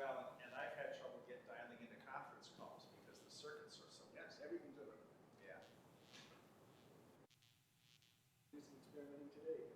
Well, and I've had trouble dialing into conference calls because the circuits are so. Yes, everything's over. Yeah. Do some experimenting today.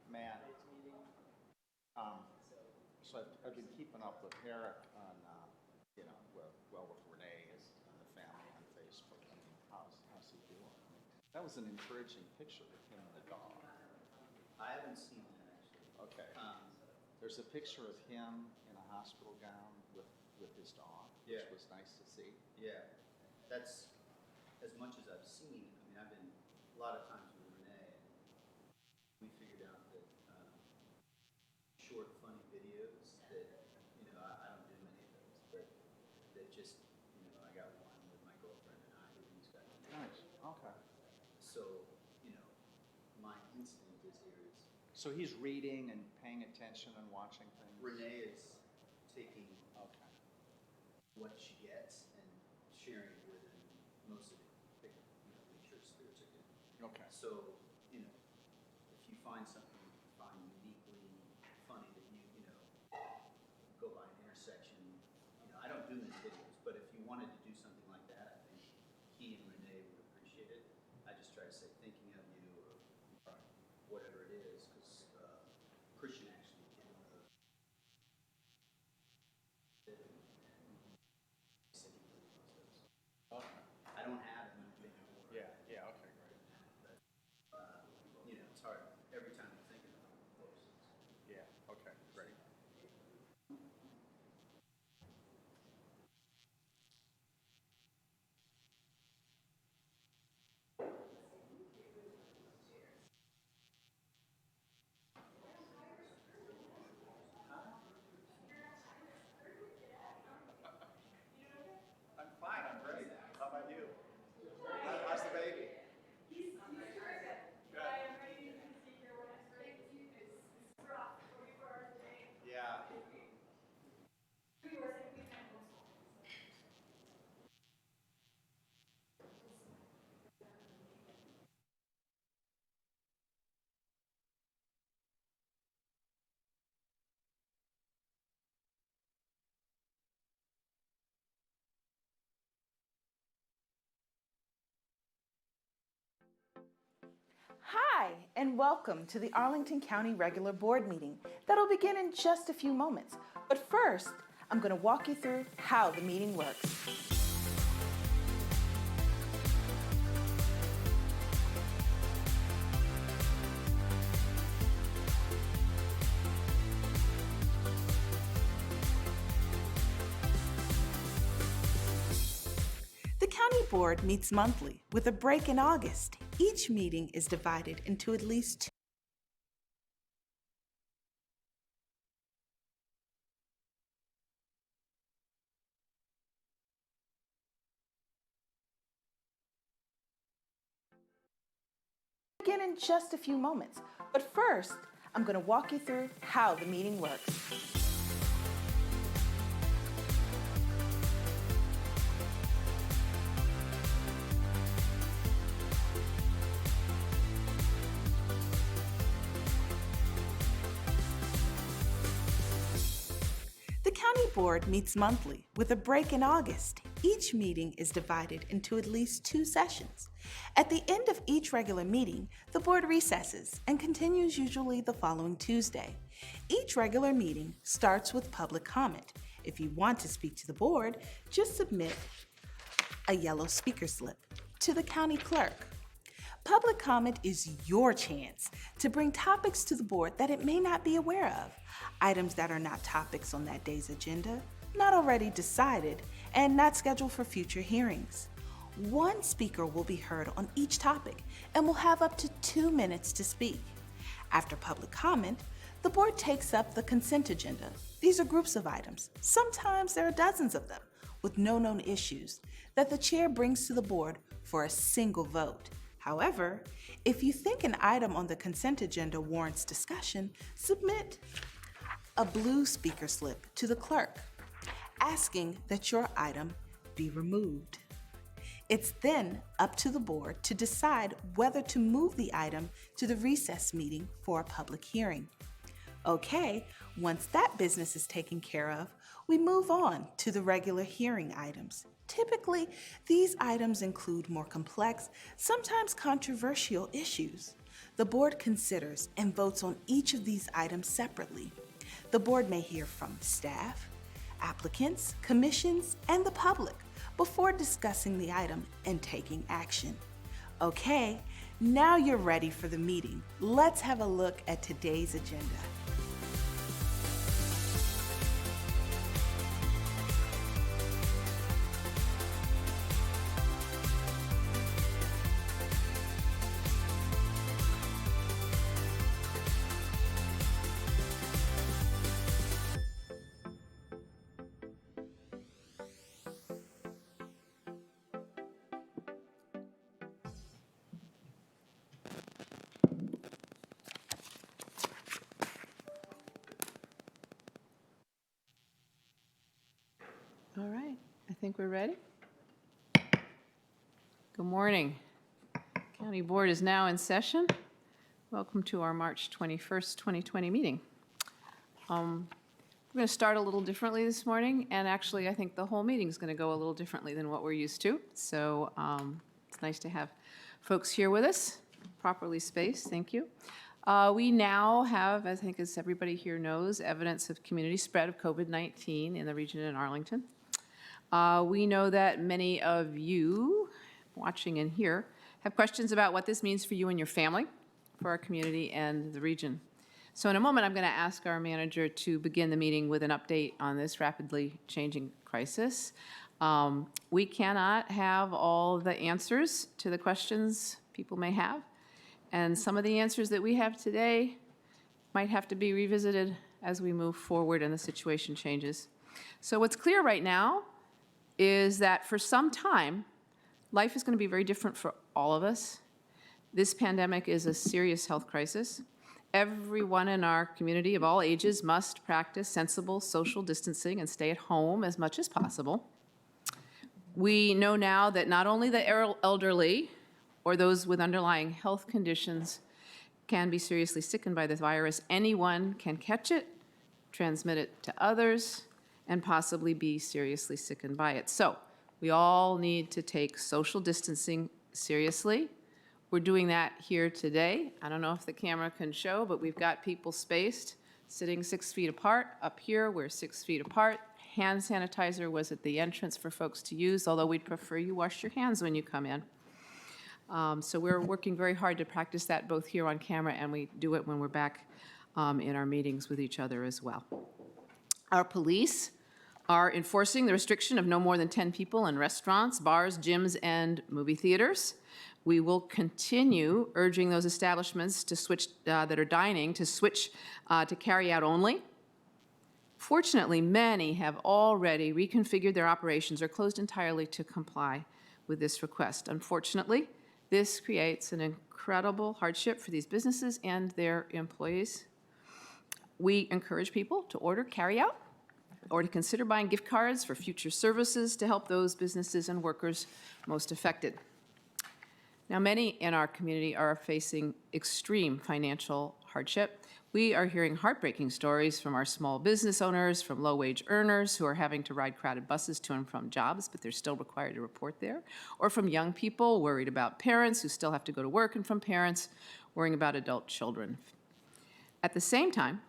Man, so I've been keeping up with Eric on, with Renee and the family on Facebook. That was an encouraging picture of him and the dog. I haven't seen that actually. Okay. There's a picture of him in a hospital gown with his dog, which Yeah. was nice to see. Yeah, that's as much as I've seen. I mean, I've been a lot of times with Renee, and we figured out that short, funny videos that I don't do many of those, but that just I got one with my girlfriend and I, who he's got. Nice. Okay. So my instinct is here is So he's reading and paying attention and watching things. Renee is taking Okay. what she gets and sharing it with him. Most of it, make sure spirits are good. Okay. So, if you find something you find uniquely funny that go by an intersection, I don't do many videos, but if you wanted to do something like that, I think he and Renee would appreciate it. I just try to say thinking of you or whatever it is, because Christian actually did one of those. And he said he really loves those. Okay. I don't have them anymore. Yeah. Yeah. Okay. Great. But, it's hard. Every time I'm thinking of them, Yeah. Okay. Great. I'm fine. I'm great. How about you? How's the baby? Good. Yeah. Hi, and welcome to the Arlington County Regular Board meeting that'll begin in just a few moments. But first, I'm going to walk you through how the meeting works. The County Board meets monthly with a break in August. Each meeting is divided into at least two. Begin in just a few moments. But first, I'm going to walk you through how the meeting works. The County Board meets monthly with a break in August. Each meeting is divided into at least two sessions. At the end of each regular meeting, the board recesses and continues usually the following Tuesday. Each regular meeting starts with public comment. If you want to speak to the board, just submit a yellow speaker slip to the county clerk. Public comment is your chance to bring topics to the board that it may not be aware of, items that are not topics on that day's agenda, not already decided, and not scheduled for future hearings. One speaker will be heard on each topic and will have up to 2 minutes to speak. After public comment, the board takes up the consent agenda. These are groups of items. Sometimes there are dozens of them with no known issues that the chair brings to the board for a single vote. However, if you think an item on the consent agenda warrants discussion, submit a blue speaker slip to the clerk, asking that your item be removed. It's then up to the board to decide whether to move the item to the recess meeting for a public hearing. Okay, once that business is taken care of, we move on to the regular hearing items. Typically, these items include more complex, sometimes controversial issues. The board considers and votes on each of these items separately. The board may hear from staff, applicants, commissions, and the public before discussing the item and taking action. Okay, now you're ready for the meeting. Let's have a look at today's agenda. All right, I think we're ready. Good morning. County Board is now in session. Welcome to our March 21st, 2020 meeting. We're going to start a little differently this morning, and actually I think the whole meeting is going to go a little differently than what we're used to. So it's nice to have folks here with us, properly spaced. Thank you. We now have, I think as everybody here knows, evidence of community spread of COVID-19 in the region in Arlington. We know that many of you watching and here have questions about what this means for you and your family, for our community and the region. So in a moment, I'm going to ask our manager to begin the meeting with an update on this rapidly changing crisis. We cannot have all the answers to the questions people may have, and some of the answers that we have today might have to be revisited as we move forward and the situation changes. So what's clear right now is that for some time, life is going to be very different for all of us. This pandemic is a serious health crisis. Everyone in our community of all ages must practice sensible social distancing and stay at home as much as possible. We know now that not only the elderly or those with underlying health conditions can be seriously sickened by this virus. Anyone can catch it, transmit it to others, and possibly be seriously sickened by it. So we all need to take social distancing seriously. We're doing that here today. I don't know if the camera can show, but we've got people spaced, sitting 6 feet apart. Up here, we're 6 feet apart. Hand sanitizer was at the entrance for folks to use, although we'd prefer you wash your hands when you come in. So we're working very hard to practice that both here on camera, and we do it when we're back in our meetings with each other as well. Our police are enforcing the restriction of no more than 10 people in restaurants, bars, gyms, and movie theaters. We will continue urging those establishments to switch, that are dining, to switch to carry out only. Fortunately, many have already reconfigured their operations or closed entirely to comply with this request. Unfortunately, this creates an incredible hardship for these businesses and their employees. We encourage people to order carry-out or to consider buying gift cards for future services to help those businesses and workers most affected. Now, many in our community are facing extreme financial hardship. We are hearing heartbreaking stories from our small business owners, from low-wage earners who are having to ride crowded buses to and from jobs, but they're still required to report there, or from young people worried about parents who still have to go to work, and from parents worrying about adult children. At the same time,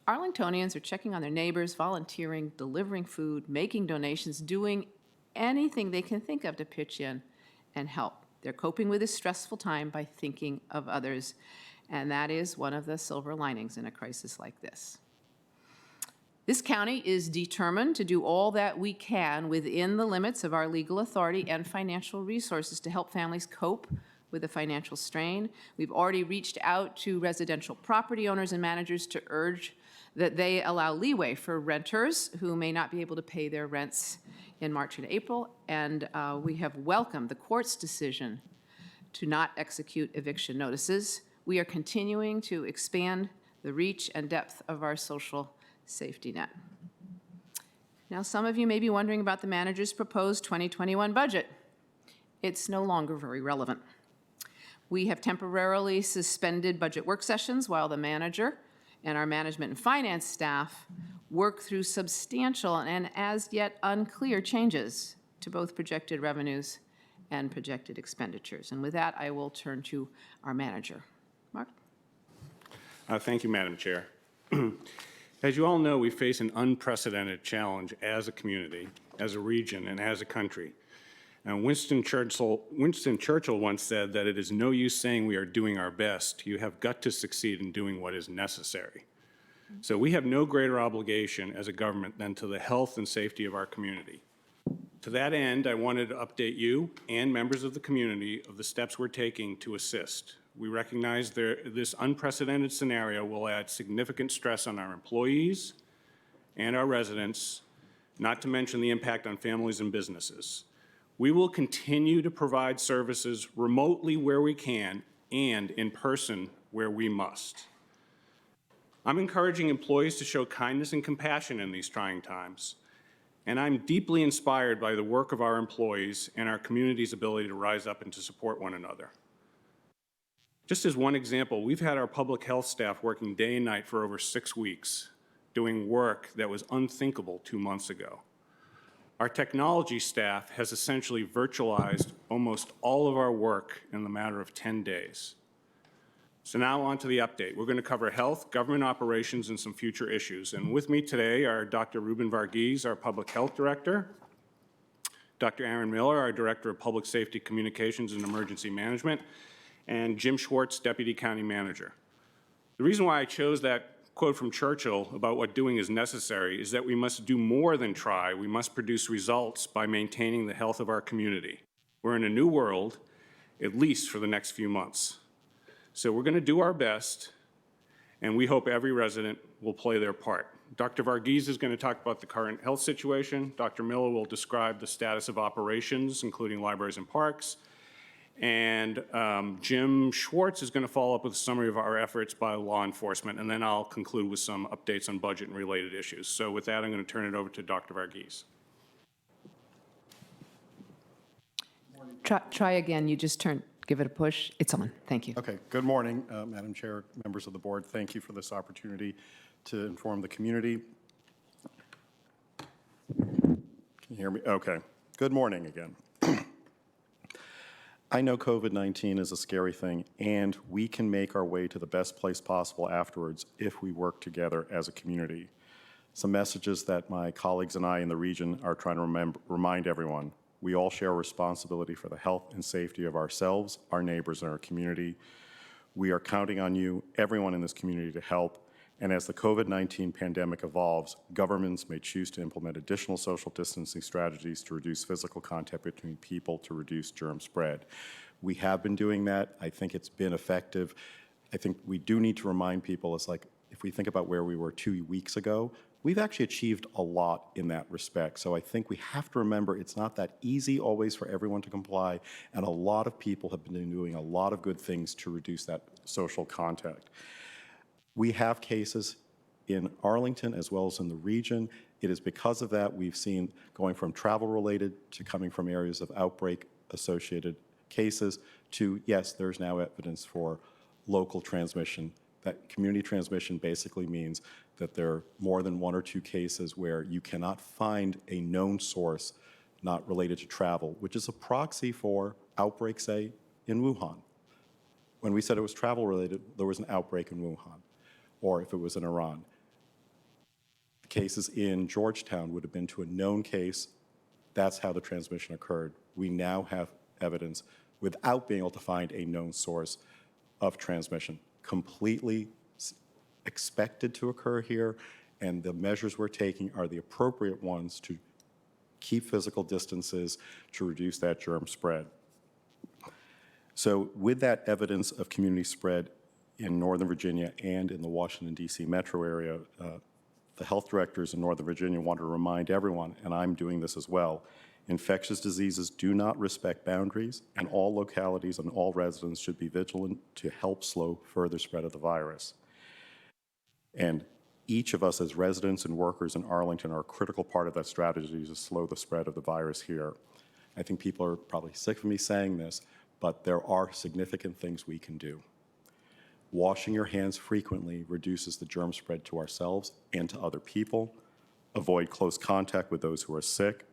Arlingtonians are checking on their neighbors, volunteering, delivering food, making donations, doing anything they can think of to pitch in and help. They're coping with this stressful time by thinking of others, and that is one of the silver linings in a crisis like this. This county is determined to do all that we can within the limits of our legal authority and financial resources to help families cope with the financial strain. We've already reached out to residential property owners and managers to urge that they allow leeway for renters who may not be able to pay their rents in March and April, and we have welcomed the court's decision to not execute eviction notices. We are continuing to expand the reach and depth of our social safety net. Now, some of you may be wondering about the manager's proposed 2021 budget. It's no longer very relevant. We have temporarily suspended budget work sessions while the manager and our management and finance staff work through substantial and as yet unclear changes to both projected revenues and projected expenditures. And with that, I will turn to our manager. Mark? Thank you, Madam Chair. As you all know, we face an unprecedented challenge as a community, as a region, and as a country. And Winston Churchill once said that it is no use saying we are doing our best. You have got to succeed in doing what is necessary. So we have no greater obligation as a government than to the health and safety of our community. To that end, I wanted to update you and members of the community of the steps we're taking to assist. We recognize this unprecedented scenario will add significant stress on our employees and our residents, not to mention the impact on families and businesses. We will continue to provide services remotely where we can and in person where we must. I'm encouraging employees to show kindness and compassion in these trying times, and I'm deeply inspired by the work of our employees and our community's ability to rise up and to support one another. Just as one example, we've had our public health staff working day and night for over 6 weeks, doing work that was unthinkable 2 months ago. Our technology staff has essentially virtualized almost all of our work in the matter of 10 days. So now on to the update. We're going to cover health, government operations, and some future issues. And with me today are Dr. Ruben Varghese, our Public Health Director, Dr. Aaron Miller, our Director of Public Safety Communications and Emergency Management, and Jim Schwartz, Deputy County Manager. The reason why I chose that quote from Churchill about what doing is necessary is that we must do more than try. We must produce results by maintaining the health of our community. We're in a new world, at least for the next few months. So we're going to do our best, and we hope every resident will play their part. Dr. Varghese is going to talk about the current health situation. Dr. Miller will describe the status of operations, including libraries and parks. And Jim Schwartz is going to follow up with a summary of our efforts by law enforcement, and then I'll conclude with some updates on budget and related issues. So with that, I'm going to turn it over to Dr. Varghese. Try again. You just give it a push. It's on. Thank you. Okay. Good morning, Madam Chair, members of the board. Thank you for this opportunity to inform the community. Can you hear me? Okay. Good morning again. I know COVID-19 is a scary thing, and we can make our way to the best place possible afterwards if we work together as a community. Some messages that my colleagues and I in the region are trying to remind everyone. We all share a responsibility for the health and safety of ourselves, our neighbors, and our community. We are counting on you, everyone in this community, to help. And as the COVID-19 pandemic evolves, governments may choose to implement additional social distancing strategies to reduce physical contact between people to reduce germ spread. We have been doing that. I think it's been effective. I think we do need to remind people, it's like, if we think about where we were 2 weeks ago, we've actually achieved a lot in that respect. So I think we have to remember it's not that easy always for everyone to comply, and a lot of people have been doing a lot of good things to reduce that social contact. We have cases in Arlington as well as in the region. It is because of that we've seen going from travel-related to coming from areas of outbreak-associated cases to, yes, there's now evidence for local transmission. That community transmission basically means that there are more than 1 or 2 cases where you cannot find a known source not related to travel, which is a proxy for outbreaks, say, in Wuhan. When we said it was travel-related, there was an outbreak in Wuhan, or if it was in Iran. Cases in Georgetown would have been to a known case. That's how the transmission occurred. We now have evidence without being able to find a known source of transmission. Completely expected to occur here, and the measures we're taking are the appropriate ones to keep physical distances to reduce that germ spread. So with that evidence of community spread in Northern Virginia and in the Washington, D.C. metro area, the health directors in Northern Virginia want to remind everyone, and I'm doing this as well, infectious diseases do not respect boundaries, and all localities and all residents should be vigilant to help slow further spread of the virus. And each of us as residents and workers in Arlington are a critical part of that strategy to slow the spread of the virus here. I think people are probably sick of me saying this, but there are significant things we can do. Washing your hands frequently reduces the germ spread to ourselves and to other people. Avoid close contact with those who are sick.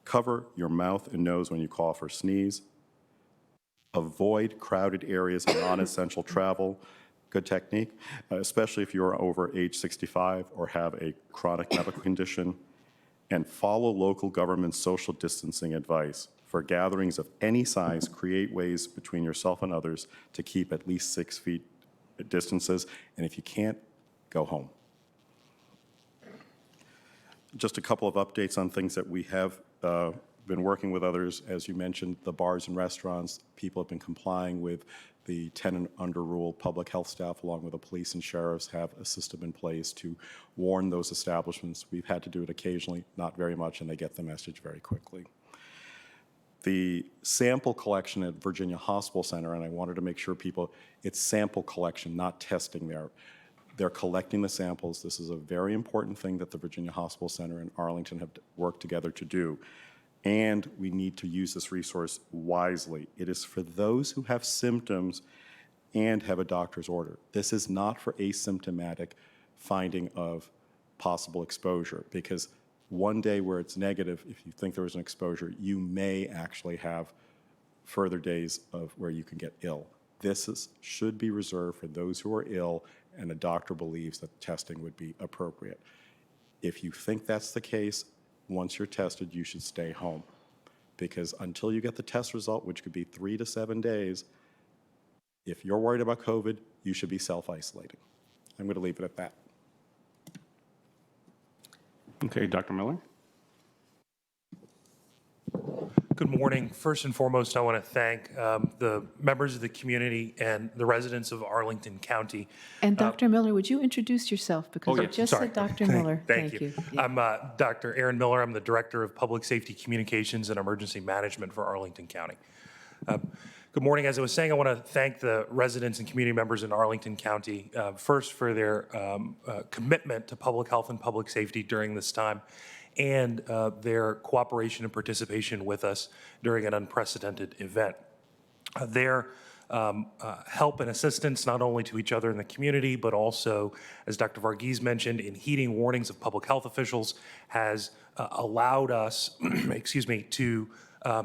Cover your mouth and nose when you cough or sneeze. Avoid crowded areas and non-essential travel. Good technique, especially if you're over age 65 or have a chronic medical condition. And follow local government social distancing advice. For gatherings of any size, create ways between yourself and others to keep at least 6 feet distances, and if you can't, go home. Just a couple of updates on things that we have been working with others. As you mentioned, the bars and restaurants, people have been complying with the 10 and under rule. Public health staff, along with the police and sheriffs, have a system in place to warn those establishments. We've had to do it occasionally, not very much, and they get the message very quickly. The sample collection at Virginia Hospital Center, and I wanted to make sure people, it's sample collection, not testing there. They're collecting the samples. This is a very important thing that the Virginia Hospital Center and Arlington have worked together to do. And we need to use this resource wisely. It is for those who have symptoms and have a doctor's order. This is not for asymptomatic finding of possible exposure, because one day where it's negative, if you think there was an exposure, you may actually have further days of where you can get ill. This should be reserved for those who are ill and a doctor believes that testing would be appropriate. If you think that's the case, once you're tested, you should stay home, because until you get the test result, which could be 3 to 7 days, if you're worried about COVID, you should be self-isolating. I'm going to leave it at that. Okay, Dr. Miller? Good morning. First and foremost, I want to thank the members of the community and the residents of Arlington County. And Dr. Miller, would you introduce yourself? Because Oh, you yeah. just Sorry. said Dr. Miller. Thank you. Yeah. I'm Dr. Aaron Miller. I'm the Director of Public Safety Communications and Emergency Management for Arlington County. Good morning. As I was saying, I want to thank the residents and community members in Arlington County, first for their commitment to public health and public safety during this time, and their cooperation and participation with us during an unprecedented event. Their help and assistance not only to each other in the community, but also, as Dr. Varghese mentioned, in heeding warnings of public health officials has allowed us, excuse me, to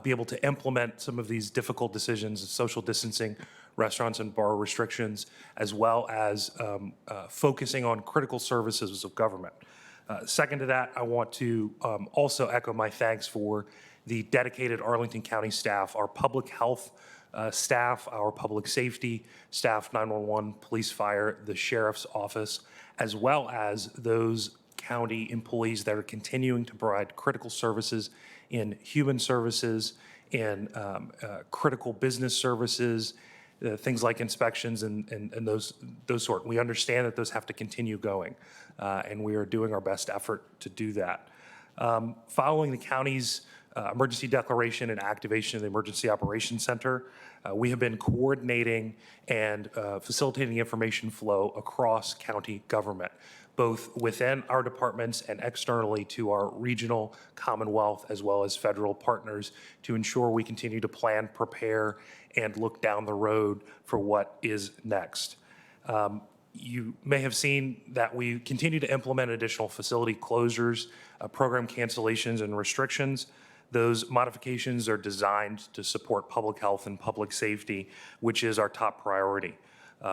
be able to implement some of these difficult decisions of social distancing, restaurants and bar restrictions, as well as focusing on critical services of government. Second to that, I want to also echo my thanks for the dedicated Arlington County staff, our public health staff, our public safety staff, 911, police, fire, the sheriff's office, as well as those county employees that are continuing to provide critical services in human services, in critical business services, things like inspections and those sort. We understand that those have to continue going, and we are doing our best effort to do that. Following the county's emergency declaration and activation of the Emergency Operations Center, we have been coordinating and facilitating information flow across county government, both within our departments and externally to our regional, Commonwealth, as well as federal partners, to ensure we continue to plan, prepare, and look down the road for what is next. You may have seen that we continue to implement additional facility closures, program cancellations, and restrictions. Those modifications are designed to support public health and public safety, which is our top priority.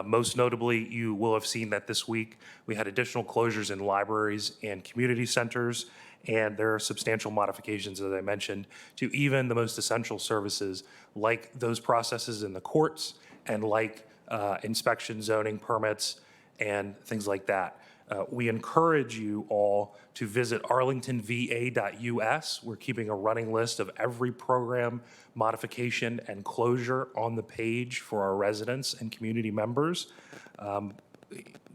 Most notably, you will have seen that this week we had additional closures in libraries and community centers, and there are substantial modifications, as I mentioned, to even the most essential services like those processes in the courts and like inspection, zoning, permits, and things like that. We encourage you all to visit arlingtonva.us. We're keeping a running list of every program, modification, and closure on the page for our residents and community members.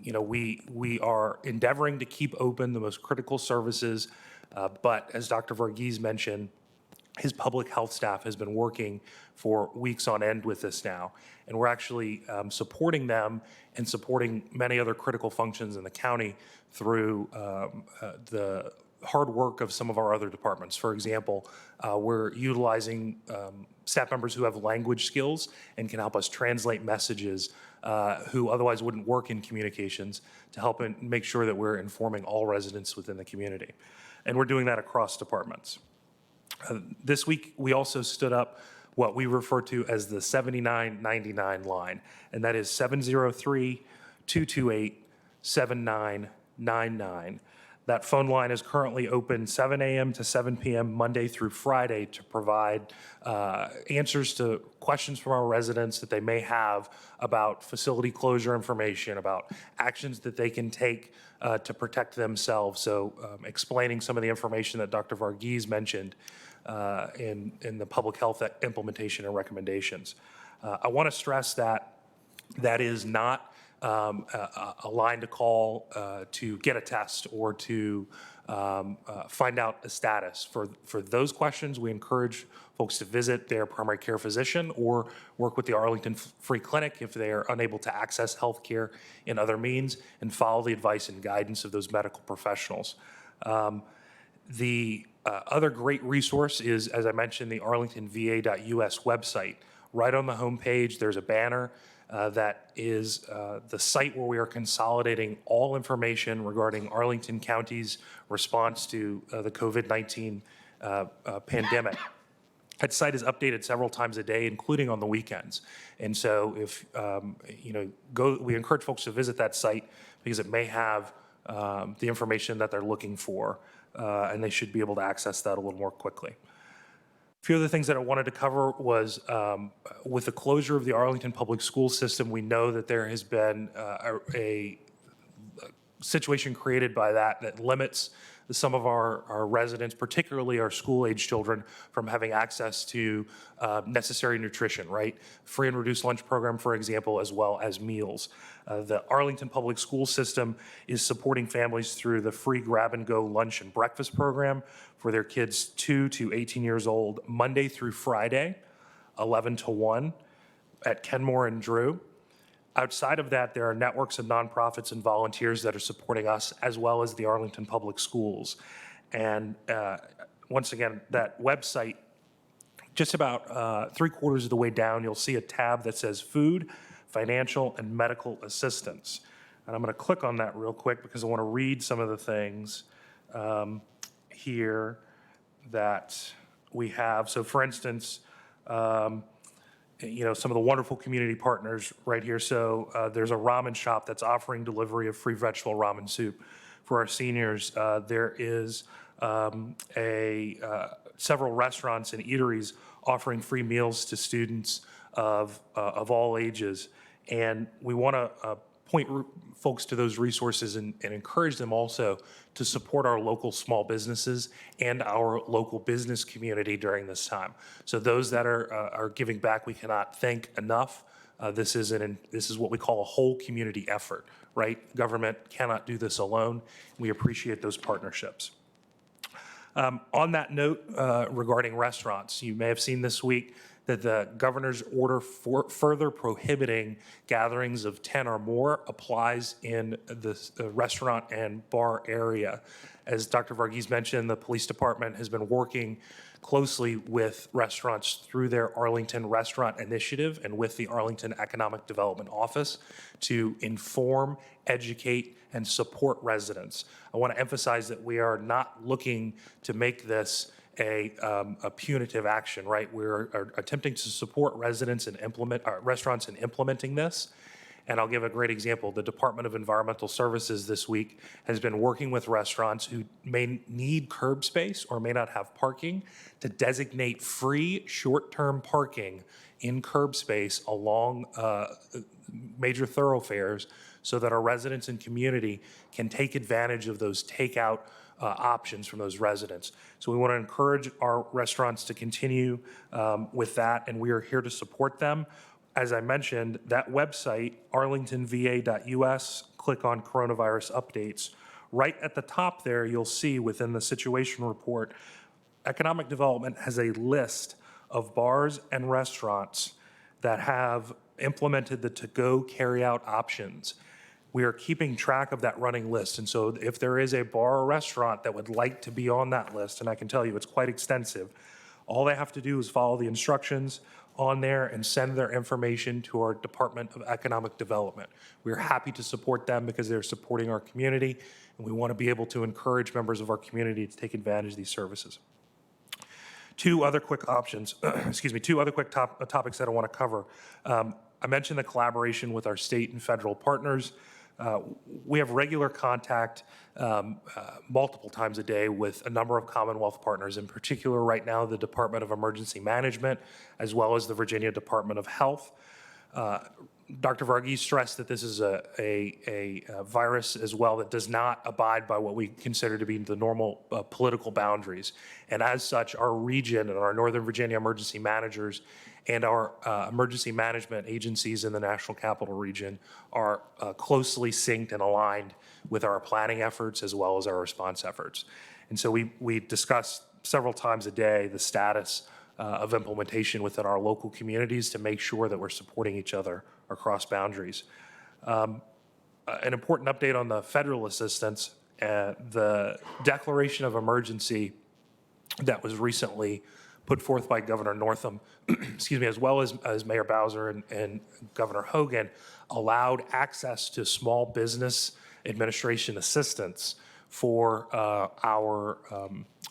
We are endeavoring to keep open the most critical services, but as Dr. Varghese mentioned, his public health staff has been working for weeks on end with this now, and we're actually supporting them and supporting many other critical functions in the county through the hard work of some of our other departments. For example, we're utilizing staff members who have language skills and can help us translate messages who otherwise wouldn't work in communications, to help make sure that we're informing all residents within the community. And we're doing that across departments. This week, we also stood up what we refer to as the 7999 line, and that is 703-228-7999. That phone line is currently open 7 a.m. to 7 p.m. Monday through Friday to provide answers to questions from our residents that they may have about facility closure information, about actions that they can take to protect themselves. So explaining some of the information that Dr. Varghese mentioned in the public health implementation and recommendations. I want to stress that that is not a line to call to get a test or to find out a status. For those questions, we encourage folks to visit their primary care physician or work with the Arlington Free Clinic if they are unable to access health care in other means, and follow the advice and guidance of those medical professionals. The other great resource is, as I mentioned, the arlingtonva.us website. Right on the homepage, there's a banner that is the site where we are consolidating all information regarding Arlington County's response to the COVID-19 pandemic. That site is updated several times a day, including on the weekends. And so if, we encourage folks to visit that site because it may have the information that they're looking for, and they should be able to access that a little more quickly. A few of the things that I wanted to cover was with the closure of the Arlington public school system, we know that there has been a situation created by that limits some of our residents, particularly our school-age children, from having access to necessary nutrition, right? Free and reduced lunch program, for example, as well as meals. The Arlington public school system is supporting families through the free grab-and-go lunch and breakfast program for their kids 2 to 18 years old, Monday through Friday, 11 to 1 at Kenmore and Drew. Outside of that, there are networks of nonprofits and volunteers that are supporting us, as well as the Arlington Public Schools. And once again, that website, just about 3/4 of the way down, you'll see a tab that says Food, Financial, and Medical Assistance. And I'm going to click on that real quick because I want to read some of the things here that we have. So for instance, some of the wonderful community partners right here. So there's a ramen shop that's offering delivery of free vegetable ramen soup for our seniors. There is several restaurants and eateries offering free meals to students of all ages. And we want to point folks to those resources and encourage them also to support our local small businesses and our local business community during this time. So those that are giving back, we cannot thank enough. This is what we call a whole community effort, right? Government cannot do this alone. We appreciate those partnerships. On that note, regarding restaurants, you may have seen this week that the governor's order for further prohibiting gatherings of 10 or more applies in the restaurant and bar area. As Dr. Varghese mentioned, the police department has been working closely with restaurants through their Arlington Restaurant Initiative and with the Arlington Economic Development Office to inform, educate, and support residents. I want to emphasize that we are not looking to make this a punitive action, right? We're attempting to support residents and restaurants in implementing this. And I'll give a great example. The Department of Environmental Services this week has been working with restaurants who may need curb space or may not have parking to designate free short-term parking in curb space along major thoroughfares so that our residents and community can take advantage of those takeout options from those residents. So we want to encourage our restaurants to continue with that, and we are here to support them. As I mentioned, that website, arlingtonva.us, click on coronavirus updates. Right at the top there, you'll see within the situation report, economic development has a list of bars and restaurants that have implemented the to-go carry-out options. We are keeping track of that running list. And so if there is a bar or restaurant that would like to be on that list, and I can tell you it's quite extensive, all they have to do is follow the instructions on there and send their information to our Department of Economic Development. We're happy to support them because they're supporting our community, and we want to be able to encourage members of our community to take advantage of these services. Two other quick topics that I want to cover. I mentioned the collaboration with our state and federal partners. We have regular contact multiple times a day with a number of Commonwealth partners, in particular right now the Department of Emergency Management, as well as the Virginia Department of Health. Dr. Varghese stressed that this is a virus as well that does not abide by what we consider to be the normal political boundaries. And as such, our region and our Northern Virginia emergency managers and our emergency management agencies in the National Capital Region are closely synced and aligned with our planning efforts as well as our response efforts. And so we discuss several times a day the status of implementation within our local communities to make sure that we're supporting each other across boundaries. An important update on the federal assistance, the declaration of emergency that was recently put forth by Governor Northam, excuse me, as well as Mayor Bowser and Governor Hogan, allowed access to small business administration assistance for our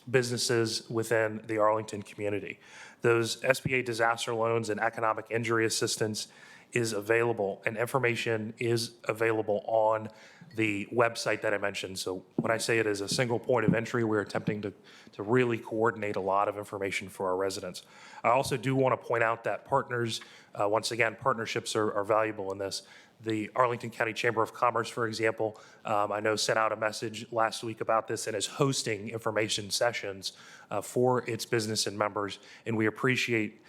businesses within the Arlington community. Those SBA disaster loans and economic injury assistance is available, and information is available on the website that I mentioned. So when I say it is a single point of entry, we're attempting to really coordinate a lot of information for our residents. I also do want to point out that partners, once again, partnerships are valuable in this. The Arlington County Chamber of Commerce, for example, I know sent out a message last week about this and is hosting information sessions for its business and members, and we appreciate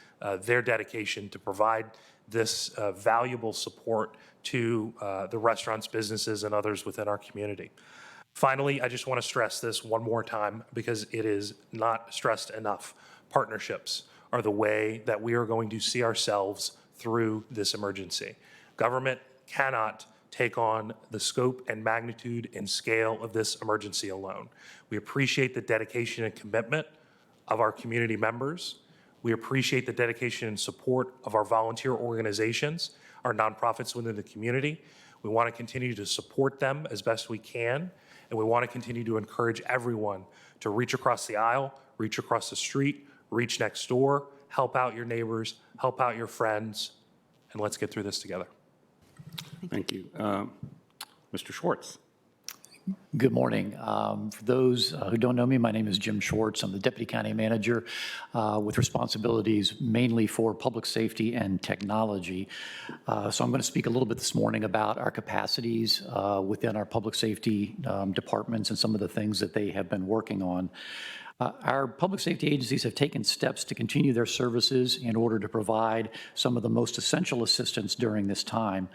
their dedication to provide this valuable support to the restaurants, businesses, and others within our community. Finally, I just want to stress this one more time because it is not stressed enough. Partnerships are the way that we are going to see ourselves through this emergency. Government cannot take on the scope and magnitude and scale of this emergency alone. We appreciate the dedication and commitment of our community members. We appreciate the dedication and support of our volunteer organizations, our nonprofits within the community. We want to continue to support them as best we can, and we want to continue to encourage everyone to reach across the aisle, reach across the street, reach next door, help out your neighbors, help out your friends, and let's get through this together. Thank you. Mr. Schwartz. Good morning. For those who don't know me, my name is Jim Schwartz. I'm the Deputy County Manager with responsibilities mainly for public safety and technology. So I'm going to speak a little bit this morning about our capacities within our public safety departments and some of the things that they have been working on. Our public safety agencies have taken steps to continue their services in order to provide some of the most essential assistance during this time.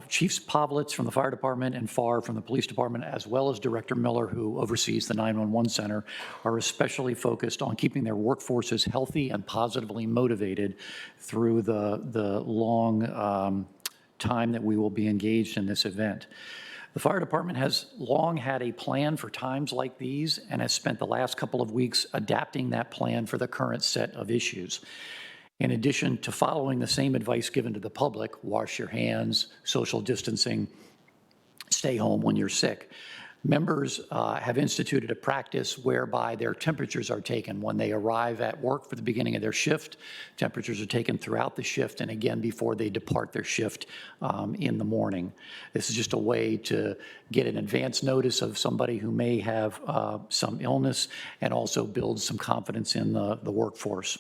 Chiefs Pavlitz from the fire department and Farr from the police department, as well as Director Miller, who oversees the 911 center, are especially focused on keeping their workforces healthy and positively motivated through the long time that we will be engaged in this event. The fire department has long had a plan for times like these and has spent the last couple of weeks adapting that plan for the current set of issues. In addition to following the same advice given to the public, wash your hands, social distancing, stay home when you're sick, members have instituted a practice whereby their temperatures are taken when they arrive at work for the beginning of their shift. Temperatures are taken throughout the shift and again before they depart their shift in the morning. This is just a way to get an advance notice of somebody who may have some illness and also build some confidence in the workforce.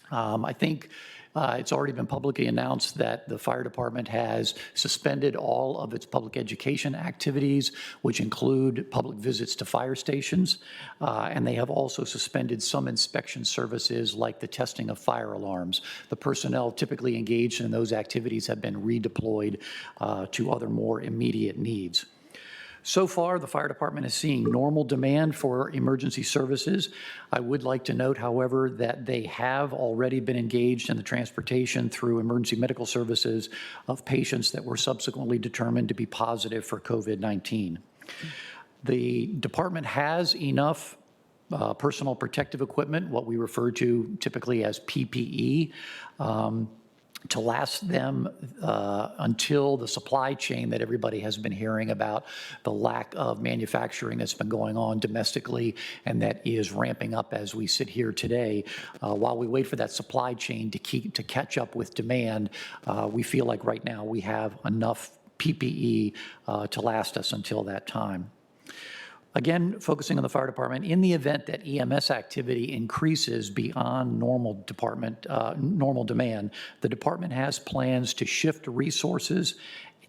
I think it's already been publicly announced that the fire department has suspended all of its public education activities, which include public visits to fire stations, and they have also suspended some inspection services like the testing of fire alarms. The personnel typically engaged in those activities have been redeployed to other more immediate needs. So far, the fire department is seeing normal demand for emergency services. I would like to note, however, that they have already been engaged in the transportation through emergency medical services of patients that were subsequently determined to be positive for COVID-19. The department has enough personal protective equipment, what we refer to typically as PPE, to last them until the supply chain that everybody has been hearing about, the lack of manufacturing that's been going on domestically and that is ramping up as we sit here today. While we wait for that supply chain to catch up with demand, we feel like right now we have enough PPE to last us until that time. Again, focusing on the fire department, in the event that EMS activity increases beyond normal demand, the department has plans to shift resources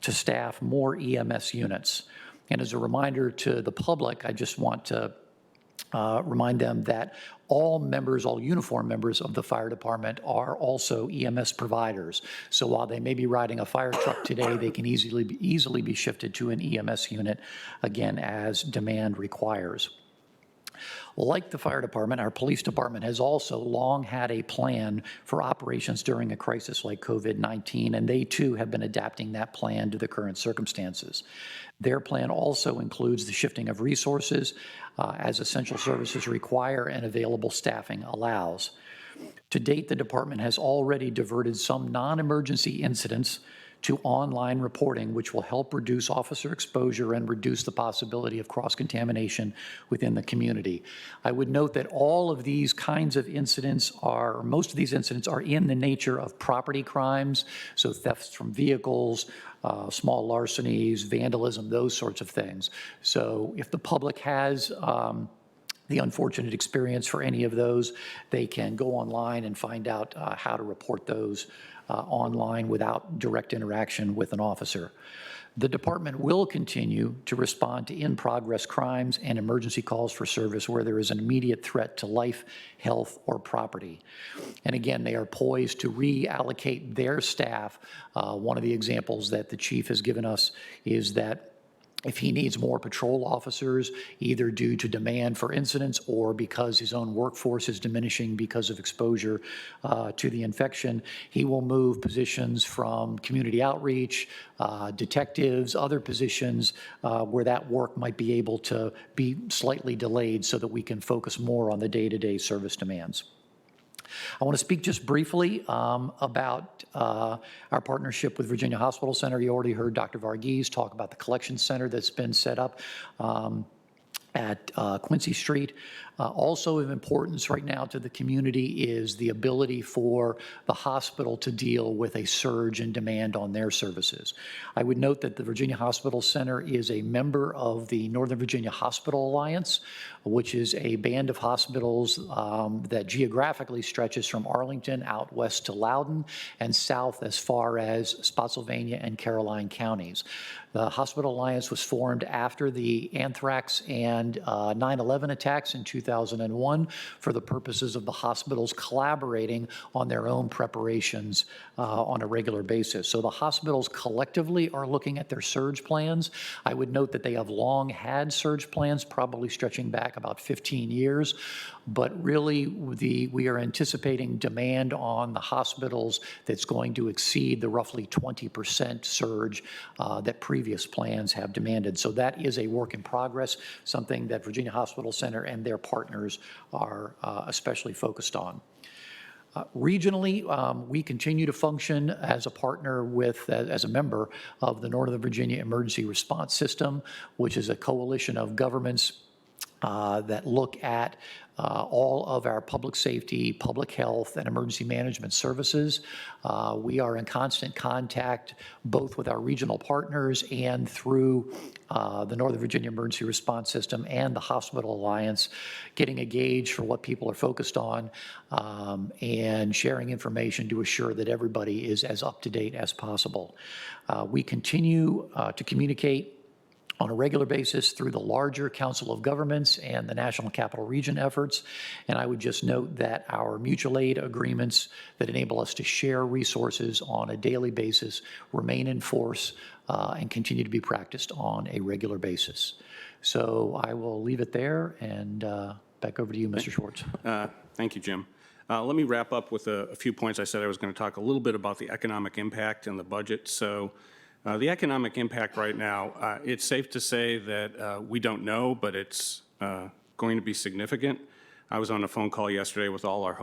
to staff more EMS units. And as a reminder to the public, I just want to remind them that all uniform members of the fire department are also EMS providers. So while they may be riding a fire truck today, they can easily be shifted to an EMS unit, again, as demand requires. Like the fire department, our police department has also long had a plan for operations during a crisis like COVID-19, and they too have been adapting that plan to the current circumstances. Their plan also includes the shifting of resources as essential services require and available staffing allows. To date, the department has already diverted some non-emergency incidents to online reporting, which will help reduce officer exposure and reduce the possibility of cross-contamination within the community. I would note that all of these kinds of incidents most of these incidents are in the nature of property crimes, so thefts from vehicles, small larcenies, vandalism, those sorts of things. So if the public has the unfortunate experience for any of those, they can go online and find out how to report those online without direct interaction with an officer. The department will continue to respond to in-progress crimes and emergency calls for service where there is an immediate threat to life, health, or property. And again, they are poised to reallocate their staff. One of the examples that the chief has given us is that if he needs more patrol officers, either due to demand for incidents or because his own workforce is diminishing because of exposure to the infection, he will move positions from community outreach, detectives, other positions where that work might be able to be slightly delayed so that we can focus more on the day-to-day service demands. I want to speak just briefly about our partnership with Virginia Hospital Center. You already heard Dr. Varghese talk about the collection center that's been set up at Quincy Street. Also of importance right now to the community is the ability for the hospital to deal with a surge in demand on their services. I would note that the Virginia Hospital Center is a member of the Northern Virginia Hospital Alliance, which is a band of hospitals that geographically stretches from Arlington out west to Loudoun and south as far as Spotsylvania and Caroline counties. The Hospital Alliance was formed after the anthrax and 9/11 attacks in 2001 for the purposes of the hospitals collaborating on their own preparations on a regular basis. So the hospitals collectively are looking at their surge plans. I would note that they have long had surge plans, probably stretching back about 15 years, but really we are anticipating demand on the hospitals that's going to exceed the roughly 20% surge that previous plans have demanded. So that is a work in progress, something that Virginia Hospital Center and their partners are especially focused on. Regionally, we continue to function as a partner with, as a member of the Northern Virginia Emergency Response System, which is a coalition of governments that look at all of our public safety, public health, and emergency management services. We are in constant contact both with our regional partners and through the Northern Virginia Emergency Response System and the Hospital Alliance, getting a gauge for what people are focused on and sharing information to assure that everybody is as up to date as possible. We continue to communicate on a regular basis through the larger Council of Governments and the National Capital Region efforts. And I would just note that our mutual aid agreements that enable us to share resources on a daily basis remain in force and continue to be practiced on a regular basis. So I will leave it there and back over to you, Mr. Schwartz. Thank you, Jim. Let me wrap up with a few points. I said I was going to talk a little bit about the economic impact and the budget. So the economic impact right now, it's safe to say that we don't know, but it's going to be significant. I was on a phone call yesterday with all our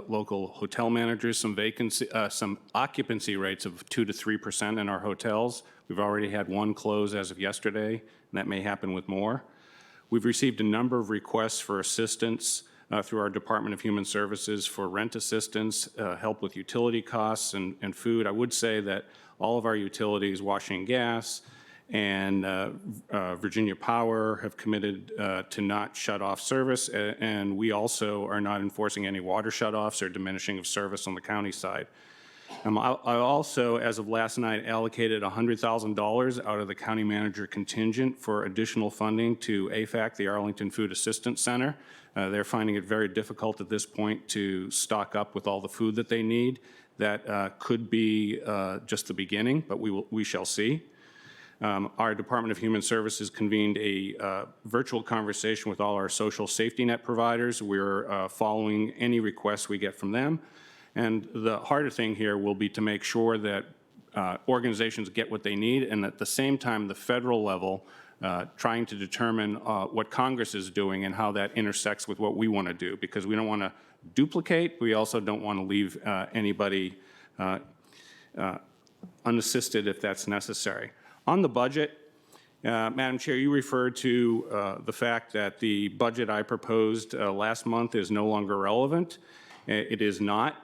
local hotel managers, some occupancy rates of 2 to 3% in our hotels. We've already had one close as of yesterday, and that may happen with more. We've received a number of requests for assistance through our Department of Human Services for rent assistance, help with utility costs and food. I would say that all of our utilities, Washington Gas and Virginia Power have committed to not shut off service, and we also are not enforcing any water shutoffs or diminishing of service on the county side. I also, as of last night, allocated $100,000 out of the county manager contingent for additional funding to AFAC, the Arlington Food Assistance Center. They're finding it very difficult at this point to stock up with all the food that they need. That could be just the beginning, but we shall see. Our Department of Human Services convened a virtual conversation with all our social safety net providers. We're following any requests we get from them. And the harder thing here will be to make sure that organizations get what they need, and at the same time, the federal level, trying to determine what Congress is doing and how that intersects with what we want to do, because we don't want to duplicate. We also don't want to leave anybody unassisted if that's necessary. On the budget, Madam Chair, you referred to the fact that the budget I proposed last month is no longer relevant. It is not.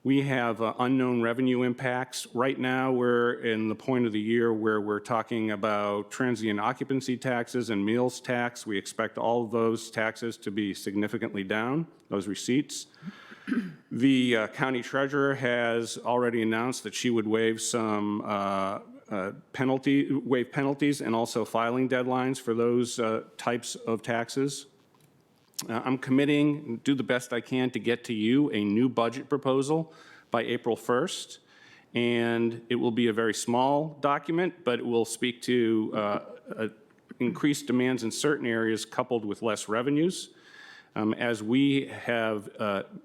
We have unknown revenue impacts. Right now, we're in the point of the year where we're talking about transient occupancy taxes and meals tax. We expect all of those taxes to be significantly down, those receipts. The county treasurer has already announced that she would waive some penalties and also filing deadlines for those types of taxes. I'm committing, do the best I can to get to you a new budget proposal by April 1st. And it will be a very small document, but it will speak to increased demands in certain areas coupled with less revenues. As we have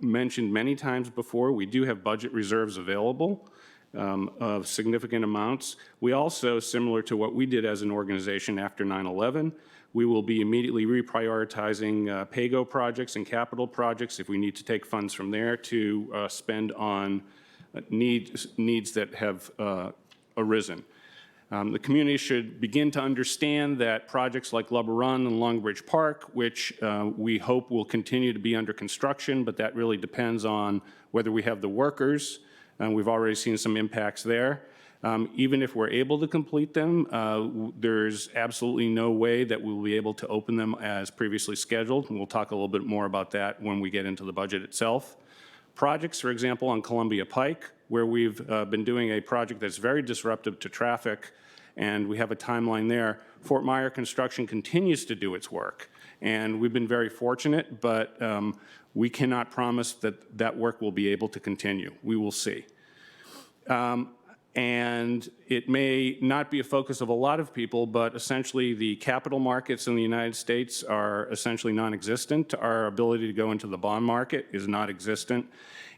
mentioned many times before, we do have budget reserves available of significant amounts. We also, similar to what we did as an organization after 9/11, we will be immediately reprioritizing PAYGO projects and capital projects if we need to take funds from there to spend on needs that have arisen. The community should begin to understand that projects like Lubber Run and Long Bridge Park, which we hope will continue to be under construction, but that really depends on whether we have the workers, and we've already seen some impacts there. Even if we're able to complete them, there's absolutely no way that we'll be able to open them as previously scheduled, and we'll talk a little bit more about that when we get into the budget itself. Projects, for example, on Columbia Pike, where we've been doing a project that's very disruptive to traffic, and we have a timeline there. Fort Myer Construction continues to do its work, and we've been very fortunate, but we cannot promise that that work will be able to continue. We will see. And it may not be a focus of a lot of people, but essentially the capital markets in the United States are essentially non-existent. Our ability to go into the bond market is not existent.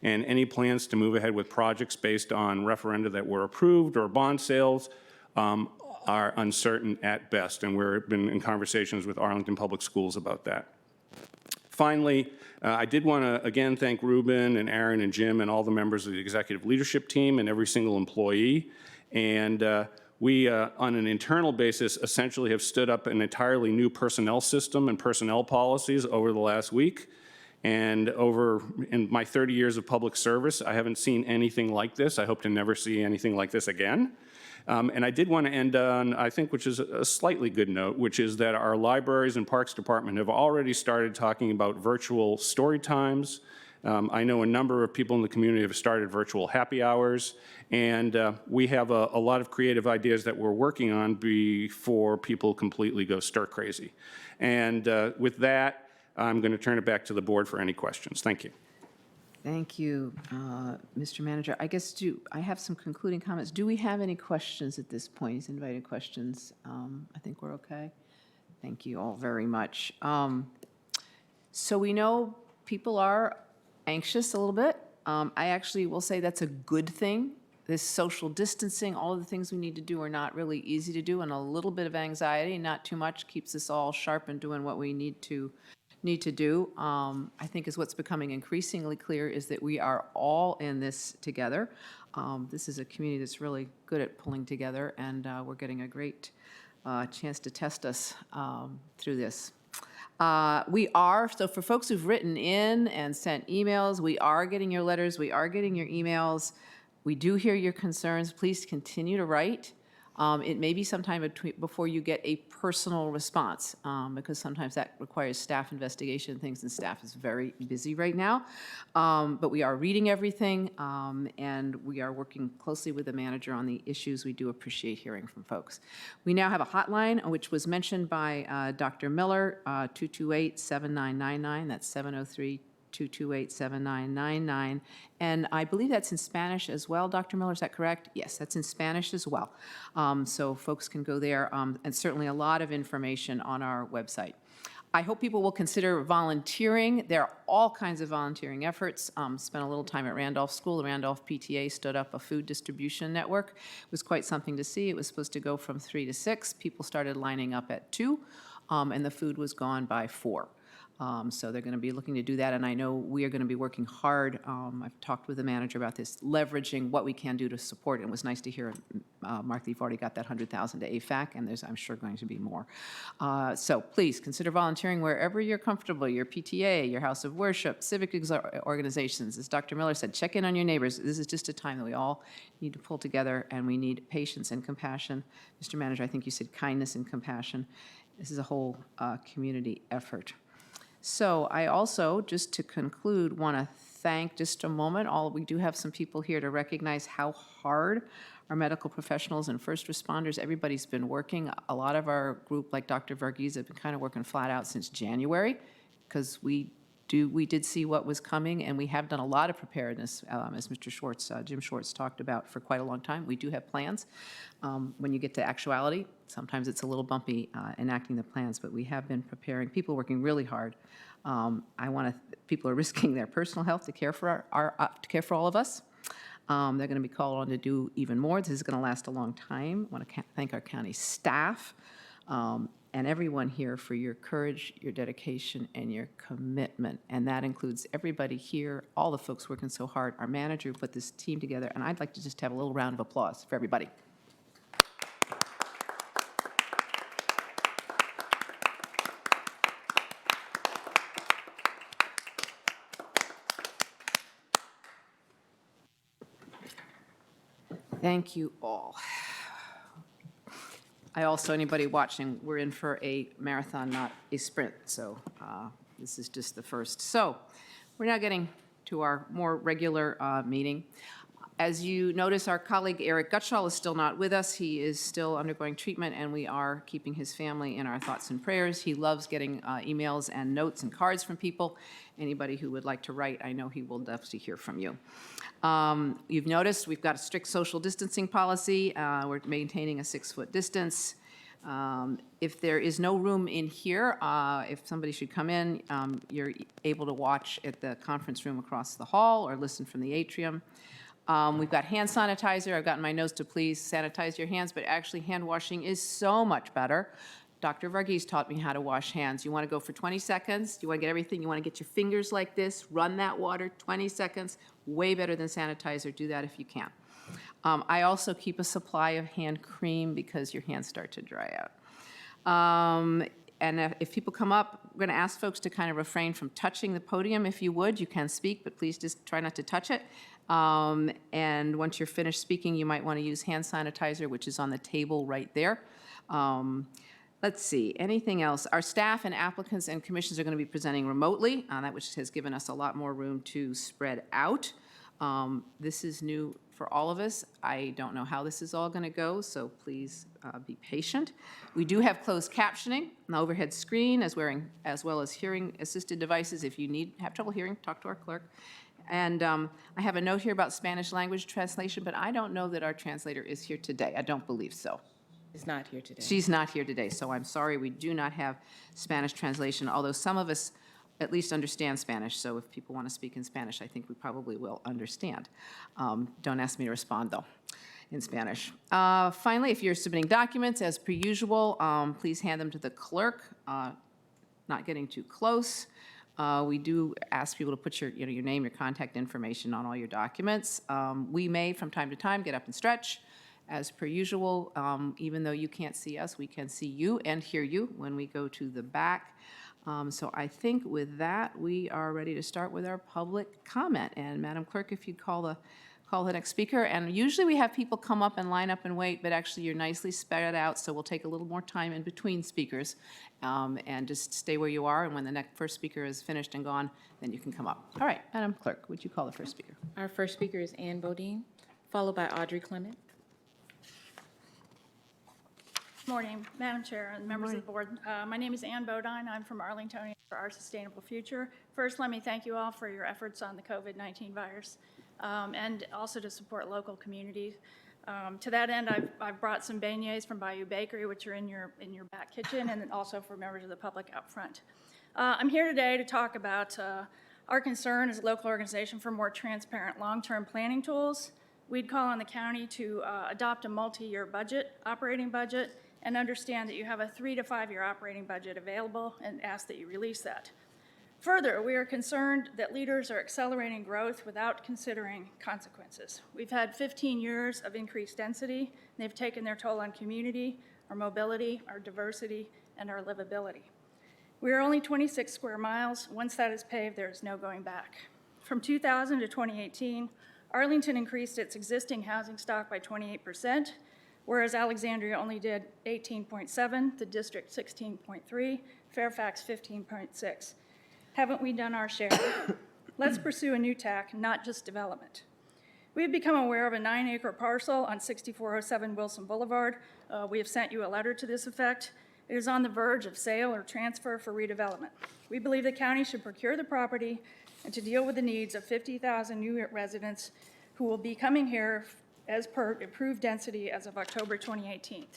And any plans to move ahead with projects based on referenda that were approved or bond sales are uncertain at best. And we've been in conversations with Arlington Public Schools about that. Finally, I did want to again thank Ruben and Aaron and Jim and all the members of the executive leadership team and every single employee. And we, on an internal basis, essentially have stood up an entirely new personnel system and personnel policies over the last week. And in my 30 years of public service, I haven't seen anything like this. I hope to never see anything like this again. And I did want to end on, I think, which is a slightly good note, which is that our libraries and parks department have already started talking about virtual story times. I know a number of people in the community have started virtual happy hours, and we have a lot of creative ideas that we're working on before people completely go stir crazy. And with that, I'm going to turn it back to the board for any questions. Thank you. Thank you, Mr. Manager. I guess I have some concluding comments. Do we have any questions at this point? He's invited questions. I think we're okay. Thank you all very much. So we know people are anxious a little bit. I actually will say that's a good thing. This social distancing, all of the things we need to do are not really easy to do, and a little bit of anxiety, not too much, keeps us all sharp and doing what we need to do. I think is what's becoming increasingly clear is that we are all in this together. This is a community that's really good at pulling together, and we're getting a great chance to test us through this. So for folks who've written in and sent emails, we are getting your letters, we are getting your emails. We do hear your concerns. Please continue to write. It may be sometime before you get a personal response, because sometimes that requires staff investigation and things, and staff is very busy right now. But we are reading everything, and we are working closely with the manager on the issues. We do appreciate hearing from folks. We now have a hotline, which was mentioned by Dr. Miller, 228-7999. That's 703-228-7999. And I believe that's in Spanish as well, Dr. Miller, is that correct? Yes, that's in Spanish as well. So folks can go there, and certainly a lot of information on our website. I hope people will consider volunteering. There are all kinds of volunteering efforts. Spent a little time at Randolph School. The Randolph PTA stood up a food distribution network. It was quite something to see. It was supposed to go from 3 to 6. People started lining up at 2, and the food was gone by 4. So they're going to be looking to do that, and I know we are going to be working hard. I've talked with the manager about this, leveraging what we can do to support it. It was nice to hear, Mark, that you've already got that $100,000 to AFAC, and there's, I'm sure, going to be more. So please consider volunteering wherever you're comfortable, your PTA, your house of worship, civic organizations. As Dr. Miller said, check in on your neighbors. This is just a time that we all need to pull together, and we need patience and compassion. Mr. Manager, I think you said kindness and compassion. This is a whole community effort. So I also, just to conclude, want to thank just a moment, we do have some people here to recognize how hard our medical professionals and first responders, everybody's been working. A lot of our group, like Dr. Varghese, have been kind of working flat out since January, because we did see what was coming, and we have done a lot of preparedness, as Mr. Schwartz, Jim Schwartz talked about for quite a long time. We do have plans. When you get to actuality, sometimes it's a little bumpy enacting the plans, but we have been preparing. People working really hard. People are risking their personal health to care for to care for all of us. They're going to be called on to do even more. This is going to last a long time. I want to thank our county staff and everyone here for your courage, your dedication, and your commitment. And that includes everybody here, all the folks working so hard, our manager who put this team together, and I'd like to just have a little round of applause for everybody. Thank you all. I also, anybody watching, we're in for a marathon, not a sprint, so this is just the first. So we're now getting to our more regular meeting. As you notice, our colleague Eric Gutschall is still not with us. He is still undergoing treatment, and we are keeping his family in our thoughts and prayers. He loves getting emails and notes and cards from people. Anybody who would like to write, I know he will definitely hear from you. You've noticed we've got a strict social distancing policy. We're maintaining a 6-foot distance. If there is no room in here, if somebody should come in, you're able to watch at the conference room across the hall or listen from the atrium. We've got hand sanitizer. I've gotten my notes to please sanitize your hands, but actually hand washing is so much better. Dr. Varghese taught me how to wash hands. You want to go for 20 seconds. You want to get everything. You want to get your fingers like this, run that water, 20 seconds. Way better than sanitizer. Do that if you can. I also keep a supply of hand cream because your hands start to dry out. And if people come up, we're going to ask folks to kind of refrain from touching the podium. If you would, you can speak, but please just try not to touch it. And once you're finished speaking, you might want to use hand sanitizer, which is on the table right there. Let's see, anything else? Our staff and applicants and commissions are going to be presenting remotely, that which has given us a lot more room to spread out. This is new for all of us. I don't know how this is all going to go, so please be patient. We do have closed captioning, an overhead screen, as well as hearing-assisted devices. If you have trouble hearing, talk to our clerk. And I have a note here about Spanish language translation, but I don't know that our translator is here today. I don't believe so. Is not here today. She's not here today, so I'm sorry we do not have Spanish translation, although some of us at least understand Spanish, so if people want to speak in Spanish, I think we probably will understand. Don't ask me to respond, though, in Spanish. Finally, if you're submitting documents, as per usual, please hand them to the clerk, not getting too close. We do ask people to put your name, your contact information on all your documents. We may, from time to time, get up and stretch. As per usual, even though you can't see us, we can see you and hear you when we go to the back. So I think with that, we are ready to start with our public comment. And Madam Clerk, if you'd call call the next speaker. And usually we have people come up and line up and wait, but actually you're nicely spread out, so we'll take a little more time in between speakers. And just stay where you are, and when the first speaker is finished and gone, then you can come up. All right, Madam Clerk, would you call the first speaker? Our first speaker is Ann Bodine, followed by Audrey Clement. Morning, Madam Chair and members of the board. My name is Ann Bodine. I'm from Arlington for Our Sustainable Future. First, let me thank you all for your efforts on the COVID-19 virus and also to support local communities. To that end, I've brought some beignets from Bayou Bakery, which are in your back kitchen, and then also for members of the public out front. I'm here today to talk about our concern as a local organization for more transparent long-term planning tools. We'd call on the county to adopt a multi-year budget, operating budget, and understand that you have a 3 to 5 year operating budget available and ask that you release that. Further, we are concerned that leaders are accelerating growth without considering consequences. We've had 15 years of increased density, and they've taken their toll on community, our mobility, our diversity, and our livability. We are only 26 square miles. Once that is paved, there is no going back. From 2000 to 2018, Arlington increased its existing housing stock by 28%, whereas Alexandria only did 18.7, the district 16.3, Fairfax 15.6. Haven't we done our share? Let's pursue a new tack, not just development. We have become aware of a 9-acre parcel on 6407 Wilson Boulevard. We have sent you a letter to this effect. It is on the verge of sale or transfer for redevelopment. We believe the county should procure the property and to deal with the needs of 50,000 new residents who will be coming here as per approved density as of October 2018.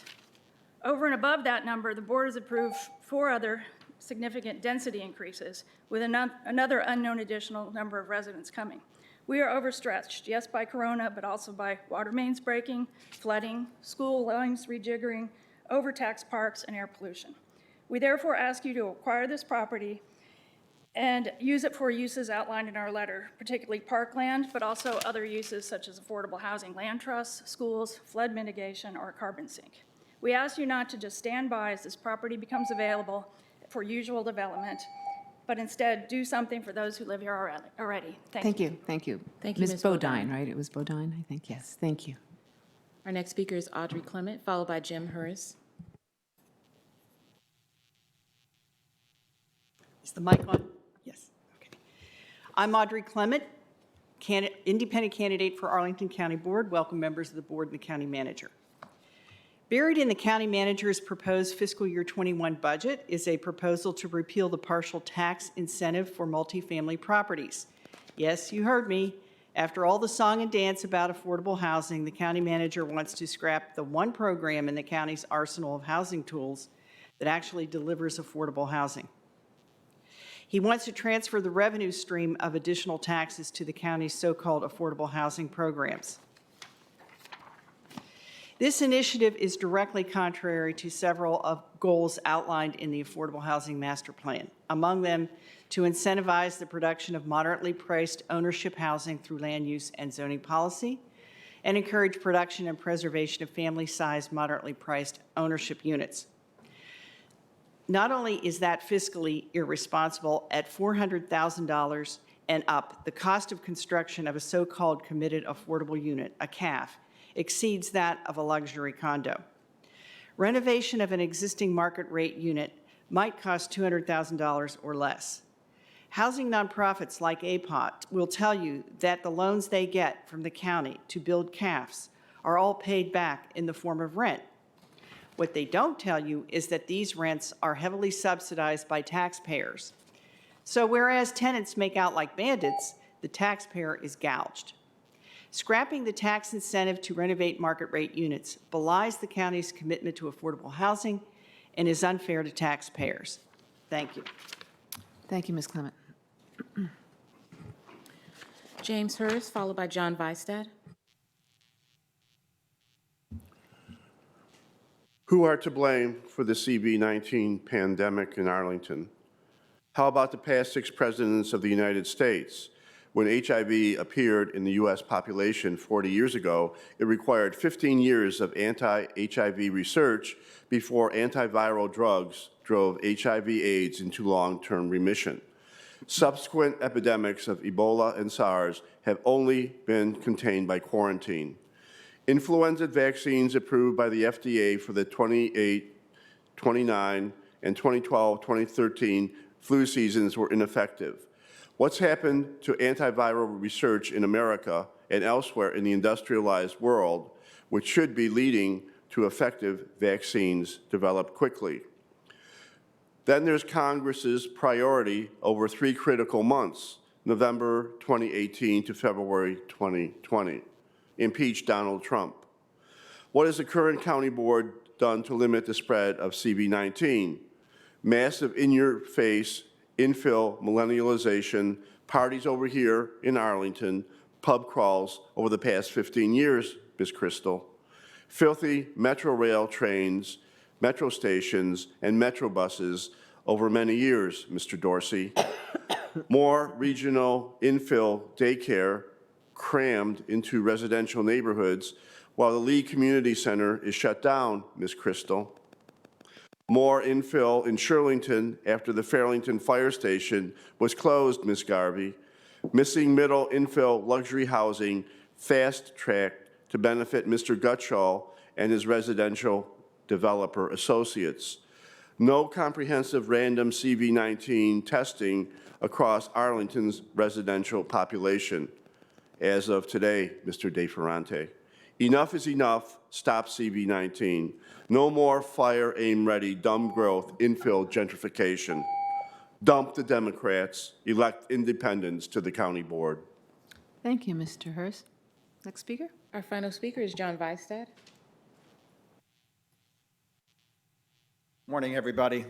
Over and above that number, the board has approved 4 other significant density increases with another unknown additional number of residents coming. We are overstretched, yes, by corona, but also by water mains breaking, flooding, school lines rejiggering, overtaxed parks, and air pollution. We therefore ask you to acquire this property and use it for uses outlined in our letter, particularly parkland, but also other uses such as affordable housing land trusts, schools, flood mitigation, or a carbon sink. We ask you not to just stand by as this property becomes available for usual development, but instead do something for those who live here already. Thank you. Thank you. Thank you, Ms. Ms. Bodine, right? It was Bodine, I think. Yes, thank you. Our next speaker is Audrey Clement, followed by Jim Harris. Is the mic on? Yes. Okay. I'm Audrey Clement, independent candidate for Arlington County Board. Welcome members of the board and the county manager. Buried in the county manager's proposed fiscal year 21 budget is a proposal to repeal the partial tax incentive for multifamily properties. Yes, you heard me. After all the song and dance about affordable housing, the county manager wants to scrap the one program in the county's arsenal of housing tools that actually delivers affordable housing. He wants to transfer the revenue stream of additional taxes to the county's so-called affordable housing programs. This initiative is directly contrary to several of goals outlined in the Affordable Housing Master Plan, among them to incentivize the production of moderately priced ownership housing through land use and zoning policy, and encourage production and preservation of family-sized, moderately priced ownership units. Not only is that fiscally irresponsible, at $400,000 and up, the cost of construction of a so-called committed affordable unit, a CAF, exceeds that of a luxury condo. Renovation of an existing market rate unit might cost $200,000 or less. Housing nonprofits like APOT will tell you that the loans they get from the county to build CAFs are all paid back in the form of rent. What they don't tell you is that these rents are heavily subsidized by taxpayers. So whereas tenants make out like bandits, the taxpayer is gouged. Scrapping the tax incentive to renovate market rate units belies the county's commitment to affordable housing and is unfair to taxpayers. Thank you. Thank you, Ms. Clement. James Harris, followed by John Vystad. Who are to blame for the CV-19 pandemic in Arlington? How about the past 6 presidents of the United States? When HIV appeared in the U.S. population 40 years ago, it required 15 years of anti-HIV research before antiviral drugs drove HIV/AIDS into long-term remission. Subsequent epidemics of Ebola and SARS have only been contained by quarantine. Influenza vaccines approved by the FDA for the 28, 29, and 2012-2013 flu seasons were ineffective. What's happened to antiviral research in America and elsewhere in the industrialized world, which should be leading to effective vaccines developed quickly? Then there's Congress's priority over 3 critical months, November 2018 to February 2020. Impeach Donald Trump. What has the current county board done to limit the spread of CV-19? Massive in-your-face infill millennialization, parties over here in Arlington, pub crawls over the past 15 years, Ms. Crystal. Filthy metro rail trains, metro stations, and metro buses over many years, Mr. Dorsey. More regional infill daycare crammed into residential neighborhoods while the Lee Community Center is shut down, Ms. Crystal. More infill in Shirlington after the Fairlington Fire Station was closed, Ms. Garvey. Missing middle infill luxury housing fast-tracked to benefit Mr. Gutschall and his residential developer associates. No comprehensive random CV-19 testing across Arlington's residential population. As of today, Mr. De Ferrante. Enough is enough. Stop CV-19. No more fire aim ready dumb growth infill gentrification. Dump the Democrats, elect independents to the county board. Thank you, Mr. Hurst. Next speaker. Our final speaker is John Weistad. Morning, everybody.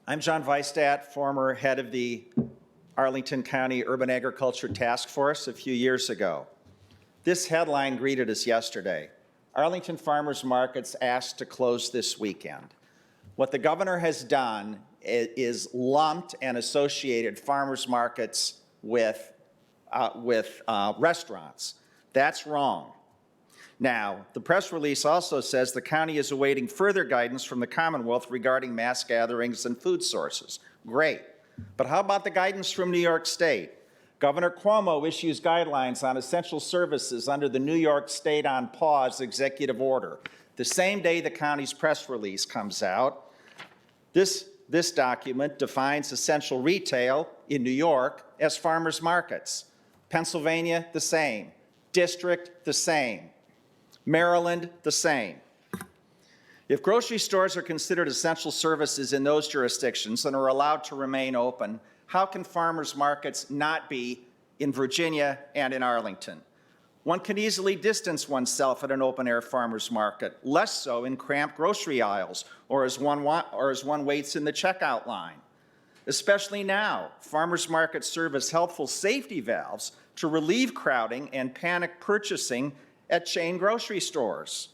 I'm John Weistad, former head of the Arlington County Urban Agriculture Task Force a few years ago. This headline greeted us yesterday. Arlington farmers markets asked to close this weekend. What the governor has done is lumped and associated farmers markets with restaurants. That's wrong. Now, the press release also says the county is awaiting further guidance from the Commonwealth regarding mass gatherings and food sources. Great. But how about the guidance from New York State? Governor Cuomo issues guidelines on essential services under the New York State on Pause executive order. The same day the county's press release comes out, this document defines essential retail in New York as farmers markets. Pennsylvania, the same. District, the same. Maryland, the same. If grocery stores are considered essential services in those jurisdictions and are allowed to remain open, how can farmers markets not be in Virginia and in Arlington? One can easily distance oneself at an open-air farmers market, less so in cramped grocery aisles or as one waits in the checkout line. Especially now, farmers markets serve as helpful safety valves to relieve crowding and panic purchasing at chain grocery stores.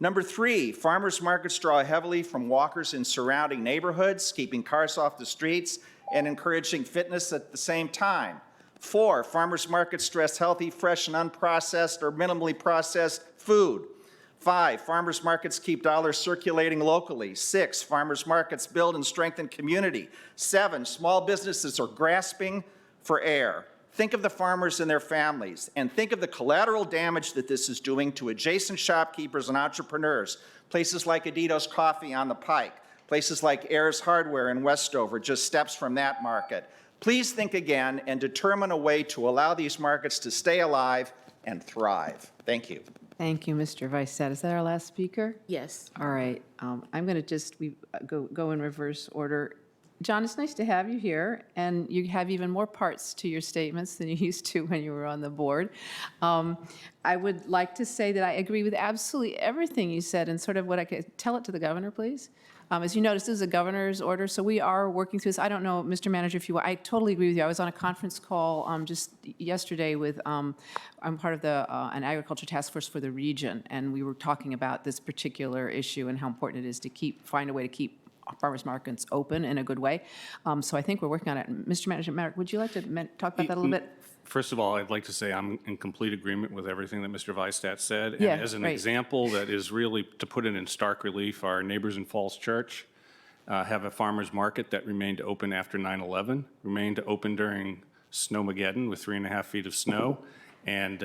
Number 3, farmers markets draw heavily from walkers in surrounding neighborhoods, keeping cars off the streets and encouraging fitness at the same time. 4, farmers markets stress healthy, fresh, and unprocessed or minimally processed food. 5, farmers markets keep dollars circulating locally. 6, farmers markets build and strengthen community. 7, small businesses are grasping for air. Think of the farmers and their families, and think of the collateral damage that this is doing to adjacent shopkeepers and entrepreneurs, places like Adito's Coffee on the Pike, places like Ayers Hardware in Westover, just steps from that market. Please think again and determine a way to allow these markets to stay alive and thrive. Thank you. Thank you, Mr. Weistad. Is that our last speaker? Yes. All right. I'm going to just go in reverse order. John, it's nice to have you here, and you have even more parts to your statements than you used to when you were on the board. I would like to say that I agree with absolutely everything you said, and sort of what I could tell it to the governor, please. As you notice, this is a governor's order, so we are working through this. I don't know, Mr. Manager, if you, I totally agree with you. I was on a conference call just yesterday with, I'm part of an agriculture task force for the region, and we were talking about this particular issue and how important it is to find a way to keep farmers markets open in a good way. So I think we're working on it. Mr. Manager, Merrick, would you like to talk about that a little bit? First of all, I'd like to say I'm in complete agreement with everything that Mr. Weistad said. Yeah, and as an right. example that is really, to put it in stark relief, our neighbors in Falls Church, have a farmer's market that remained open after 9/11, remained open during Snowmageddon with 3.5 feet of snow. And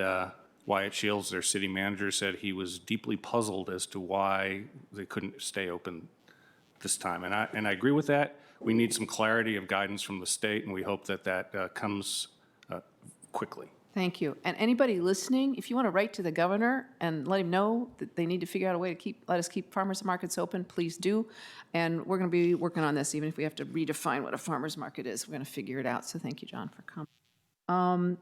Wyatt Shields, their city manager, said he was deeply puzzled as to why they couldn't stay open this time. And I agree with that. We need some clarity of guidance from the state, and we hope that that comes quickly. Thank you. And anybody listening, if you want to write to the governor and let him know that they need to figure out a way to let us keep farmers markets open, please do. And we're going to be working on this, even if we have to redefine what a farmer's market is. We're going to figure it out. So thank you, John, for coming.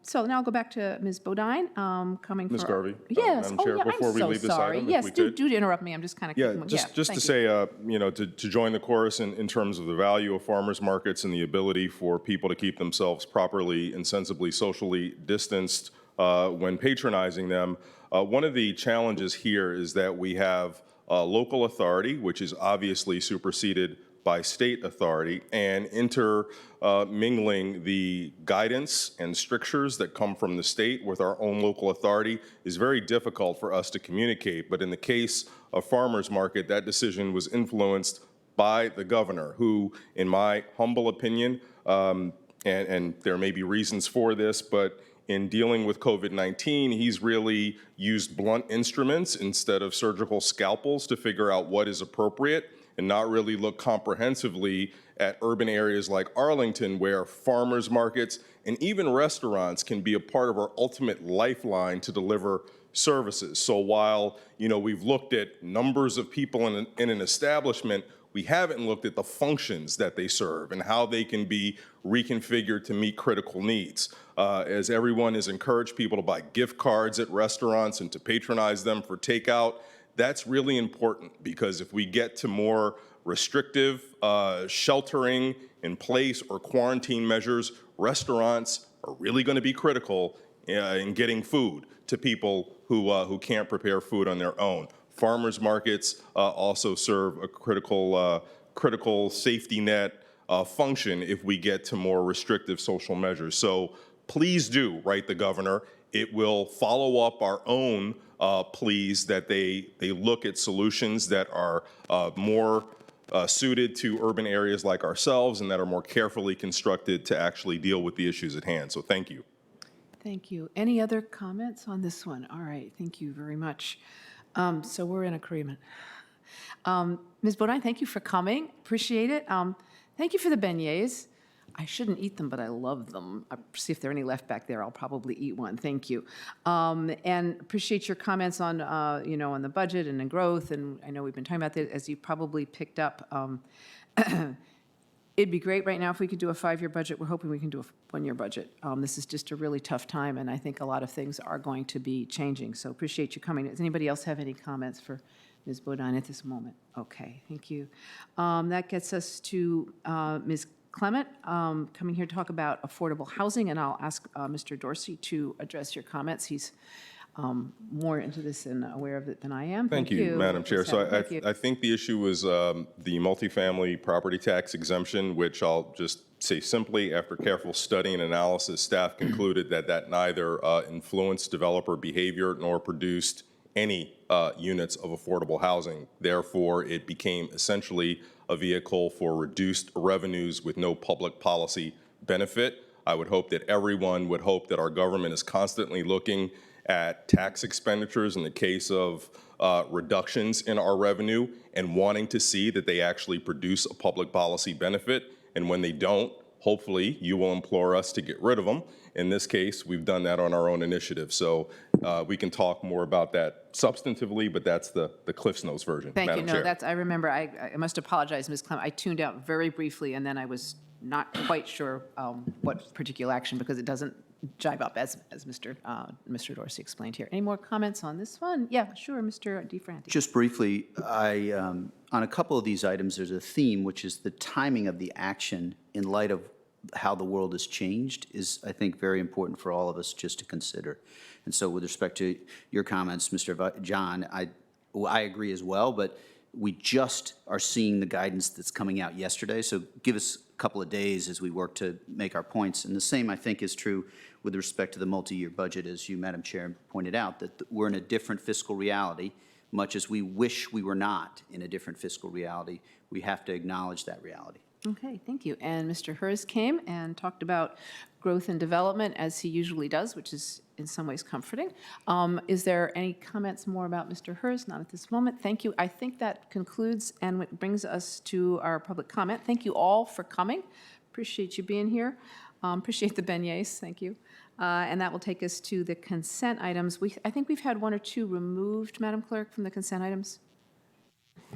So now I'll go back to Ms. Bodine, coming for... Ms. Garvey? Yes. Madam Chair, before we leave this item, Yes, if we could. do interrupt me. I'm just kind of... Yeah, just to say, you know, to join the chorus in terms of the value of farmers markets and the ability for people to keep themselves properly and sensibly socially distanced when patronizing them. One of the challenges here is that we have local authority, which is obviously superseded by state authority, and intermingling the guidance and strictures that come from the state with our own local authority is very difficult for us to communicate. But in the case of farmers market, that decision was influenced by the governor, who, in my humble opinion, and there may be reasons for this, but in dealing with COVID-19, he's really used blunt instruments instead of surgical scalpels to figure out what is appropriate, and not really look comprehensively at urban areas like Arlington, where farmers markets and even restaurants can be a part of our ultimate lifeline to deliver services. So while, you know, we've looked at numbers of people in an establishment, we haven't looked at the functions that they serve and how they can be reconfigured to meet critical needs. As everyone has encouraged people to buy gift cards at restaurants and to patronize them for takeout, that's really important, because if we get to more restrictive sheltering in place or quarantine measures, restaurants are really going to be critical in getting food to people who can't prepare food on their own. Farmers markets also serve a critical safety net function if we get to more restrictive social measures. So please do write the governor. It will follow up our own pleas that they look at solutions that are more suited to urban areas like ourselves and that are more carefully constructed to actually deal with the issues at hand. So thank you. Thank you. Any other comments on this one? All right, thank you very much. So we're in agreement. Ms. Bodine, thank you for coming. Appreciate it. Thank you for the beignets. I shouldn't eat them, but I love them. I'll see if there are any left back there. I'll probably eat one. Thank you. And appreciate your comments on, you know, on the budget and the growth. And I know we've been talking about that, as you probably picked up. It'd be great right now if we could do a 5-year budget. We're hoping we can do a 1-year budget. This is just a really tough time, and I think a lot of things are going to be changing. So appreciate you coming. Does anybody else have any comments for Ms. Bodine at this moment? Okay, thank you. That gets us to Ms. Clement, coming here to talk about affordable housing, and I'll ask Mr. Dorsey to address your comments. He's more into this and aware of it than I am. Thank you, Madam Chair. So I think the issue was the multifamily property tax exemption, which I'll just say simply, after careful study and analysis, staff concluded that that neither influenced developer behavior nor produced any units of affordable housing. Therefore, it became essentially a vehicle for reduced revenues with no public policy benefit. I would hope that everyone would hope that our government is constantly looking at tax expenditures in the case of reductions in our revenue and wanting to see that they actually produce a public policy benefit. And when they don't, hopefully you will implore us to get rid of them. In this case, we've done that on our own initiative. So we can talk more about that substantively, but that's the Cliff's Notes version. Thank Madam you. No, Chair. that's, I remember, I must apologize, Ms. Clement. I tuned out very briefly, and then I was not quite sure what particular action, because it doesn't jive up as Mr. Dorsey explained here. Any more comments on this one? Yeah, sure, Mr. DeFranti. Just briefly, on a couple of these items, there's a theme, which is the timing of the action in light of how the world has changed is, I think, very important for all of us just to consider. And so with respect to your comments, Mr. John, I agree as well, but we just are seeing the guidance that's coming out yesterday. So give us a couple of days as we work to make our points. And the same, I think, is true with respect to the multi-year budget, as you, Madam Chair, pointed out, that we're in a different fiscal reality. much as we wish we were not in a different fiscal reality, we have to acknowledge that reality. Okay, thank you. And Mr. Hers came and talked about growth and development, as he usually does, which is in some ways comforting. Is there any comments more about Mr. Hers? Not at this moment. Thank you. I think that concludes and brings us to our public comment. Thank you all for coming. Appreciate you being here. Appreciate the beignets. Thank you. And that will take us to the consent items. I think we've had one or two removed, Madam Clerk, from the consent items.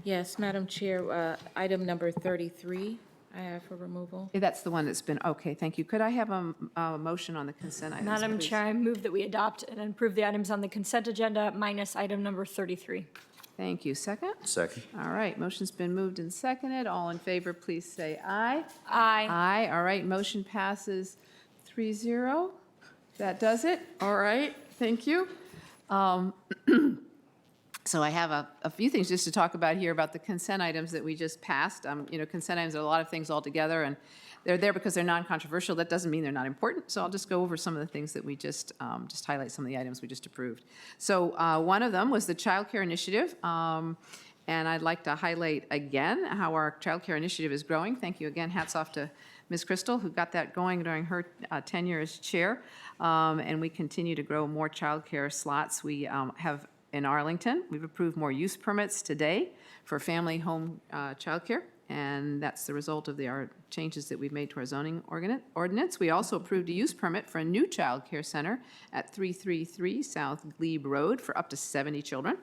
Yes, Madam Chair, item number 33, I have for removal. That's the one that's been, okay, thank you. Could I have a motion on the consent items, Madam please? Chair, I move that we adopt and approve the items on the consent agenda minus item number 33. Thank you. Second? Second. All right, motion's been moved and seconded. All in favor, please say aye. Aye. Aye, all right, motion passes 3-0. That does it. All right, thank you. So I have a few things just to talk about here about the consent items that we just passed. You know, consent items are a lot of things all together, and they're there because they're non-controversial. That doesn't mean they're not important. So I'll just go over some of the things that we just highlight some of the items we just approved. So one of them was the Child Care Initiative. And I'd like to highlight again how our Child Care Initiative is growing. Thank you again. Hats off to Ms. Crystal, who got that going during her tenure as chair. And we continue to grow more child care slots. We have in Arlington, we've approved more use permits today for family home childcare, and that's the result of our changes that we've made to our zoning ordinance. We also approved a use permit for a new child care center at 333 South Glebe Road for up to 70 children.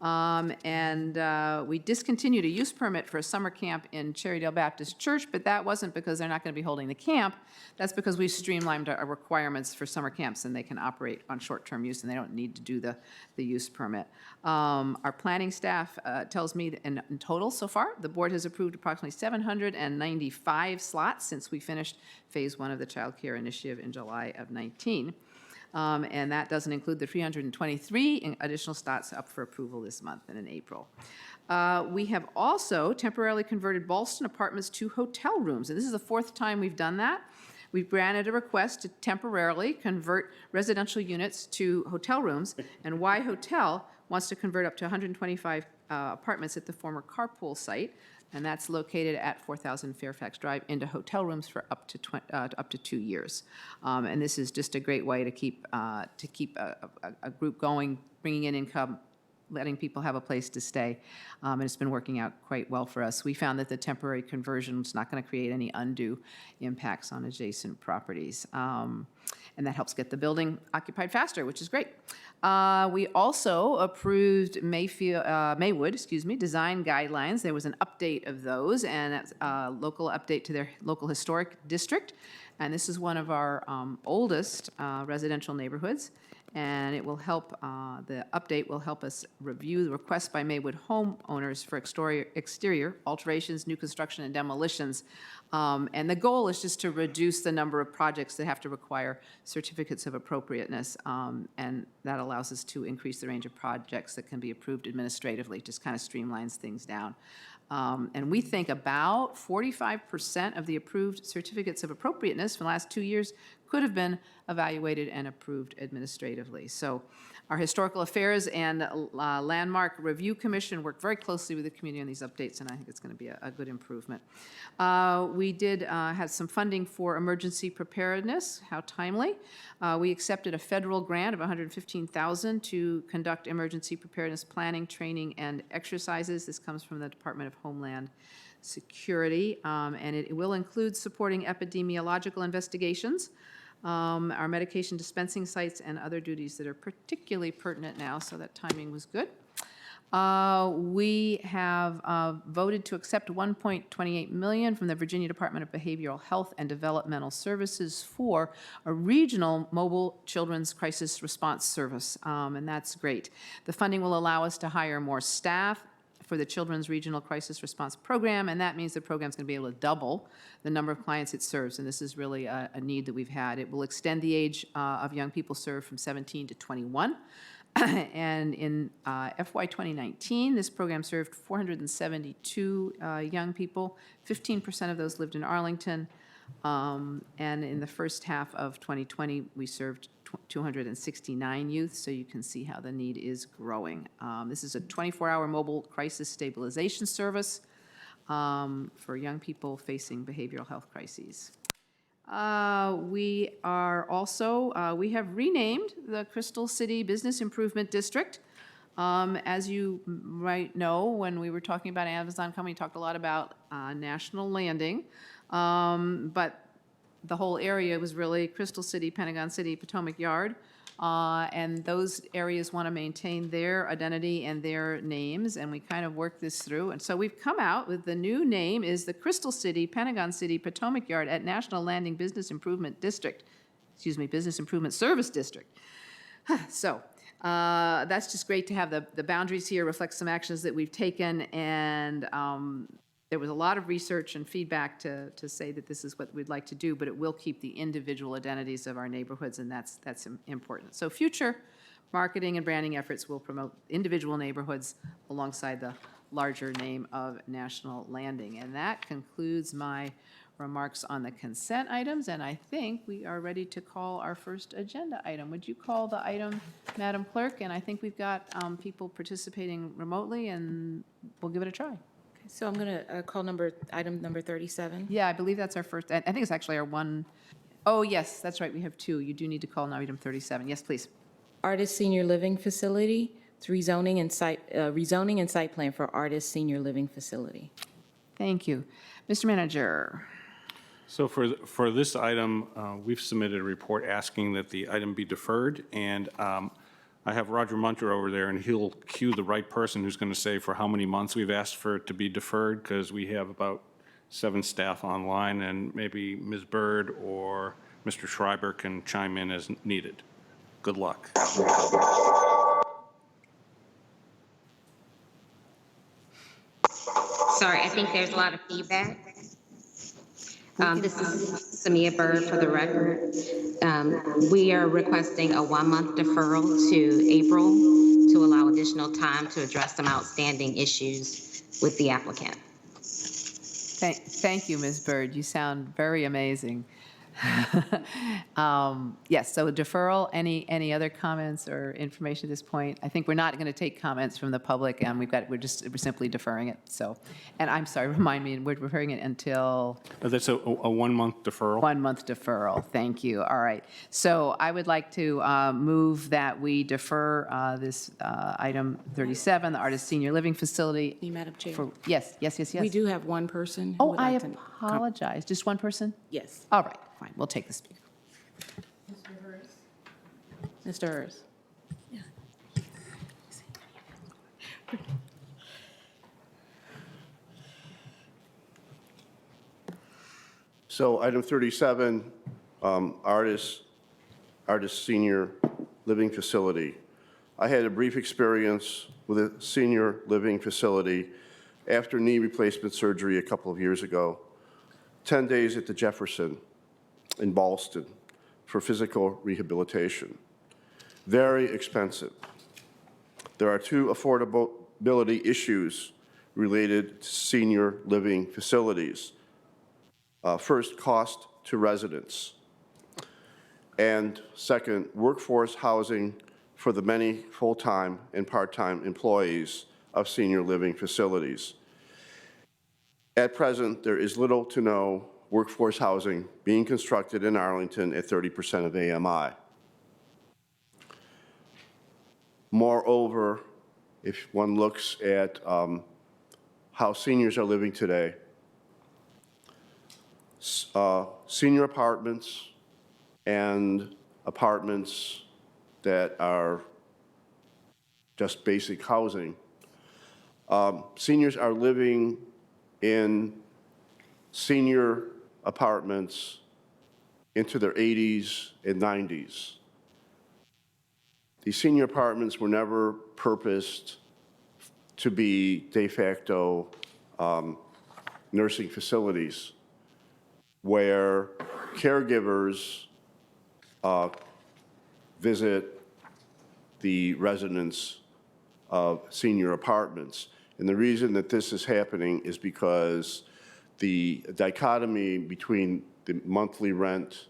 We discontinued a use permit for a summer camp in Cherrydale Baptist Church, but that wasn't because they're not going to be holding the camp. That's because we streamlined our requirements for summer camps, and they can operate on short-term use, and they don't need to do the use permit. Our planning staff tells me that in total so far, the board has approved approximately 795 slots since we finished phase 1 of the Child Care Initiative in July of 19. And that doesn't include the 323 additional slots up for approval this month and in April. We have also temporarily converted Ballston apartments to hotel rooms, and this is the 4th time we've done that. We've granted a request to temporarily convert residential units to hotel rooms, and Y Hotel wants to convert up to 125 apartments at the former carpool site, and that's located at 4000 Fairfax Drive, into hotel rooms for up to 2 years. And this is just a great way to keep a group going, bringing in income, letting people have a place to stay, and it's been working out quite well for us. We found that the temporary conversion was not going to create any undue impacts on adjacent properties, and that helps get the building occupied faster, which is great. We also approved Maywood, design guidelines. There was an update of those, and a local update to their local historic district, and this is one of our oldest residential neighborhoods. And it will help, the update will help us review the requests by Maywood homeowners for exterior alterations, new construction, and demolitions. And the goal is just to reduce the number of projects that have to require certificates of appropriateness. And that allows us to increase the range of projects that can be approved administratively, just kind of streamlines things down. And we think about 45% of the approved certificates of appropriateness for the last 2 years could have been evaluated and approved administratively. So our Historical Affairs and Landmark Review Commission worked very closely with the community on these updates, and I think it's going to be a good improvement. We did have some funding for emergency preparedness. How timely. We accepted a federal grant of $115,000 to conduct emergency preparedness planning, training, and exercises. This comes from the Department of Homeland Security, and it will include supporting epidemiological investigations, our medication dispensing sites, and other duties that are particularly pertinent now, so that timing was good. We have voted to accept $1.28 million from the Virginia Department of Behavioral Health and Developmental Services for a regional mobile children's crisis response service, and that's great. The funding will allow us to hire more staff for the Children's Regional Crisis Response Program, and that means the program's going to be able to double the number of clients it serves, and this is really a need that we've had. It will extend the age of young people served from 17 to 21, and in FY 2019, this program served 472 young people. 15% of those lived in Arlington. And in the first half of 2020, we served 269 youth, so you can see how the need is growing. This is a 24-hour mobile crisis stabilization service for young people facing behavioral health crises. We have renamed the Crystal City Business Improvement District. As you might know, when we were talking about Amazon Company, we talked a lot about National Landing, but the whole area was really Crystal City, Pentagon City, Potomac Yard, and those areas want to maintain their identity and their names, and we kind of worked this through. And so we've come out with the new name is the Crystal City, Pentagon City, Potomac Yard at National Landing Business Improvement District, Business Improvement Service District. So that's just great to have the boundaries here reflect some actions that we've taken, and there was a lot of research and feedback to say that this is what we'd like to do, but it will keep the individual identities of our neighborhoods, and that's important. So future marketing and branding efforts will promote individual neighborhoods alongside the larger name of National Landing. And that concludes my remarks on the consent items, and I think we are ready to call our first agenda item. Would you call the item, Madam Clerk? And I think we've got people participating remotely, and we'll give it a try. So I'm going to call item number 37. Yeah, I believe that's our first. I think it's actually our one. Oh, yes, that's right. We have two. You do need to call now item 37. Yes, please. Artist Senior Living Facility. It's rezoning and site plan for Artist Senior Living Facility. Thank you. Mr. Manager. So for this item, we've submitted a report asking that the item be deferred, and I have Roger Munter over there, and he'll cue the right person who's going to say for how many months we've asked for it to be deferred, because we have about 7 staff online, and maybe Ms. Bird or Mr. Schreiber can chime in as needed. Good luck. Sorry, I think there's a lot of feedback. This is Samia Bird for the record. We are requesting a 1-month deferral to April to allow additional time to address some outstanding issues with the applicant. Thank you, Ms. Bird. You sound very amazing. Yes, so deferral, any other comments or information at this point? I think we're not going to take comments from the public, and we're simply deferring it. So, and I'm sorry, remind me, we're deferring it until? That's a 1-month deferral. 1-month deferral, thank you. All right. So I would like to move that we defer this item 37, the Artist Senior Living Facility. Madam Chair. Yes. We do have one person. Oh, I apologize. Just one person? Yes. All right. Fine, we'll take the speaker. Mr. Hurst. Yeah. So item 37, Artist Senior Living Facility. I had a brief experience with a senior living facility after knee replacement surgery a couple of years ago. 10 days at the Jefferson in Ballston for physical rehabilitation. Very expensive. There are 2 affordability issues related to senior living facilities. First, cost to residents. And second, workforce housing for the many full-time and part-time employees of senior living facilities. At present, there is little to no workforce housing being constructed in Arlington at 30% of AMI. Moreover, if one looks at how seniors are living today, senior apartments and apartments that are just basic housing, seniors are living in senior apartments into their 80s and 90s. These senior apartments were never purposed to be de facto nursing facilities where caregivers visit the residents of senior apartments. And the reason that this is happening is because the dichotomy between the monthly rent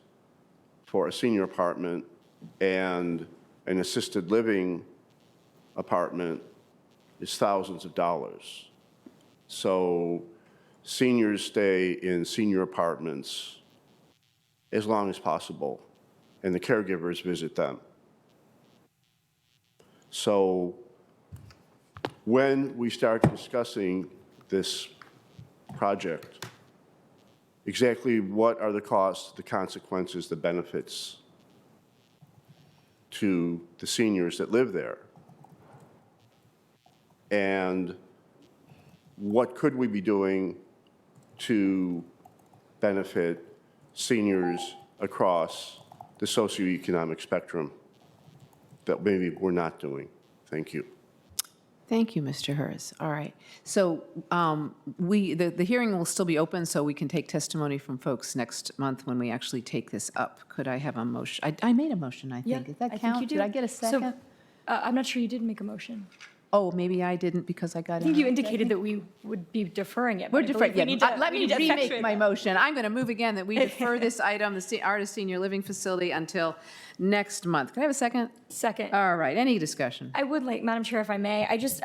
for a senior apartment and an assisted living apartment is thousands of dollars. So seniors stay in senior apartments as long as possible, and the caregivers visit them. So when we start discussing this project, exactly what are the costs, the consequences, the benefits to the seniors that live there? And what could we be doing to benefit seniors across the socioeconomic spectrum that maybe we're not doing? Thank you. Thank you, Mr. Hers. All right. So the hearing will still be open, so we can take testimony from folks next month when we actually take this up. Could I have a motion? I made a motion, I think. Does that count? Did I get a second? So, I'm not sure you did make a motion. Oh, maybe I didn't because I got it. I think you indicated that we would be deferring it. We're but I deferring. believe Yeah. we Let me need to remake effectuate my that. motion. I'm going to move again that we defer this item, the Artist Senior Living Facility, until next month. Can I have a second? Second. All right. Any discussion? I would like, Madam Chair, if I may, I just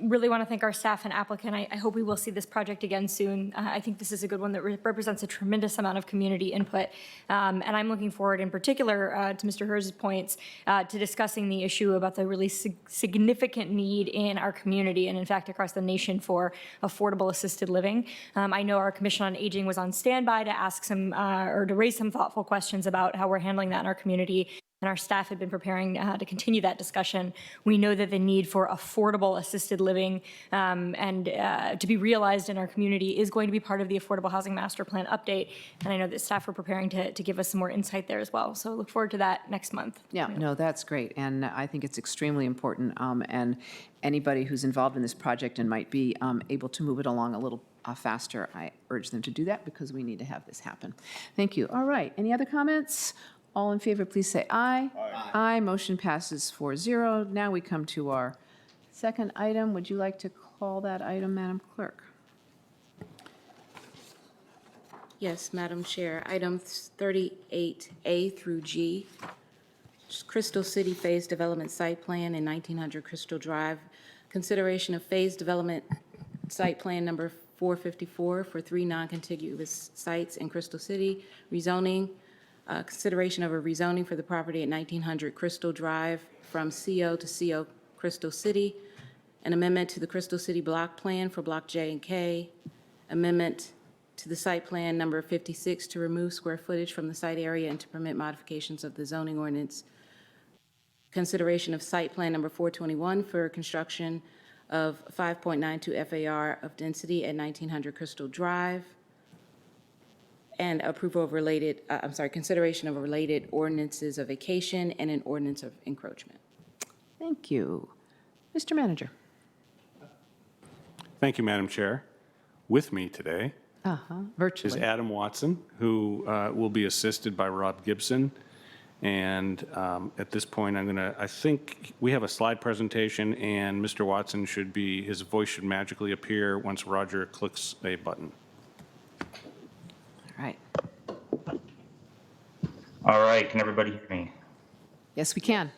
really want to thank our staff and applicant. I hope we will see this project again soon. I think this is a good one that represents a tremendous amount of community input. And I'm looking forward in particular to Mr. Hers's points to discussing the issue about the really significant need in our community and in fact across the nation for affordable assisted living. I know our Commission on Aging was on standby to ask some or to raise some thoughtful questions about how we're handling that in our community. And our staff had been preparing to continue that discussion. We know that the need for affordable assisted living and to be realized in our community is going to be part of the Affordable Housing Master Plan update. And I know that staff are preparing to give us some more insight there as well. So look forward to that next month. Yeah, no, that's great. And I think it's extremely important. And anybody who's involved in this project and might be able to move it along a little faster, I urge them to do that because we need to have this happen. Thank you. All right. Any other comments? All in favor, please say aye. Aye. Aye. Motion passes 4-0. Now we come to our second item. Would you like to call that item, Madam Clerk? Yes, Madam Chair. Items 38A through G. Crystal City Phase Development Site Plan and 1900 Crystal Drive. Consideration of Phase Development Site Plan number 454 for 3 non-contiguous sites in Crystal City. Rezoning. Consideration of a rezoning for the property at 1900 Crystal Drive from CO to CO Crystal City. An amendment to the Crystal City Block Plan for Block J and K. Amendment to the Site Plan number 56 to remove square footage from the site area and to permit modifications of the zoning ordinance. Consideration of Site Plan number 421 for construction of 5.92 FAR of density at 1900 Crystal Drive. And approval of related, consideration of related ordinances of vacation and an ordinance of encroachment. Thank you. Mr. Manager. Thank you, Madam Chair. With me today is Virtually. Adam Watson, who will be assisted by Rob Gibson. And at this point, I think we have a slide presentation, and Mr. Watson his voice should magically appear once Roger clicks a button. All right. All right, can everybody hear me? Yes, we can.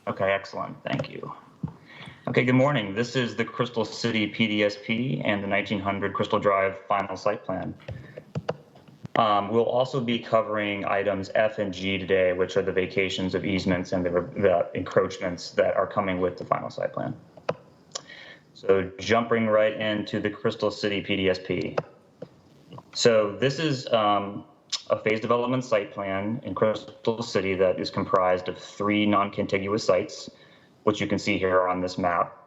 Okay, excellent, thank you. Okay, good morning. This is the Crystal City PDSP and the 1900 Crystal Drive final site plan. We'll also be covering items F and G today, which are the vacations of easements and the encroachments that are coming with the final site plan. So jumping right into the Crystal City PDSP. So this is a phase development site plan in Crystal City that is comprised of 3 non-contiguous sites, which you can see here on this map.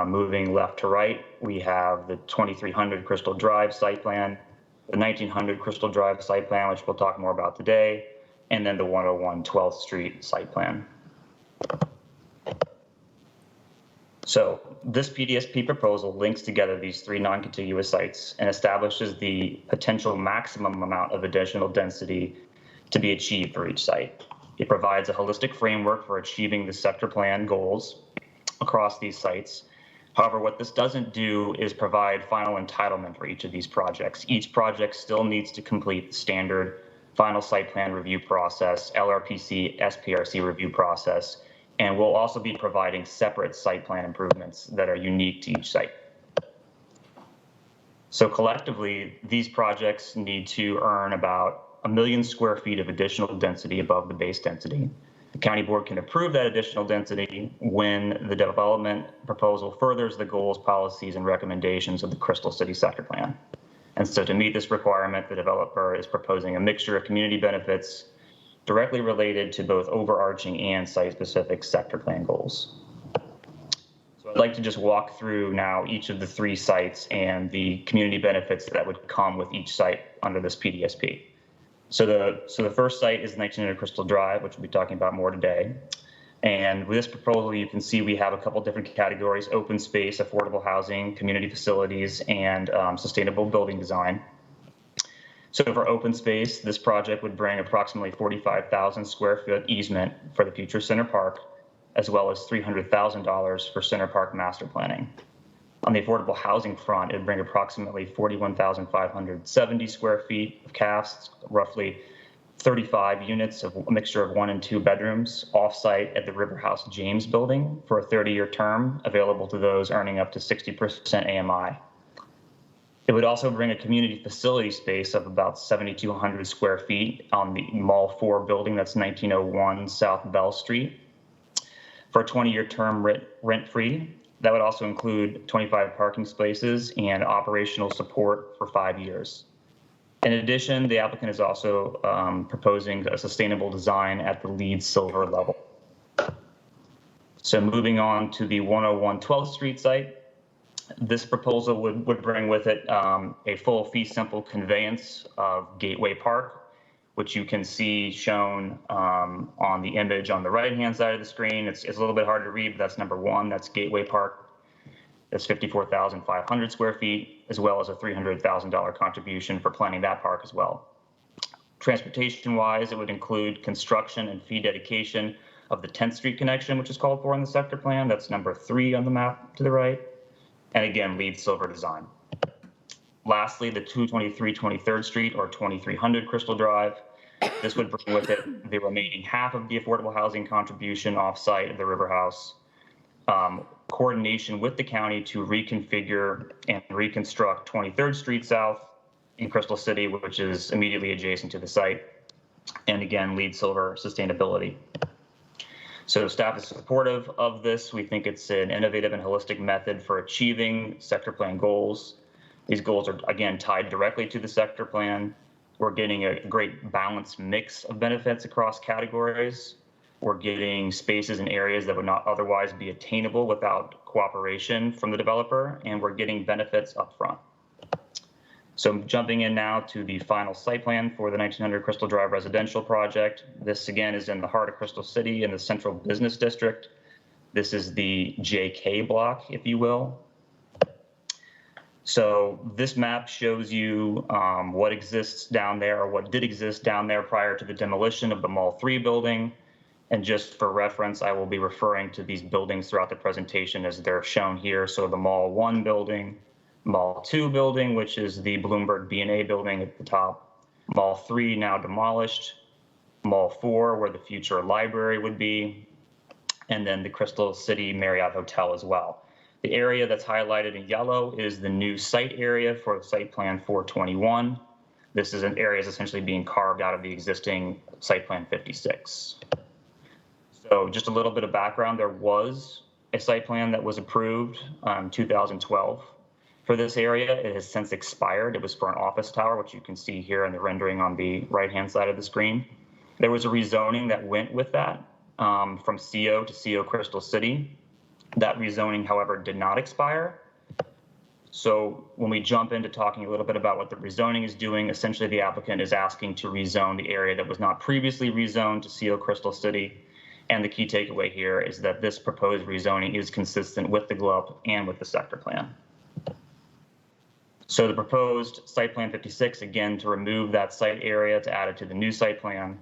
Moving left to right, we have the 2300 Crystal Drive site plan, the 1900 Crystal Drive site plan, which we'll talk more about today, and then the 101 12th Street site plan. So this PDSP proposal links together these 3 non-contiguous sites and establishes the potential maximum amount of additional density to be achieved for each site. It provides a holistic framework for achieving the sector plan goals across these sites, However, what this doesn't do is provide final entitlement for each of these projects. Each project still needs to complete the standard final site plan review process, LRPC, SPRC review process, and we'll also be providing separate site plan improvements that are unique to each site. So collectively, these projects need to earn about 1 million square feet of additional density above the base density. The county board can approve that additional density when the development proposal furthers the goals, policies, and recommendations of the Crystal City Sector Plan. And so to meet this requirement, the developer is proposing a mixture of community benefits directly related to both overarching and site-specific sector plan goals. So I'd like to just walk through now each of the 3 sites and the community benefits that would come with each site under this PDSP. So the first site is 1900 Crystal Drive, which we'll be talking about more today. And with this proposal, you can see we have a couple different categories: open space, affordable housing, community facilities, and sustainable building design. So for open space, this project would bring approximately 45,000 square foot easement for the future Center Park, as well as $300,000 for Center Park master planning. On the affordable housing front, it would bring approximately 41,570 square feet of CAFs, roughly 35 units of a mixture of 1 and 2 bedrooms off-site at the River House James building for a 30-year term, available to those earning up to 60% AMI. It would also bring a community facility space of about 7,200 square feet on the Mall 4 building, that's 1901 South Bell Street, for a 20-year term rent-free. That would also include 25 parking spaces and operational support for 5 years. In addition, the applicant is also proposing a sustainable design at the LEED Silver level. So moving on to the 101 12th Street site, this proposal would bring with it a full fee simple conveyance of Gateway Park, which you can see shown on the image on the right-hand side of the screen. It's a little bit hard to read, but that's number 1. That's Gateway Park. That's 54,500 square feet, as well as a $300,000 contribution for planning that park as well. Transportation-wise, it would include construction and fee dedication of the 10th Street connection, which is called for in the sector plan. That's number 3 on the map to the right. And again, LEED Silver design. Lastly, the 223 23rd Street or 2300 Crystal Drive. This would bring with it the remaining half of the affordable housing contribution off-site at the River House. Coordination with the county to reconfigure and reconstruct 23rd Street South in Crystal City, which is immediately adjacent to the site. And again, LEED Silver sustainability. So staff is supportive of this. We think it's an innovative and holistic method for achieving sector plan goals. These goals are, again, tied directly to the sector plan. We're getting a great balanced mix of benefits across categories. We're getting spaces and areas that would not otherwise be attainable without cooperation from the developer, and we're getting benefits up front. So jumping in now to the final site plan for the 1900 Crystal Drive residential project. This again is in the heart of Crystal City in the Central Business District. This is the JK block, if you will. So this map shows you what exists down there, or what did exist down there prior to the demolition of the Mall 3 building. And just for reference, I will be referring to these buildings throughout the presentation as they're shown here. So the Mall 1 building, Mall 2 building, which is the Bloomberg B&A building at the top, Mall 3 now demolished, Mall 4 where the future library would be, and then the Crystal City Marriott Hotel as well. The area that's highlighted in yellow is the new site area for site plan 421. This is an area is essentially being carved out of the existing site plan 56. So just a little bit of background, there was a site plan that was approved in 2012 for this area. It has since expired. It was for an office tower, which you can see here in the rendering on the right-hand side of the screen. There was a rezoning that went with that from CO to CO Crystal City. That rezoning, however, did not expire. So when we jump into talking a little bit about what the rezoning is doing, essentially the applicant is asking to rezone the area that was not previously rezoned to CO Crystal City. And the key takeaway here is that this proposed rezoning is consistent with the GLUP and with the sector plan. So the proposed site plan 56, again, to remove that site area to add it to the new site plan.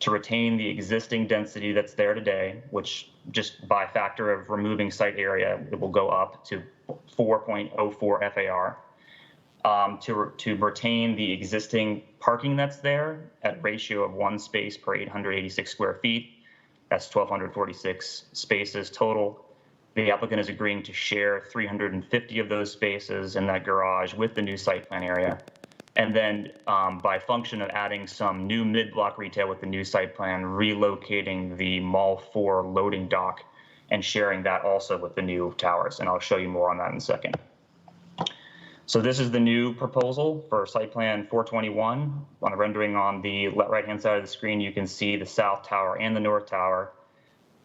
to retain the existing density that's there today, which just by factor of removing site area, it will go up to 4.04 FAR. To retain the existing parking that's there at ratio of 1 space per 886 square feet. That's 1,246 spaces total. The applicant is agreeing to share 350 of those spaces in that garage with the new site plan area. And then by function of adding some new mid-block retail with the new site plan, relocating the Mall 4 loading dock and sharing that also with the new towers. And I'll show you more on that in a second. So this is the new proposal for site plan 421. On the rendering on the right-hand side of the screen, you can see the south tower and the north tower,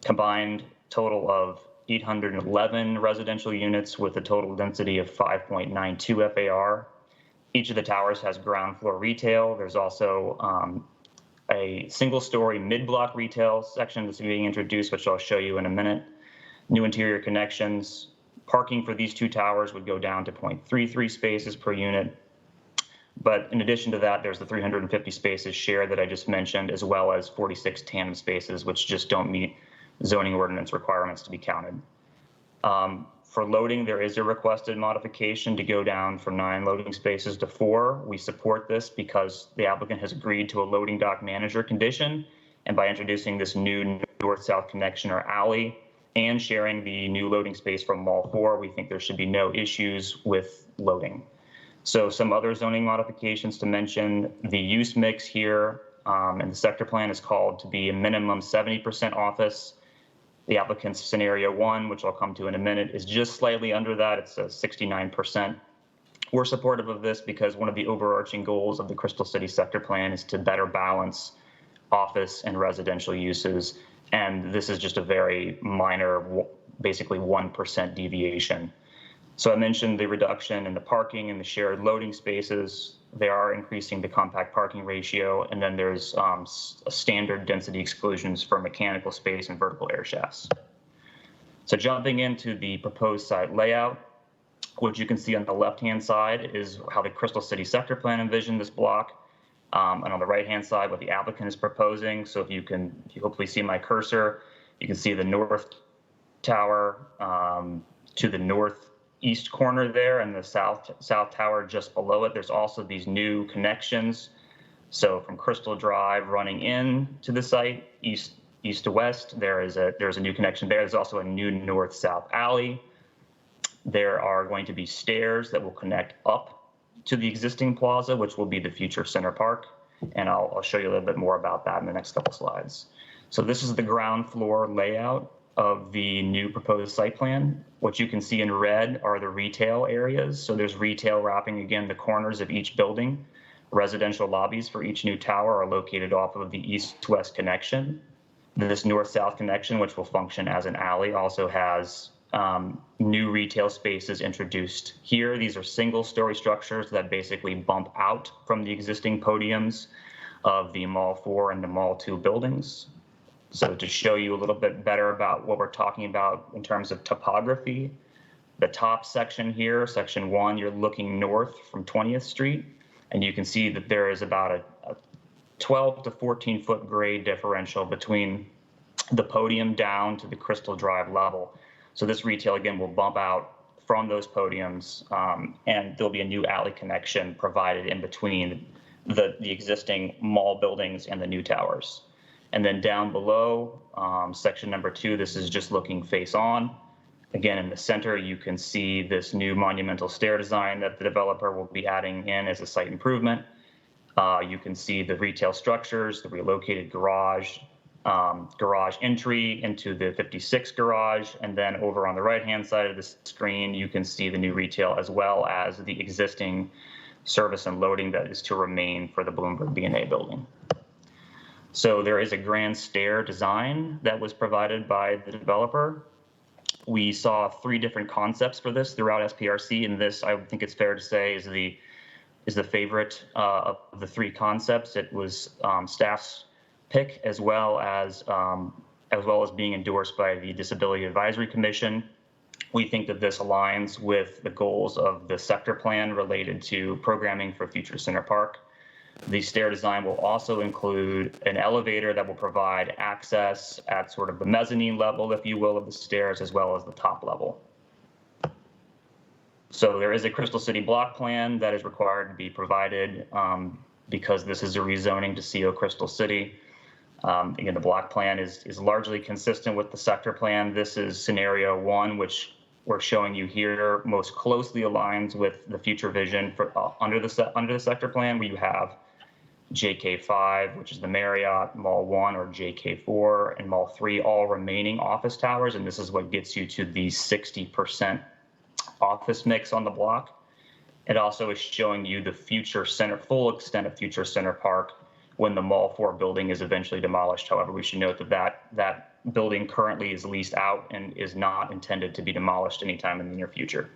combined total of 811 residential units with a total density of 5.92 FAR. Each of the towers has ground floor retail. There's also a single-story mid-block retail section that's being introduced, which I'll show you in a minute. New interior connections. Parking for these two towers would go down to 0.33 spaces per unit. But in addition to that, there's the 350 spaces shared that I just mentioned, as well as 46 tandem spaces, which just don't meet zoning ordinance requirements to be counted. For loading, there is a requested modification to go down from 9 loading spaces to 4. We support this because the applicant has agreed to a loading dock manager condition, and by introducing this new north-south connection or alley, and sharing the new loading space from Mall 4, we think there should be no issues with loading. So some other zoning modifications to mention, the use mix here in the sector plan is called to be a minimum 70% office. The applicant's scenario 1, which I'll come to in a minute, is just slightly under that. It's a 69%. We're supportive of this because one of the overarching goals of the Crystal City sector plan is to better balance office and residential uses. And this is just a very minor, basically 1% deviation. So I mentioned the reduction in the parking and the shared loading spaces. They are increasing the compact parking ratio. And then there's standard density exclusions for mechanical space and vertical air shafts. So jumping into the proposed site layout, what you can see on the left-hand side is how the Crystal City sector plan envisioned this block. And on the right-hand side, what the applicant is proposing. So if you hopefully see my cursor, you can see the north tower to the northeast corner there, and the south tower just below it. There's also these new connections. So from Crystal Drive running in to the site, east to west, there's a new connection there. There's also a new north-south alley. There are going to be stairs that will connect up to the existing plaza, which will be the future Center Park. And I'll show you a little bit more about that in the next couple slides. So this is the ground floor layout of the new proposed site plan. What you can see in red are the retail areas. So there's retail wrapping, again, the corners of each building. Residential lobbies for each new tower are located off of the east-west connection. This north-south connection, which will function as an alley, also has new retail spaces introduced here. These are single-story structures that basically bump out from the existing podiums of the Mall 4 and the Mall 2 buildings. So to show you a little bit better about what we're talking about in terms of topography, the top section here, section 1, you're looking north from 20th Street, and you can see that there is about a 12 to 14 foot grade differential between the podium down to the Crystal Drive level. So this retail, again, will bump out from those podiums, and there'll be a new alley connection provided in between the existing mall buildings and the new towers. And then down below, section number 2, this is just looking face on. Again, in the center, you can see this new monumental stair design that the developer will be adding in as a site improvement. You can see the retail structures, the relocated garage entry into the 56 garage, and then over on the right-hand side of the screen, you can see the new retail as well as the existing service and loading that is to remain for the Bloomberg B&A building. So there is a grand stair design that was provided by the developer. We saw 3 different concepts for this throughout SPRC, and this, I think it's fair to say, is the favorite of the 3 concepts. It was staff's pick, as well as being endorsed by the Disability Advisory Commission. We think that this aligns with the goals of the sector plan related to programming for future Center Park. The stair design will also include an elevator that will provide access at sort of the mezzanine level, if you will, of the stairs, as well as the top level. So there is a Crystal City block plan that is required to be provided because this is a rezoning to CO Crystal City. Again, the block plan is largely consistent with the sector plan. This is scenario 1, which we're showing you here, most closely aligns with the future vision for under the sector plan, where you have JK5, which is the Marriott, Mall 1 or JK4, and Mall 3, all remaining office towers. And this is what gets you to the 60% office mix on the block. It also is showing you the future center, full extent of future Center Park when the Mall 4 building is eventually demolished. However, we should note that that building currently is leased out and is not intended to be demolished anytime in the near future.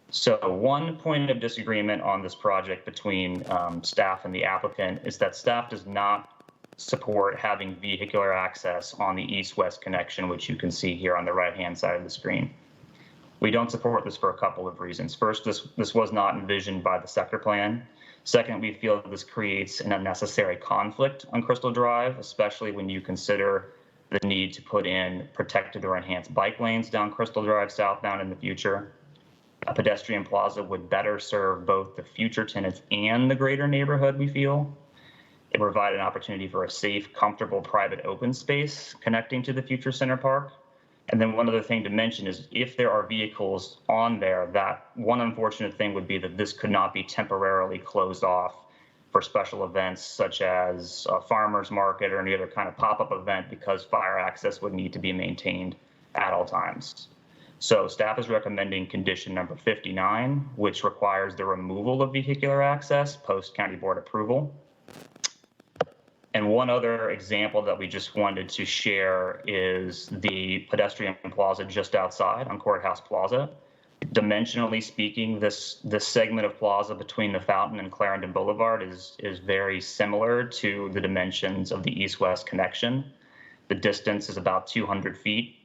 So one point of disagreement on this project between staff and the applicant is that staff does not support having vehicular access on the east-west connection, which you can see here on the right-hand side of the screen. We don't support this for a couple of reasons. First, this was not envisioned by the sector plan. Second, we feel that this creates an unnecessary conflict on Crystal Drive, especially when you consider the need to put in protected or enhanced bike lanes down Crystal Drive southbound in the future. A pedestrian plaza would better serve both the future tenants and the greater neighborhood, we feel. It would provide an opportunity for a safe, comfortable, private open space connecting to the future Center Park. And then one other thing to mention is if there are vehicles on there, that one unfortunate thing would be that this could not be temporarily closed off for special events such as a farmer's market or any other kind of pop-up event, because fire access would need to be maintained at all times. So staff is recommending condition number 59, which requires the removal of vehicular access post county board approval. And one other example that we just wanted to share is the pedestrian plaza just outside on Courthouse Plaza. Dimensionally speaking, this segment of plaza between the Fountain and Clarendon Boulevard is very similar to the dimensions of the east-west connection. The distance is about 200 feet.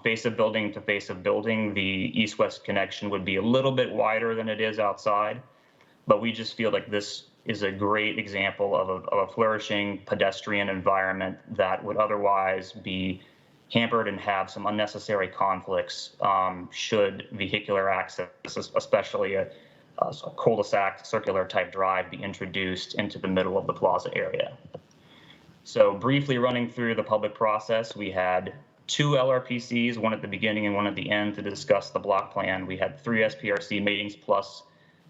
Face of building to face of building, the east-west connection would be a little bit wider than it is outside, but we just feel like this is a great example of a flourishing pedestrian environment that would otherwise be hampered and have some unnecessary conflicts should vehicular access, especially a cul-de-sac circular type drive, be introduced into the middle of the plaza area. So briefly running through the public process, we had 2 LRPCs, one at the beginning and one at the end, to discuss the block plan. We had 3 SPRC meetings plus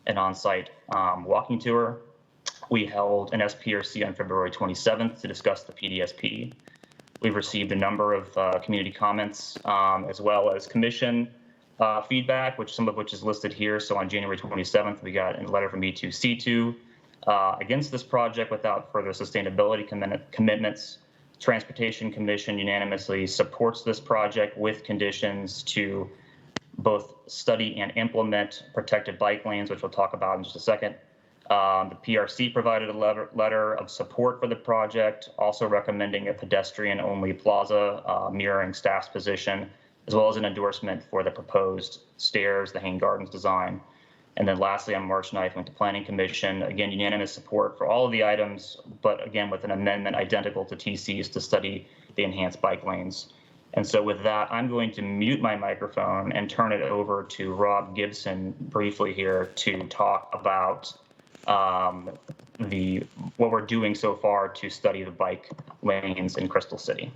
an on-site walking tour. We held an SPRC on February 27th to discuss the PDSP. We've received a number of community comments as well as commission feedback, some of which is listed here. So on January 27th, we got a letter from E2C2 against this project without further sustainability commitments. Transportation Commission unanimously supports this project with conditions to both study and implement protected bike lanes, which we'll talk about in just a second. The PRC provided a letter of support for the project, also recommending a pedestrian-only plaza mirroring staff's position, as well as an endorsement for the proposed stairs, the hanging gardens design. And then lastly, on March 9th, went to Planning Commission, again, unanimous support for all of the items, but again, with an amendment identical to TC's to study the enhanced bike lanes. And so with that, I'm going to mute my microphone and turn it over to Rob Gibson briefly here to talk about what we're doing so far to study the bike lanes in Crystal City.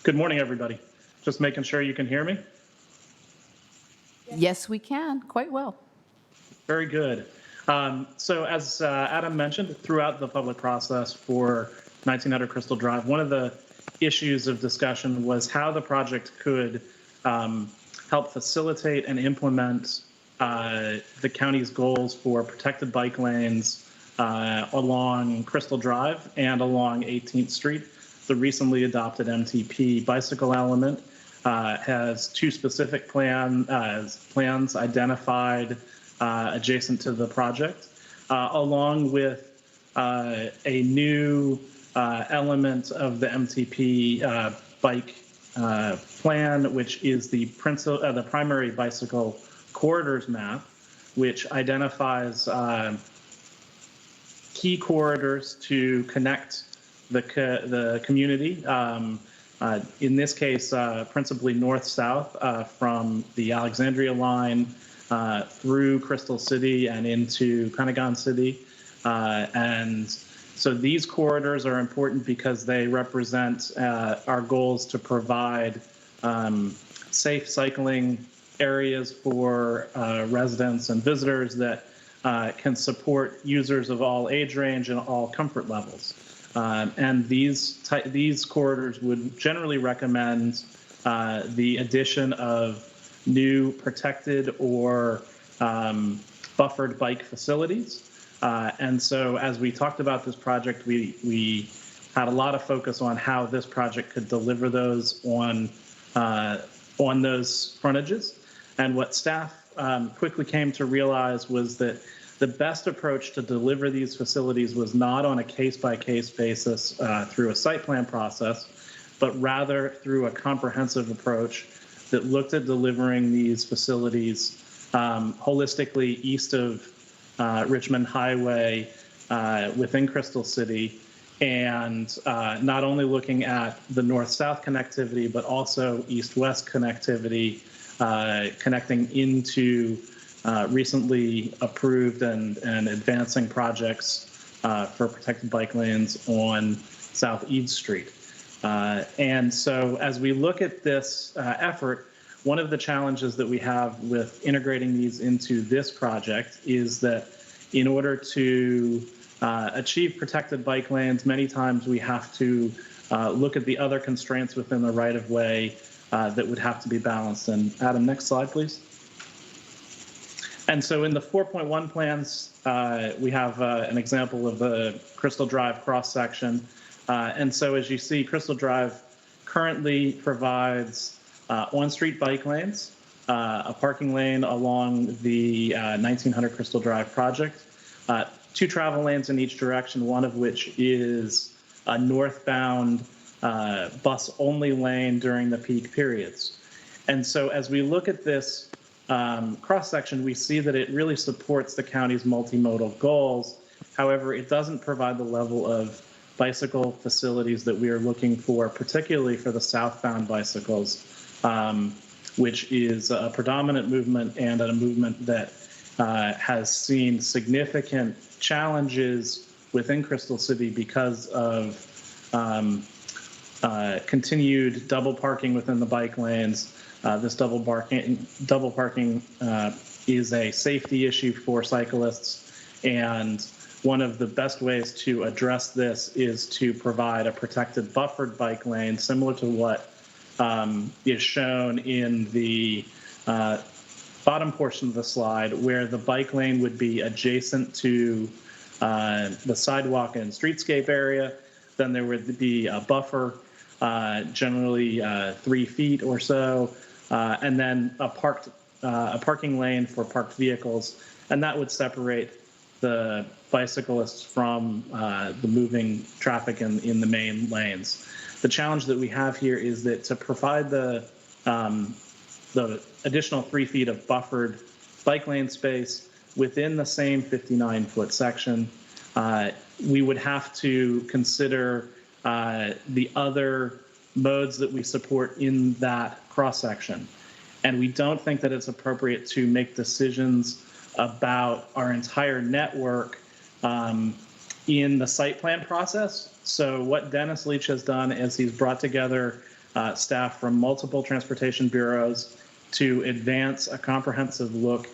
Good morning, everybody. Just making sure you can hear me. Yes, we can, quite well. Very good. So as Adam mentioned, throughout the public process for 1900 Crystal Drive, one of the issues of discussion was how the project could help facilitate and implement the county's goals for protected bike lanes along Crystal Drive and along 18th Street. The recently adopted MTP bicycle element has 2 specific plans identified adjacent to the project, along with a new element of the MTP bike plan, which is the primary bicycle corridors map, which identifies key corridors to connect the community. In this case, principally north-south from the Alexandria line through Crystal City and into Pentagon City. And so these corridors are important because they represent our goals to provide safe cycling areas for residents and visitors that can support users of all age range and all comfort levels. And these corridors would generally recommend the addition of new protected or buffered bike facilities. And so as we talked about this project, we had a lot of focus on how this project could deliver those on those frontages. And what staff quickly came to realize was that the best approach to deliver these facilities was not on a case-by-case basis through a site plan process, but rather through a comprehensive approach that looked at delivering these facilities holistically east of Richmond Highway within Crystal City, and not only looking at the north-south connectivity, but also east-west connectivity, connecting into recently approved and advancing projects for protected bike lanes on South Eads Street. And so as we look at this effort, one of the challenges that we have with integrating these into this project is that in order to achieve protected bike lanes, many times we have to look at the other constraints within the right-of-way that would have to be balanced. And Adam, next slide, please. And so in the 4.1 plans, we have an example of the Crystal Drive cross-section. And so as you see, Crystal Drive currently provides on-street bike lanes, a parking lane along the 1900 Crystal Drive project, 2 travel lanes in each direction, one of which is a northbound bus-only lane during the peak periods. And so as we look at this cross-section, we see that it really supports the county's multimodal goals. However, it doesn't provide the level of bicycle facilities that we are looking for, particularly for the southbound bicycles, which is a predominant movement and a movement that has seen significant challenges within Crystal City because of continued double parking within the bike lanes. This double parking is a safety issue for cyclists, and one of the best ways to address this is to provide a protected buffered bike lane, similar to what is shown in the bottom portion of the slide, where the bike lane would be adjacent to the sidewalk and streetscape area. Then there would be a buffer, generally 3 feet or so, and then a parking lane for parked vehicles, and that would separate the bicyclists from the moving traffic in the main lanes. The challenge that we have here is that to provide the additional 3 feet of buffered bike lane space within the same 59-foot section, we would have to consider the other modes that we support in that cross-section. And we don't think that it's appropriate to make decisions about our entire network in the site plan process. So what Dennis Leach has done is he's brought together staff from multiple transportation bureaus to advance a comprehensive look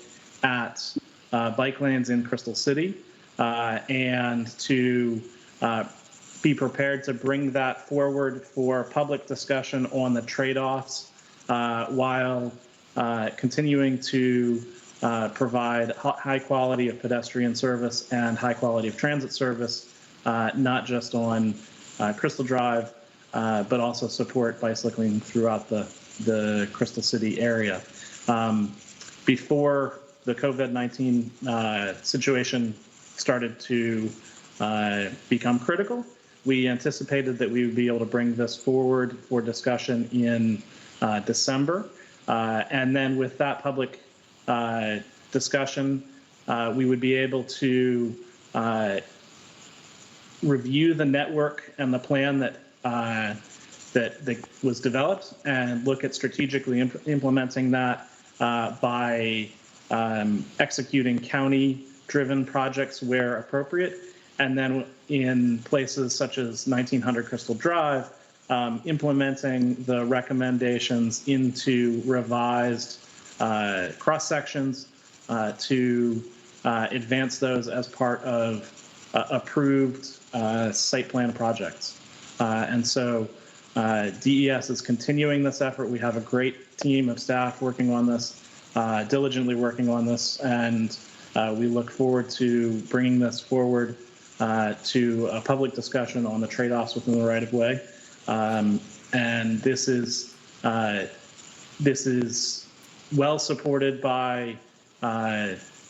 at bike lanes in Crystal City and to be prepared to bring that forward for public discussion on the trade-offs while continuing to provide high quality of pedestrian service and high quality of transit service, not just on Crystal Drive, but also support bicycling throughout the Crystal City area. Before the COVID-19 situation started to become critical, we anticipated that we would be able to bring this forward for discussion in December. And then with that public discussion, we would be able to review the network and the plan that was developed and look at strategically implementing that by executing county-driven projects where appropriate, and then in places such as 1900 Crystal Drive, implementing the recommendations into revised cross-sections to advance those as part of approved site plan projects. And so DES is continuing this effort. We have a great team of staff working on this, diligently working on this, and we look forward to bringing this forward to a public discussion on the trade-offs within the right-of-way. And this is well supported by,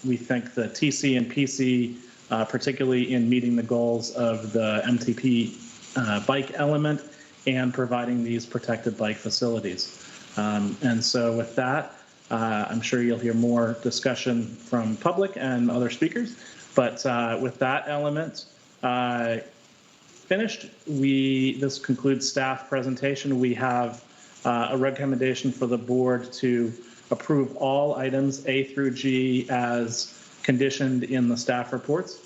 we think, the TC and PC, particularly in meeting the goals of the MTP bike element and providing these protected bike facilities. And so with that, I'm sure you'll hear more discussion from public and other speakers. But with that element finished, this concludes staff presentation. We have a recommendation for the board to approve all items A through G as conditioned in the staff reports,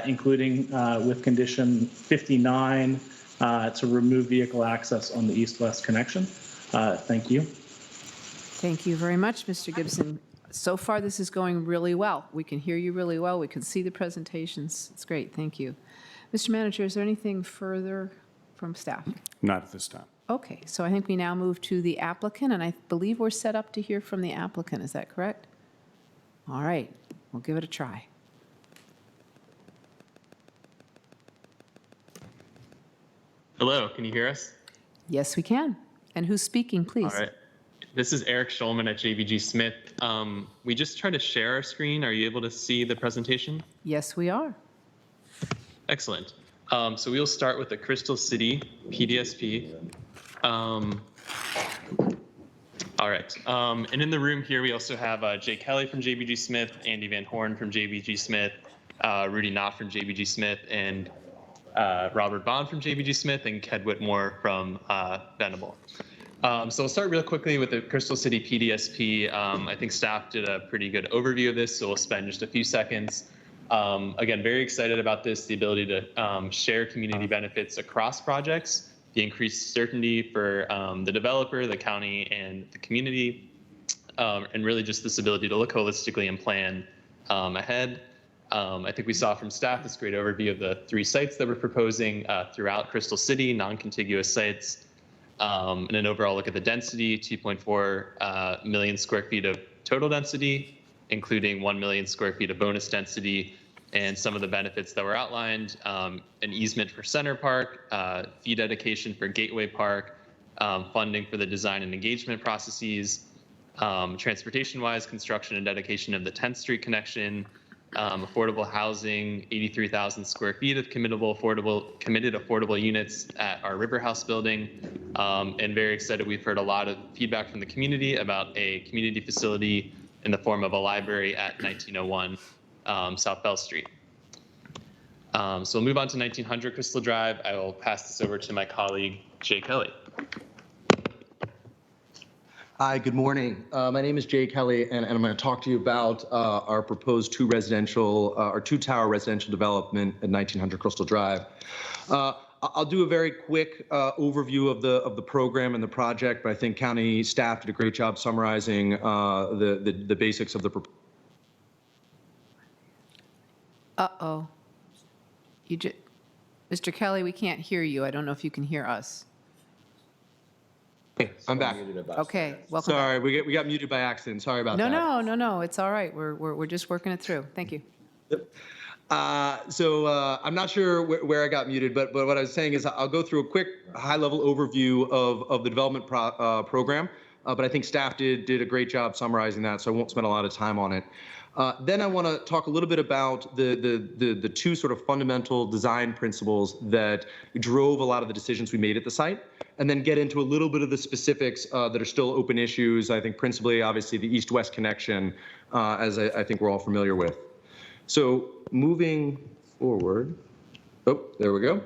including with condition 59 to remove vehicle access on the east-west connection. Thank you. Thank you very much, Mr. Gibson. So far, this is going really well. We can hear you really well. We can see the presentations. It's great. Thank you. Mr. Manager, is there anything further from staff? Not at this time. Okay, so I think we now move to the applicant, and I believe we're set up to hear from the applicant. Is that correct? All right, we'll give it a try. Hello, can you hear us? Yes, we can. And who's speaking, please? All right. This is Eric Schulman at JBG Smith. We just tried to share our screen. Are you able to see the presentation? Yes, we are. Excellent. So we'll start with the Crystal City PDSP. All right. And in the room here, we also have Jay Kelly from JBG Smith, Andy Van Horn from JBG Smith, Rudy Knott from JBG Smith, and Robert Bond from JBG Smith, and Ked Whitmore from Venable. So I'll start real quickly with the Crystal City PDSP. I think staff did a pretty good overview of this, so we'll spend just a few seconds. Again, very excited about this, the ability to share community benefits across projects, the increased certainty for the developer, the county, and the community, and really just this ability to look holistically and plan ahead. I think we saw from staff this great overview of the 3 sites that we're proposing throughout Crystal City, non-contiguous sites, and an overall look at the density, 2.4 million square feet of total density, including 1 million square feet of bonus density, and some of the benefits that were outlined, an easement for Center Park, fee dedication for Gateway Park, funding for the design and engagement processes, transportation-wise, construction and dedication of the 10th Street connection, affordable housing, 83,000 square feet of committed affordable units at our River House building, and very excited. We've heard a lot of feedback from the community about a community facility in the form of a library at 1901 South Bell Street. So we'll move on to 1900 Crystal Drive. I will pass this over to my colleague, Jay Kelly. Hi, good morning. My name is Jay Kelly, and I'm going to talk to you about our proposed two-tower residential development at 1900 Crystal Drive. I'll do a very quick overview of the program and the project, but I think county staff did a great job summarizing the basics of the proposal. Uh-oh. Mr. Kelly, we can't hear you. I don't know if you can hear us. Hey, I'm back. Okay, welcome. Sorry, we got muted by accident. Sorry about that. No, it's all right. We're just working it through. Thank you. So I'm not sure where I got muted, but what I was saying is I'll go through a quick high-level overview of the development program, but I think staff did a great job summarizing that, so I won't spend a lot of time on it. Then I want to talk a little bit about the 2 sort of fundamental design principles that drove a lot of the decisions we made at the site, and then get into a little bit of the specifics that are still open issues. I think principally, obviously, the east-west connection, as I think we're all familiar with. So moving forward, oh, there we go.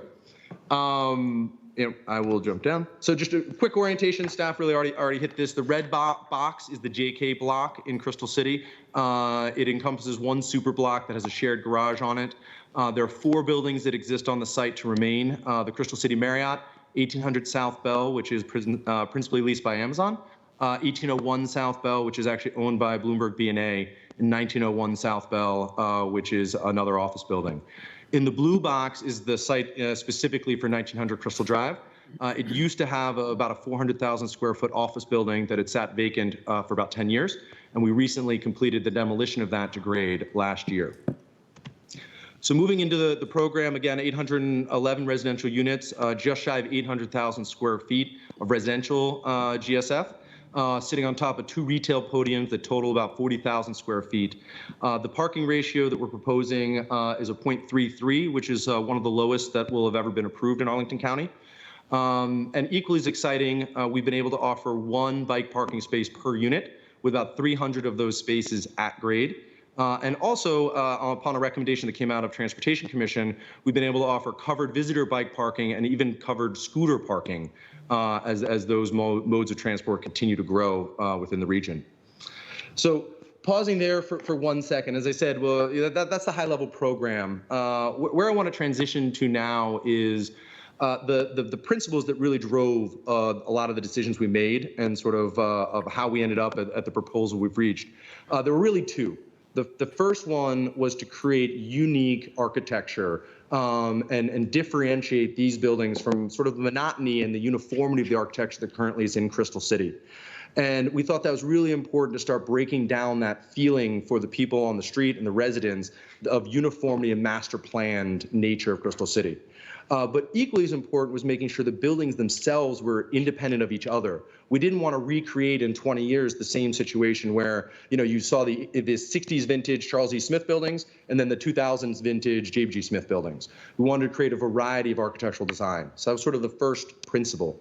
I will jump down. So just a quick orientation, staff really already hit this. The red box is the JK block in Crystal City. It encompasses one super block that has a shared garage on it. There are 4 buildings that exist on the site to remain. The Crystal City Marriott, 1800 South Bell, which is principally leased by Amazon. 1801 South Bell, which is actually owned by Bloomberg B&A, and 1901 South Bell, which is another office building. In the blue box is the site specifically for 1900 Crystal Drive. It used to have about a 400,000 square foot office building that had sat vacant for about 10 years, and we recently completed the demolition of that to grade last year. So moving into the program, again, 811 residential units, just shy of 800,000 square feet of residential GSF. Sitting on top of 2 retail podiums that total about 40,000 square feet. The parking ratio that we're proposing is a 0.33, which is one of the lowest that will have ever been approved in Arlington County. And equally as exciting, we've been able to offer 1 bike parking space per unit, with about 300 of those spaces at grade. And also, upon a recommendation that came out of Transportation Commission, we've been able to offer covered visitor bike parking and even covered scooter parking as those modes of transport continue to grow within the region. So pausing there for 1 second, as I said, well, that's the high-level program. Where I want to transition to now is the principles that really drove a lot of the decisions we made and sort of how we ended up at the proposal we've reached. There were really 2. The first one was to create unique architecture and differentiate these buildings from sort of the monotony and the uniformity of the architecture that currently is in Crystal City. And we thought that was really important to start breaking down that feeling for the people on the street and the residents of uniformity and master planned nature of Crystal City. But equally as important was making sure the buildings themselves were independent of each other. We didn't want to recreate in 20 years the same situation where, you saw the 60s vintage Charles E. Smith buildings and then the 2000s vintage J.B.G. Smith buildings. We wanted to create a variety of architectural design. So that was sort of the first principle.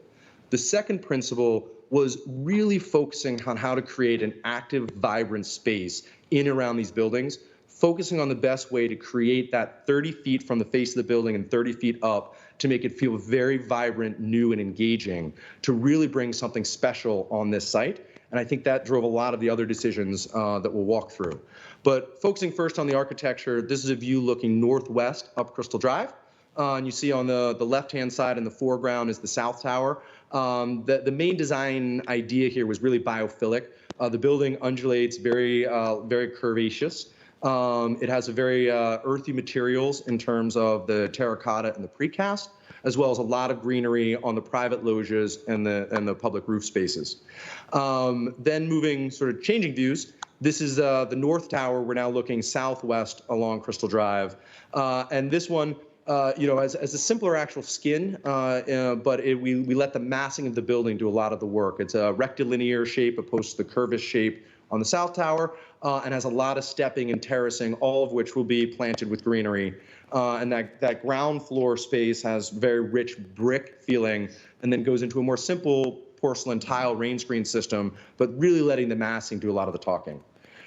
The second principle was really focusing on how to create an active, vibrant space in and around these buildings, focusing on the best way to create that 30 feet from the face of the building and 30 feet up to make it feel very vibrant, new, and engaging, to really bring something special on this site. And I think that drove a lot of the other decisions that we'll walk through. But focusing first on the architecture, this is a view looking northwest up Crystal Drive. And you see on the left-hand side in the foreground is the South Tower. The main design idea here was really biophilic. The building undulates very curvaceous. It has a very earthy materials in terms of the terracotta and the precast, as well as a lot of greenery on the private loggias and the public roof spaces. Then moving, sort of changing views, this is the North Tower. We're now looking southwest along Crystal Drive. And this one, has a simpler actual skin, but we let the massing of the building do a lot of the work. It's a rectilinear shape opposed to the curvish shape on the South Tower, and has a lot of stepping and terracing, all of which will be planted with greenery. And that ground floor space has very rich brick feeling, and then goes into a more simple porcelain tile rain screen system, but really letting the massing do a lot of the talking.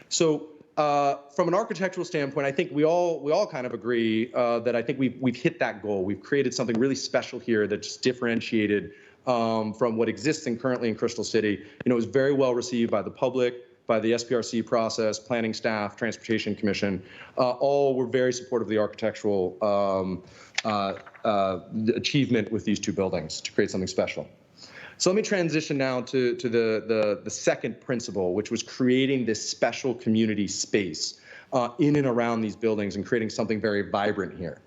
So from an architectural standpoint, I think we all kind of agree that I think we've hit that goal. We've created something really special here that's differentiated from what exists currently in Crystal City. It was very well received by the public, by the SPRC process, planning staff, Transportation Commission. All were very supportive of the architectural achievement with these 2 buildings to create something special. So let me transition now to the second principle, which was creating this special community space in and around these buildings and creating something very vibrant here.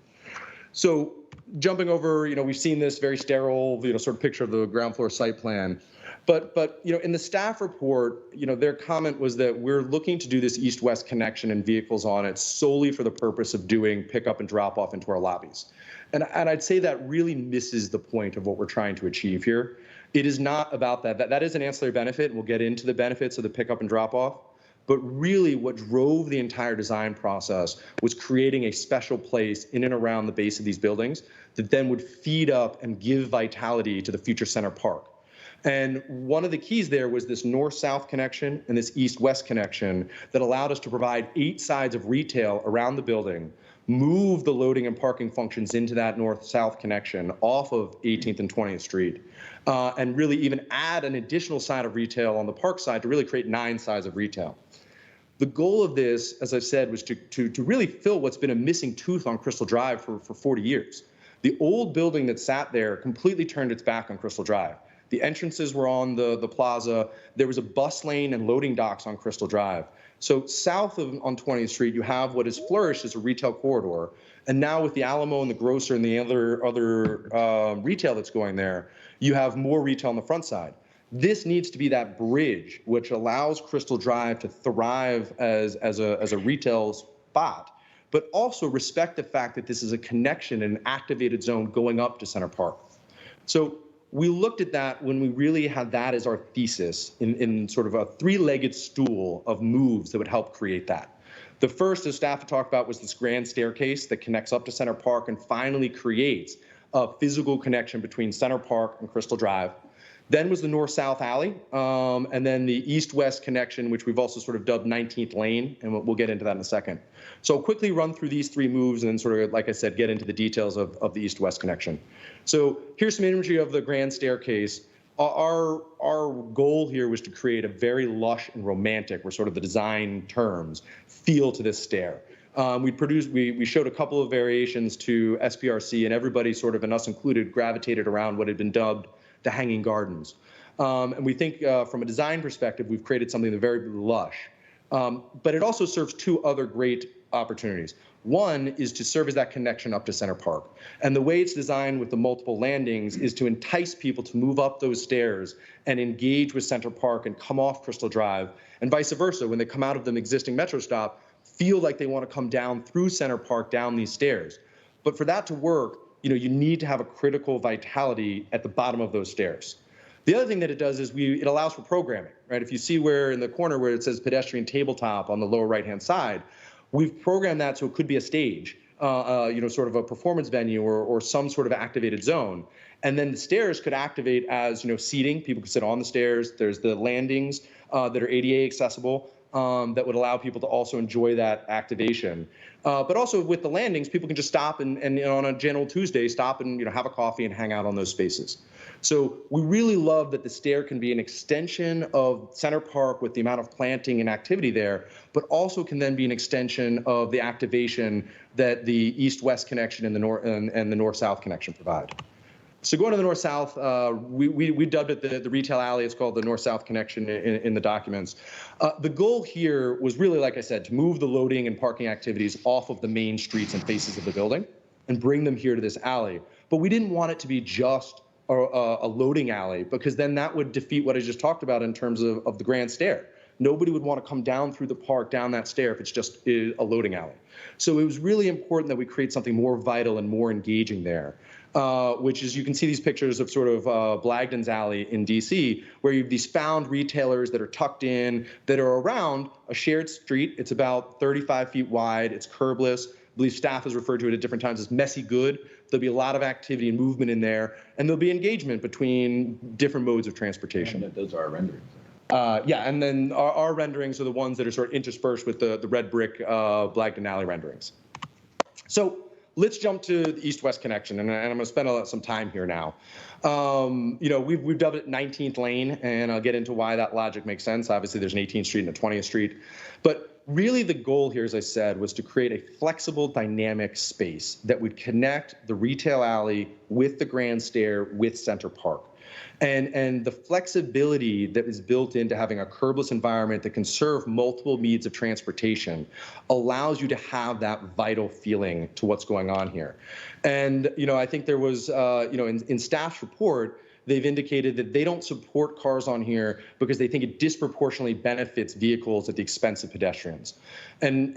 So jumping over, we've seen this very sterile, sort of picture of the ground floor site plan. But in the staff report, their comment was that we're looking to do this east-west connection and vehicles on it solely for the purpose of doing pickup and drop off into our lobbies. And I'd say that really misses the point of what we're trying to achieve here. It is not about that. That is an ancillary benefit, and we'll get into the benefits of the pickup and drop off. But really what drove the entire design process was creating a special place in and around the base of these buildings that then would feed up and give vitality to the future Center Park. And one of the keys there was this north-south connection and this east-west connection that allowed us to provide 8 sides of retail around the building, move the loading and parking functions into that north-south connection off of 18th and 20th Street, and really even add an additional side of retail on the park side to really create 9 sides of retail. The goal of this, as I said, was to really fill what's been a missing tooth on Crystal Drive for 40 years. The old building that sat there completely turned its back on Crystal Drive. The entrances were on the plaza. There was a bus lane and loading docks on Crystal Drive. So south on 20th Street, you have what has flourished as a retail corridor. And now with the Alamo and the grocer and the other retail that's going there, you have more retail on the front side. This needs to be that bridge which allows Crystal Drive to thrive as a retail spot, but also respect the fact that this is a connection and an activated zone going up to Center Park. So we looked at that when we really had that as our thesis in sort of a 3-legged stool of moves that would help create that. The first, as staff had talked about, was this grand staircase that connects up to Center Park and finally creates a physical connection between Center Park and Crystal Drive. Then was the north-south alley, and then the east-west connection, which we've also sort of dubbed 19th Lane, and we'll get into that in a second. So I'll quickly run through these 3 moves and then sort of, like I said, get into the details of the east-west connection. So here's some imagery of the grand staircase. Our goal here was to create a very lush and romantic, were sort of the design terms, feel to this stair. We showed a couple of variations to SPRC, and everybody sort of, and us included, gravitated around what had been dubbed the hanging gardens. And we think from a design perspective, we've created something that's very lush. But it also serves 2 other great opportunities. One is to serve as that connection up to Center Park. And the way it's designed with the multiple landings is to entice people to move up those stairs and engage with Center Park and come off Crystal Drive, and vice versa. When they come out of the existing Metro stop, feel like they want to come down through Center Park down these stairs. But for that to work, you need to have a critical vitality at the bottom of those stairs. The other thing that it does is it allows for programming, right? If you see where in the corner where it says pedestrian tabletop on the lower right-hand side, we've programmed that so it could be a stage, sort of a performance venue or some sort of activated zone. And then the stairs could activate as, seating. People could sit on the stairs. There's the landings that are ADA accessible. That would allow people to also enjoy that activation. But also with the landings, people can just stop and on a general Tuesday, stop and have a coffee and hang out on those spaces. So we really love that the stair can be an extension of Center Park with the amount of planting and activity there, but also can then be an extension of the activation that the east-west connection and the north-south connection provide. So going to the north-south, we dubbed it the retail alley. It's called the north-south connection in the documents. The goal here was really, like I said, to move the loading and parking activities off of the main streets and faces of the building and bring them here to this alley. But we didn't want it to be just a loading alley, because then that would defeat what I just talked about in terms of the grand stair. Nobody would want to come down through the park, down that stair, if it's just a loading alley. So it was really important that we create something more vital and more engaging there. Which is, you can see these pictures of sort of Blagden's Alley in DC, where you have these found retailers that are tucked in, that are around a shared street. It's about 35 feet wide. It's curbless. I believe staff has referred to it at different times as messy good. There'll be a lot of activity and movement in there, and there'll be engagement between different modes of transportation. And those are our renderings. Yeah, and then our renderings are the ones that are sort of interspersed with the red brick Blagden Alley renderings. So let's jump to the east-west connection, and I'm going to spend some time here now. We've dubbed it 19th Lane, and I'll get into why that logic makes sense. Obviously, there's an 18th Street and a 20th Street. But really the goal here, as I said, was to create a flexible, dynamic space that would connect the retail alley with the grand stair with Center Park. And the flexibility that is built into having a curbless environment that can serve multiple means of transportation allows you to have that vital feeling to what's going on here. And, I think there was, in staff's report, they've indicated that they don't support cars on here because they think it disproportionately benefits vehicles at the expense of pedestrians. And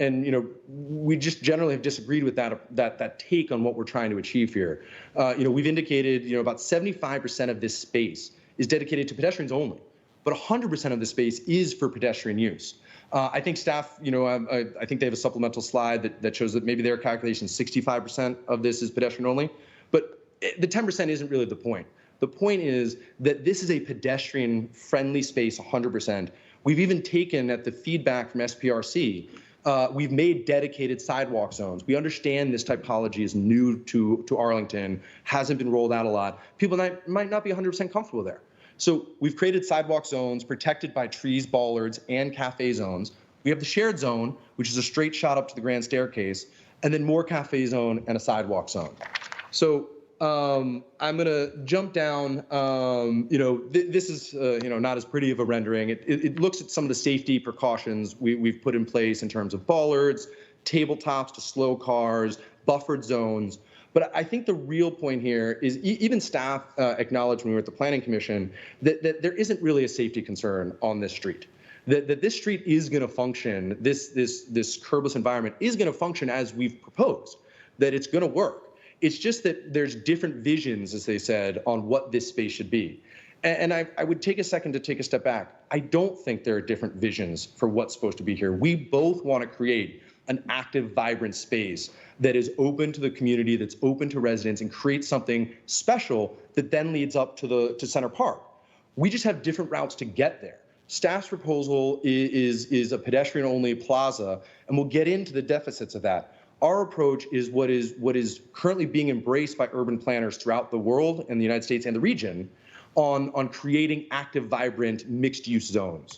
we just generally have disagreed with that take on what we're trying to achieve here. We've indicated, about 75% of this space is dedicated to pedestrians only, but 100% of the space is for pedestrian use. I think staff, I think they have a supplemental slide that shows that maybe their calculation, 65% of this is pedestrian only, but the 10% isn't really the point. The point is that this is a pedestrian-friendly space 100%. We've even taken, at the feedback from SPRC, we've made dedicated sidewalk zones. We understand this typology is new to Arlington, hasn't been rolled out a lot. People might not be 100% comfortable there. So we've created sidewalk zones protected by trees, bollards, and cafe zones. We have the shared zone, which is a straight shot up to the grand staircase, and then more cafe zone and a sidewalk zone. So I'm going to jump down. This is not as pretty of a rendering. It looks at some of the safety precautions we've put in place in terms of bollards, tabletops to slow cars, buffered zones. But I think the real point here is even staff acknowledged when we were at the Planning Commission that there isn't really a safety concern on this street. That this street is going to function, this curbless environment is going to function as we've proposed, that it's going to work. It's just that there's different visions, as they said, on what this space should be. And I would take a second to take a step back. I don't think there are different visions for what's supposed to be here. We both want to create an active, vibrant space that is open to the community, that's open to residents, and create something special that then leads up to Center Park. We just have different routes to get there. Staff's proposal is a pedestrian-only plaza, and we'll get into the deficits of that. Our approach is what is currently being embraced by urban planners throughout the world and the United States and the region on creating active, vibrant, mixed-use zones.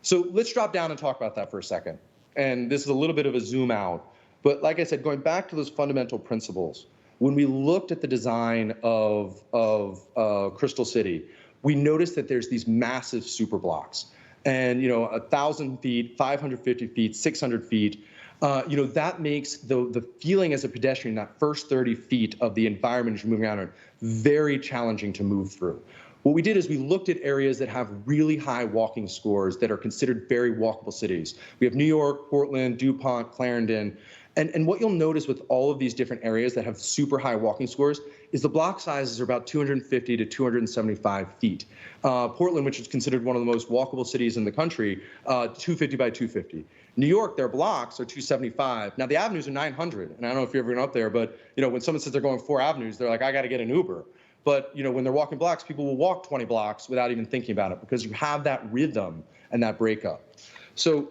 So let's drop down and talk about that for a second. And this is a little bit of a zoom out. But like I said, going back to those fundamental principles, when we looked at the design of Crystal City, we noticed that there's these massive super blocks. And 1,000 feet, 550 feet, 600 feet, that makes the feeling as a pedestrian, that first 30 feet of the environment as you're moving around, very challenging to move through. What we did is we looked at areas that have really high walking scores that are considered very walkable cities. We have New York, Portland, DuPont, Clarendon. And what you'll notice with all of these different areas that have super high walking scores is the block sizes are about 250 to 275 feet. Portland, which is considered one of the most walkable cities in the country, 250 by 250. New York, their blocks are 275. Now the avenues are 900, and I don't know if you've ever been up there, but when someone says they're going 4 avenues, they're like, I got to get an Uber. But when they're walking blocks, people will walk 20 blocks without even thinking about it because you have that rhythm and that breakup. So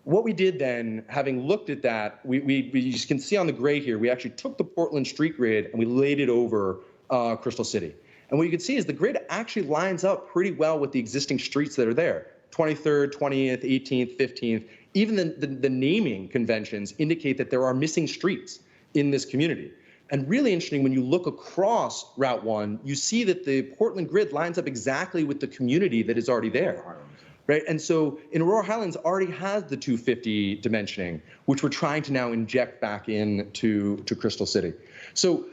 what we did then, having looked at that, you can see on the gray here, we actually took the Portland street grid and we laid it over Crystal City. And what you can see is the grid actually lines up pretty well with the existing streets that are there. 23rd, 20th, 18th, 15th. Even the naming conventions indicate that there are missing streets in this community. And really interesting, when you look across Route 1, you see that the Portland grid lines up exactly with the community that is already there. Right? And so in Aurora Highlands already has the 250 dimensioning, which we're trying to now inject back into Crystal City. So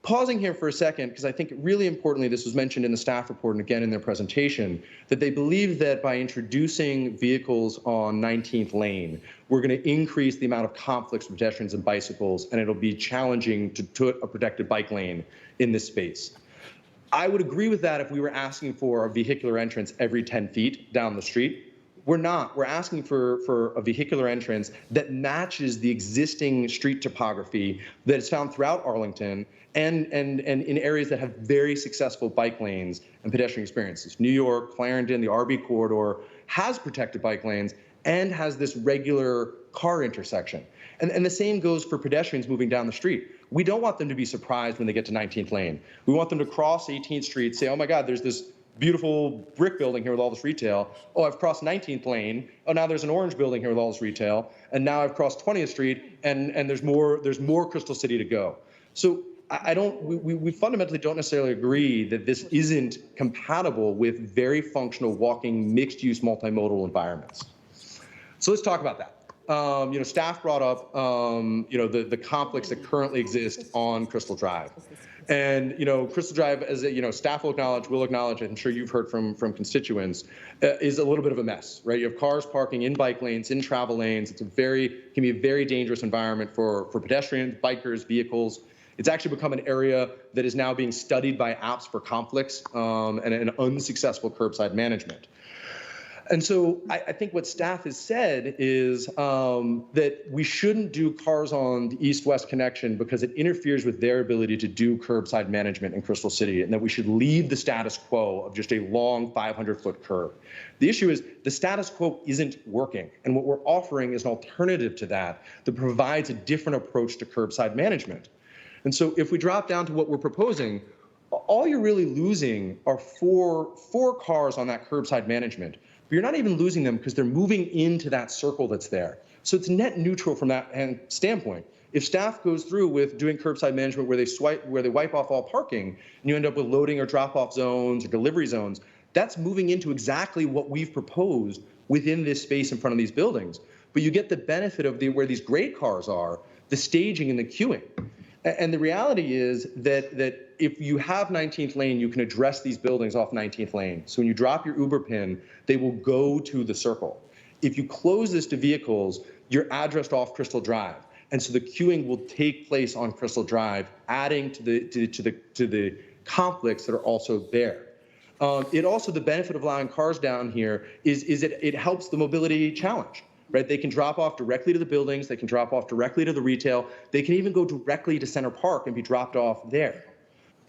pausing here for a second, because I think really importantly, this was mentioned in the staff report and again in their presentation, that they believe that by introducing vehicles on 19th lane, we're going to increase the amount of conflicts with pedestrians and bicycles, and it'll be challenging to put a protected bike lane in this space. I would agree with that if we were asking for a vehicular entrance every 10 feet down the street. We're not. We're asking for a vehicular entrance that matches the existing street topography that is found throughout Arlington and in areas that have very successful bike lanes and pedestrian experiences. New York, Clarendon, the RB corridor has protected bike lanes and has this regular car intersection. And the same goes for pedestrians moving down the street. We don't want them to be surprised when they get to 19th lane. We want them to cross 18th Street, say, oh my God, there's this beautiful brick building here with all this retail. Oh, I've crossed 19th lane. Oh, now there's an orange building here with all this retail. And now I've crossed 20th Street and there's more Crystal City to go. So we fundamentally don't necessarily agree that this isn't compatible with very functional walking, mixed-use, multimodal environments. So let's talk about that. Staff brought up, the conflicts that currently exist on Crystal Drive. And, Crystal Drive, as staff will acknowledge, I'm sure you've heard from constituents, is a little bit of a mess, right? You have cars parking in bike lanes, in travel lanes. Can be a very dangerous environment for pedestrians, bikers, vehicles. It's actually become an area that is now being studied by apps for conflicts and an unsuccessful curbside management. And so I think what staff has said is that we shouldn't do cars on the east-west connection because it interferes with their ability to do curbside management in Crystal City, and that we should leave the status quo of just a long 500-foot curb. The issue is the status quo isn't working, and what we're offering is an alternative to that that provides a different approach to curbside management. And so if we drop down to what we're proposing, all you're really losing are four cars on that curbside management. But you're not even losing them because they're moving into that circle that's there. So it's net neutral from that standpoint. If staff goes through with doing curbside management where they wipe off all parking, and you end up with loading or drop-off zones or delivery zones, that's moving into exactly what we've proposed within this space in front of these buildings. But you get the benefit of where these great cars are, the staging and the queuing. And the reality is that if you have 19th lane, you can address these buildings off 19th lane. So when you drop your Uber pin, they will go to the circle. If you close this to vehicles, you're addressed off Crystal Drive. And so the queuing will take place on Crystal Drive, adding to the conflicts that are also there. It also, the benefit of allowing cars down here is that it helps the mobility challenge. Right? They can drop off directly to the buildings. They can drop off directly to the retail. They can even go directly to Center Park and be dropped off there.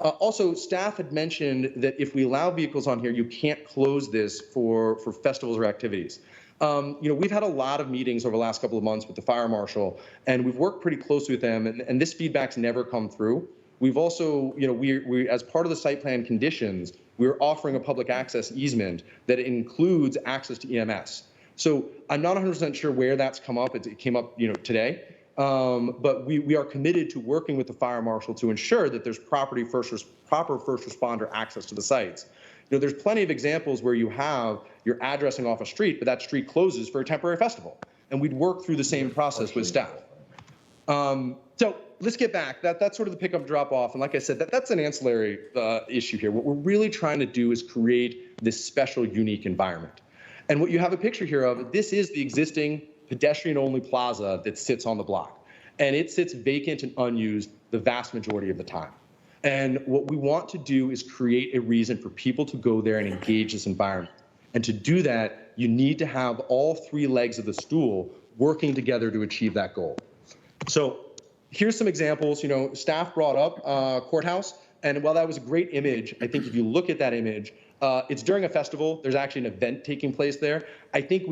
Also, staff had mentioned that if we allow vehicles on here, you can't close this for festivals or activities. We've had a lot of meetings over the last couple of months with the fire marshal, and we've worked pretty closely with them, and this feedback's never come through. We've also, we as part of the site plan conditions, we're offering a public access easement that includes access to EMS. So I'm not 100% sure where that's come up. It came up, today. But we are committed to working with the fire marshal to ensure that there's proper first responder access to the sites. There's plenty of examples where you're addressing off a street, but that street closes for a temporary festival. And we'd work through the same process with staff. So let's get back. That's sort of the pickup drop off. And like I said, that's an ancillary issue here. What we're really trying to do is create this special, unique environment. And what you have a picture here of, this is the existing pedestrian-only plaza that sits on the block. And it sits vacant and unused the vast majority of the time. And what we want to do is create a reason for people to go there and engage this environment. And to do that, you need to have all three legs of the stool working together to achieve that goal. So here's some examples. Staff brought up courthouse. And while that was a great image, I think if you look at that image, it's during a festival. There's actually an event taking place there. I think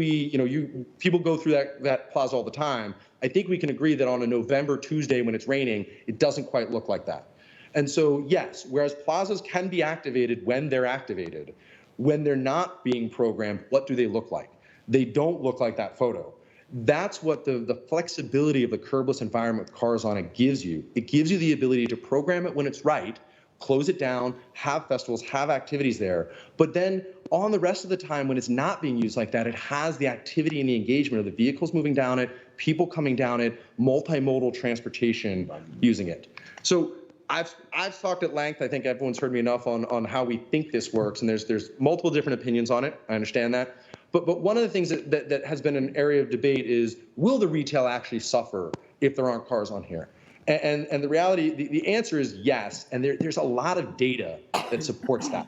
people go through that plaza all the time. I think we can agree that on a November Tuesday when it's raining, it doesn't quite look like that. And so, yes, whereas plazas can be activated when they're activated, when they're not being programmed, what do they look like? They don't look like that photo. That's what the flexibility of the curbless environment with cars on it gives you. It gives you the ability to program it when it's right, close it down, have festivals, have activities there. But then on the rest of the time when it's not being used like that, it has the activity and the engagement of the vehicles moving down it, people coming down it, multimodal transportation using it. So I've talked at length. I think everyone's heard me enough on how we think this works, and there's multiple different opinions on it. I understand that. But one of the things that has been an area of debate is, will the retail actually suffer if there aren't cars on here? And the reality, the answer is yes, and there's a lot of data that supports that,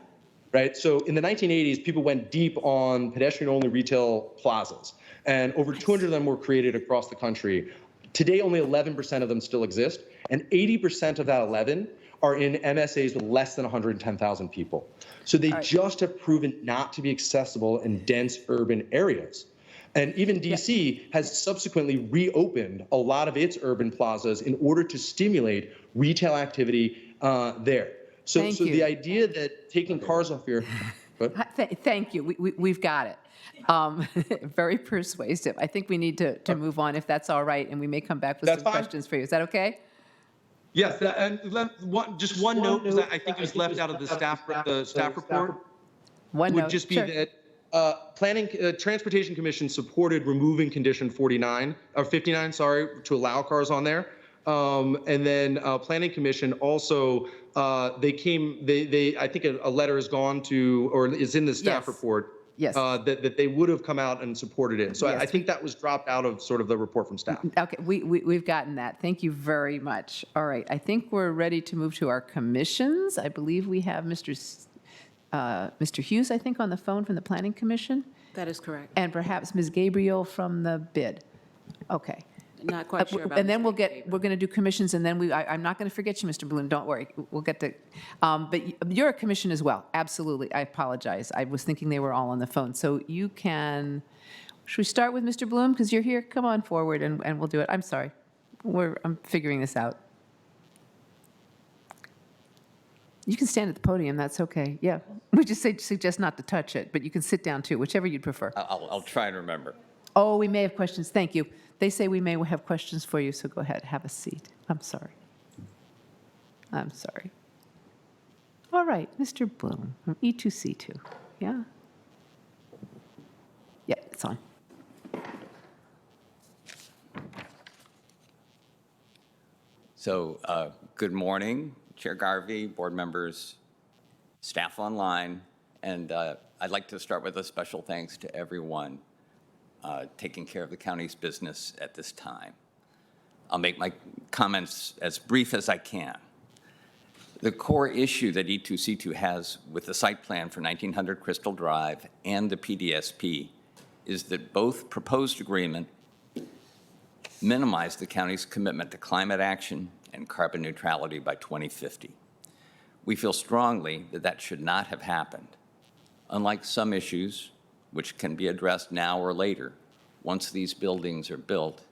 right? So in the 1980s, people went deep on pedestrian-only retail plazas, and over 200 of them were created across the country. Today, only 11% of them still exist, and 80% of that 11 are in MSAs with less than 110,000 people. So they just have proven not to be accessible in dense urban areas. And even DC has subsequently reopened a lot of its urban plazas in order to stimulate retail activity there. So the idea that taking cars off here. Thank you. We've got it. Very persuasive. I think we need to move on if that's all right, and we may come back with some questions for you. Is that okay? Yes, and just one note that I think was left out of the staff report. One would note. just be Sure. that Transportation Commission supported removing condition 49 or 59, sorry, to allow cars on there. And then Planning Commission also I think a letter has gone to, or is in the staff report. Yes. That they would have come out and supported it. So Yes. I think that was dropped out of sort of the report from staff. Okay, we've gotten that. Thank you very much. All right, I think we're ready to move to our commissions. I believe we have Mr. Hughes, I think, on the phone from the Planning Commission. That is correct. And perhaps Ms. Gabriel from the bid. Okay. Not quite sure about And then Ms. we're going to do commissions, and then I'm not going to forget you, Mr. Bloom, don't worry. We'll get to, but you're a commission as well, absolutely. I apologize. I was thinking they were all on the phone. So you can, should we start with Mr. Bloom, because you're here? Come on forward, and we'll do it. I'm sorry. I'm figuring this out. You can stand at the podium, that's okay. Yeah. We just suggest not to touch it, but you can sit down too, whichever you'd prefer. I'll try and remember. Oh, we may have questions. Thank you. They say we may have questions for you, so go ahead, have a seat. I'm sorry. I'm sorry. All right, Mr. Bloom from E2C2. Yeah? Yeah, it's on. So good morning, Chair Garvey, board members, staff online, and I'd like to start with a special thanks to everyone taking care of the county's business at this time. I'll make my comments as brief as I can. The core issue that E2C2 has with the site plan for 1900 Crystal Drive and the PDSP is that both proposed agreement minimize the county's commitment to climate action and carbon neutrality by 2050. We feel strongly that that should not have happened. Unlike some issues, which can be addressed now or later, once these buildings are built,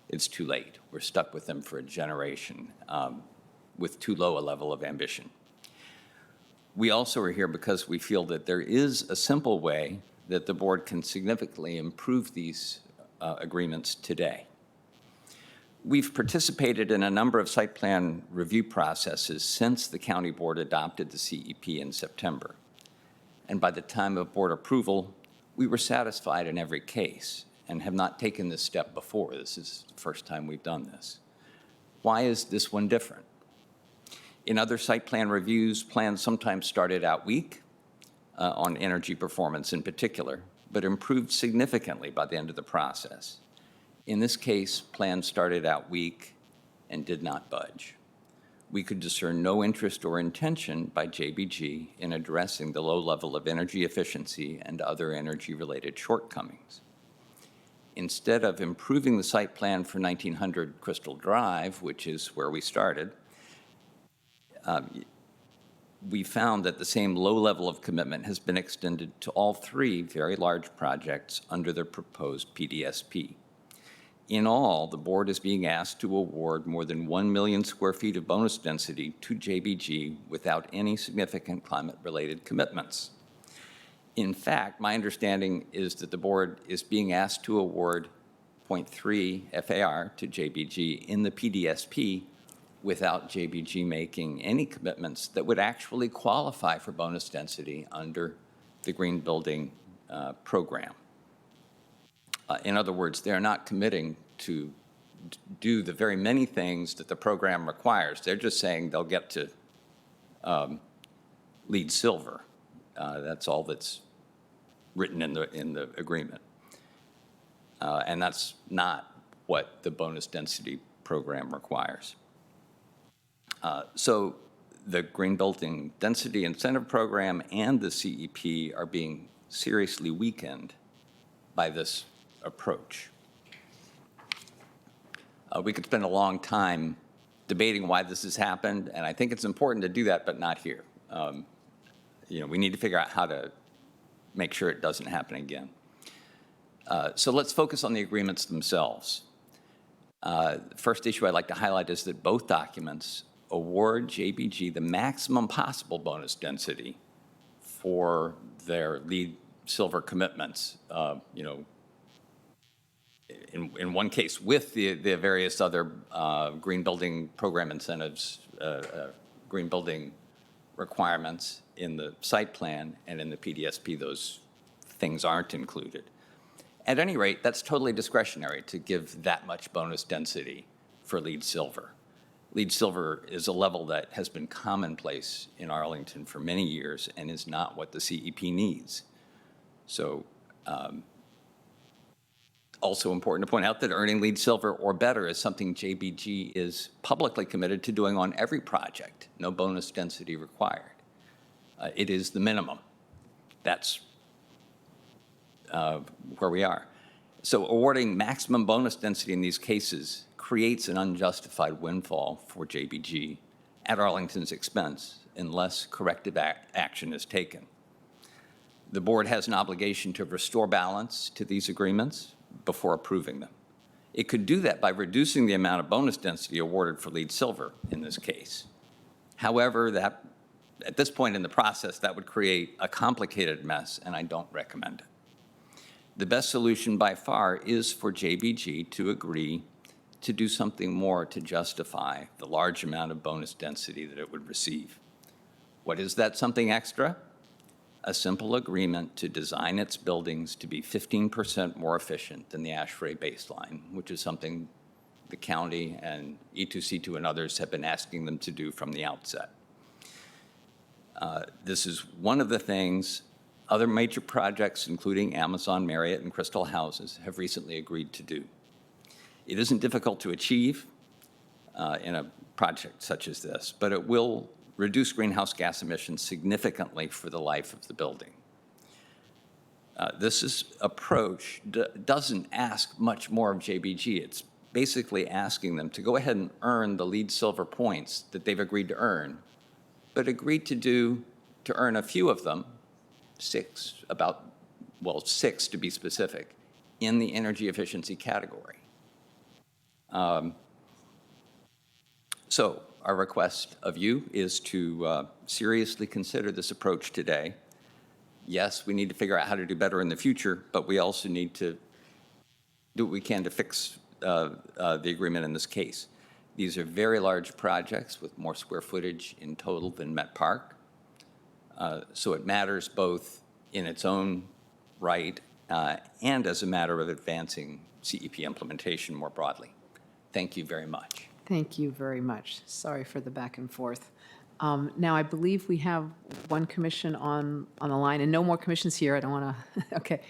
it's too late. We're stuck with them for a generation with too low a level of ambition. We also are here because we feel that there is a simple way that the board can significantly improve these agreements today. We've participated in a number of site plan review processes since the county board adopted the CEP in September. And by the time of board approval, we were satisfied in every case and have not taken this step before. This is the first time we've done this. Why is this one different? In other site plan reviews, plans sometimes started out weak on energy performance in particular, but improved significantly by the end of the process. In this case, plans started out weak and did not budge. We could discern no interest or intention by JBG in addressing the low level of energy efficiency and other energy-related shortcomings. Instead of improving the site plan for 1900 Crystal Drive, which is where we started, we found that the same low level of commitment has been extended to all three very large projects under the proposed PDSP. In all, the board is being asked to award more than 1 million square feet of bonus density to JBG without any significant climate-related commitments. In fact, my understanding is that the board is being asked to award 0.3 FAR to JBG in the PDSP without JBG making any commitments that would actually qualify for bonus density under the Green Building program. In other words, they're not committing to do the very many things that the program requires. They're just saying they'll get to LEED Silver. That's all that's written in the agreement. And that's not what the bonus density program requires. So the Green Building Density Incentive Program and the CEP are being seriously weakened by this approach. We could spend a long time debating why this has happened, and I think it's important to do that, but not here. We need to figure out how to make sure it doesn't happen again. So let's focus on the agreements themselves. The first issue I'd like to highlight is that both documents award JBG the maximum possible bonus density for their LEED Silver commitments. In one case, with the various other green building program incentives, green building requirements in the site plan, and in the PDSP, those things aren't included. At any rate, that's totally discretionary to give that much bonus density for LEED Silver. LEED Silver is a level that has been commonplace in Arlington for many years and is not what the CEP needs. So also important to point out that earning LEED Silver or better is something JBG is publicly committed to doing on every project, no bonus density required. It is the minimum. That's where we are. So awarding maximum bonus density in these cases creates an unjustified windfall for JBG at Arlington's expense unless corrective action is taken. The board has an obligation to restore balance to these agreements before approving them. It could do that by reducing the amount of bonus density awarded for LEED Silver in this case. However, at this point in the process, that would create a complicated mess, and I don't recommend it. The best solution by far is for JBG to agree to do something more to justify the large amount of bonus density that it would receive. What is that something extra? A simple agreement to design its buildings to be 15% more efficient than the ASHRAE baseline, which is something the county and E2C2 and others have been asking them to do from the outset. This is one of the things other major projects, including Amazon, Marriott, and Crystal Houses, have recently agreed to do. It isn't difficult to achieve in a project such as this, but it will reduce greenhouse gas emissions significantly for the life of the building. This approach doesn't ask much more of JBG. It's basically asking them to go ahead and earn the LEED Silver points that they've agreed to earn, but agreed to earn a few of them, 6 to be specific, in the energy efficiency category. So our request of you is to seriously consider this approach today. Yes, we need to figure out how to do better in the future, but we also need to do what we can to fix the agreement in this case. These are very large projects with more square footage in total than Met Park. So it matters both in its own right and as a matter of advancing CEP implementation more broadly. Thank you very much. Thank you very much. Sorry for the back and forth. Now, I believe we have one commission on the line, and no more commissions here. I don't want to, okay.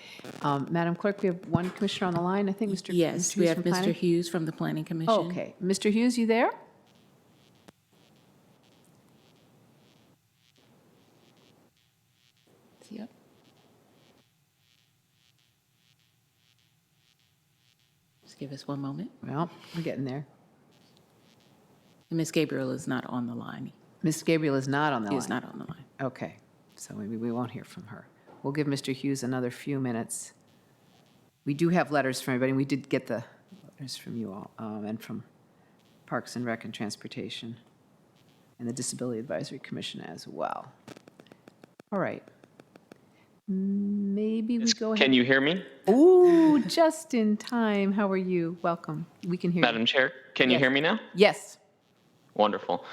Madam Clerk, we have one commissioner on the line. I think Mr. Yes, Mr. we Hughes have from Mr. Planning? Hughes from the Planning Commission. Oh, okay. Mr. Hughes, you there? Yep. Just give us one moment. Well, we're getting there. And Ms. Gabriel is not on the line. Ms. Gabriel is not on the line? Is not on the line. Okay, so maybe we won't hear from her. We'll give Mr. Hughes another few minutes. We do have letters from everybody, and we did get the letters from you all, and from Parks and Rec and Transportation, and the Disability Advisory Commission as well. All right. Maybe we go ahead. Can you hear me? Ooh, just in time. How are you? Welcome. We can hear you. Madam Chair, can you hear me now? Yes. Wonderful.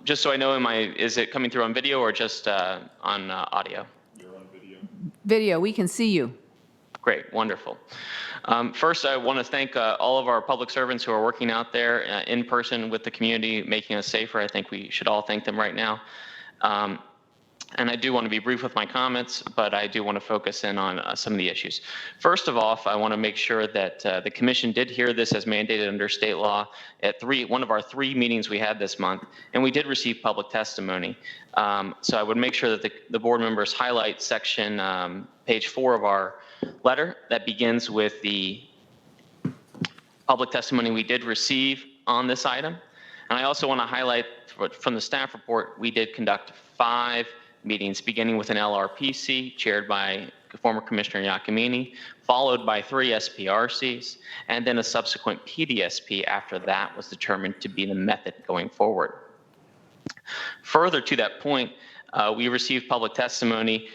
Just so I know, is it coming through on video or just on audio? You're on video. Video, we can see you. Great, wonderful. First, I want to thank all of our public servants who are working out there in person with the community, making us safer. I think we should all thank them right now. And I do want to be brief with my comments, but I do want to focus in on some of the issues. First of all, I want to make sure that the commission did hear this as mandated under state law at one of our 3 meetings we had this month, and we did receive public testimony. So I would make sure that the board members highlight section page 4 of our letter that begins with the public testimony we did receive on this item. And I also want to highlight from the staff report, we did conduct 5 meetings, beginning with an LRPC chaired by former Commissioner Giacomini, followed by 3 SPRCs, and then a subsequent PDSP after that was determined to be the method going forward. Further to that point, we received public testimony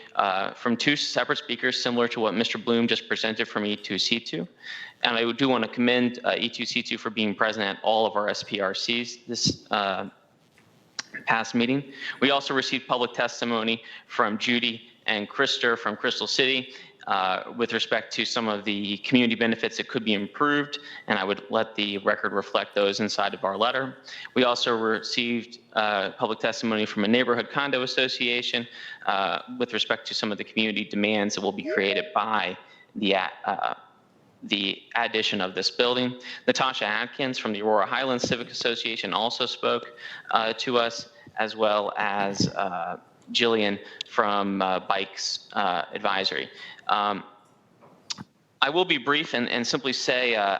from 2 separate speakers, similar to what Mr. Bloom just presented from E2C2. And I do want to commend E2C2 for being present at all of our SPRCs this past meeting. We also received public testimony from Judy and Krister from Crystal City with respect to some of the community benefits that could be improved, and I would let the record reflect those inside of our letter. We also received public testimony from a neighborhood condo association with respect to some of the community demands that will be created by the addition of this building. Natasha Atkins from the Aurora Highlands Civic Association also spoke to us, as well as Jillian from Bikes Advisory. I will be brief and simply say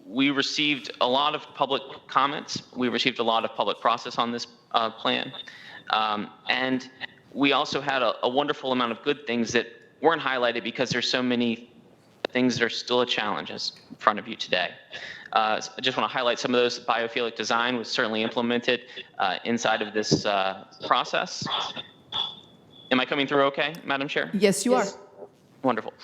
we received a lot of public comments. We received a lot of public process on this plan. And we also had a wonderful amount of good things that weren't highlighted because there's so many things that are still challenges in front of you today. I just want to highlight some of those. Biophilic design was certainly implemented inside of this process. Am I coming through okay, Madam Chair? Yes, you are. Wonderful.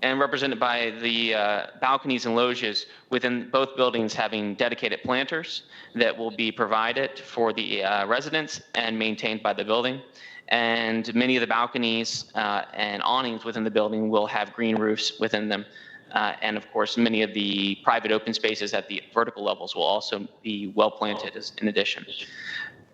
And represented by the balconies and loges within both buildings having dedicated planters that will be provided for the residents and maintained by the building. And many of the balconies and awnings within the building will have green roofs within them. And of course, many of the private open spaces at the vertical levels will also be well planted in addition.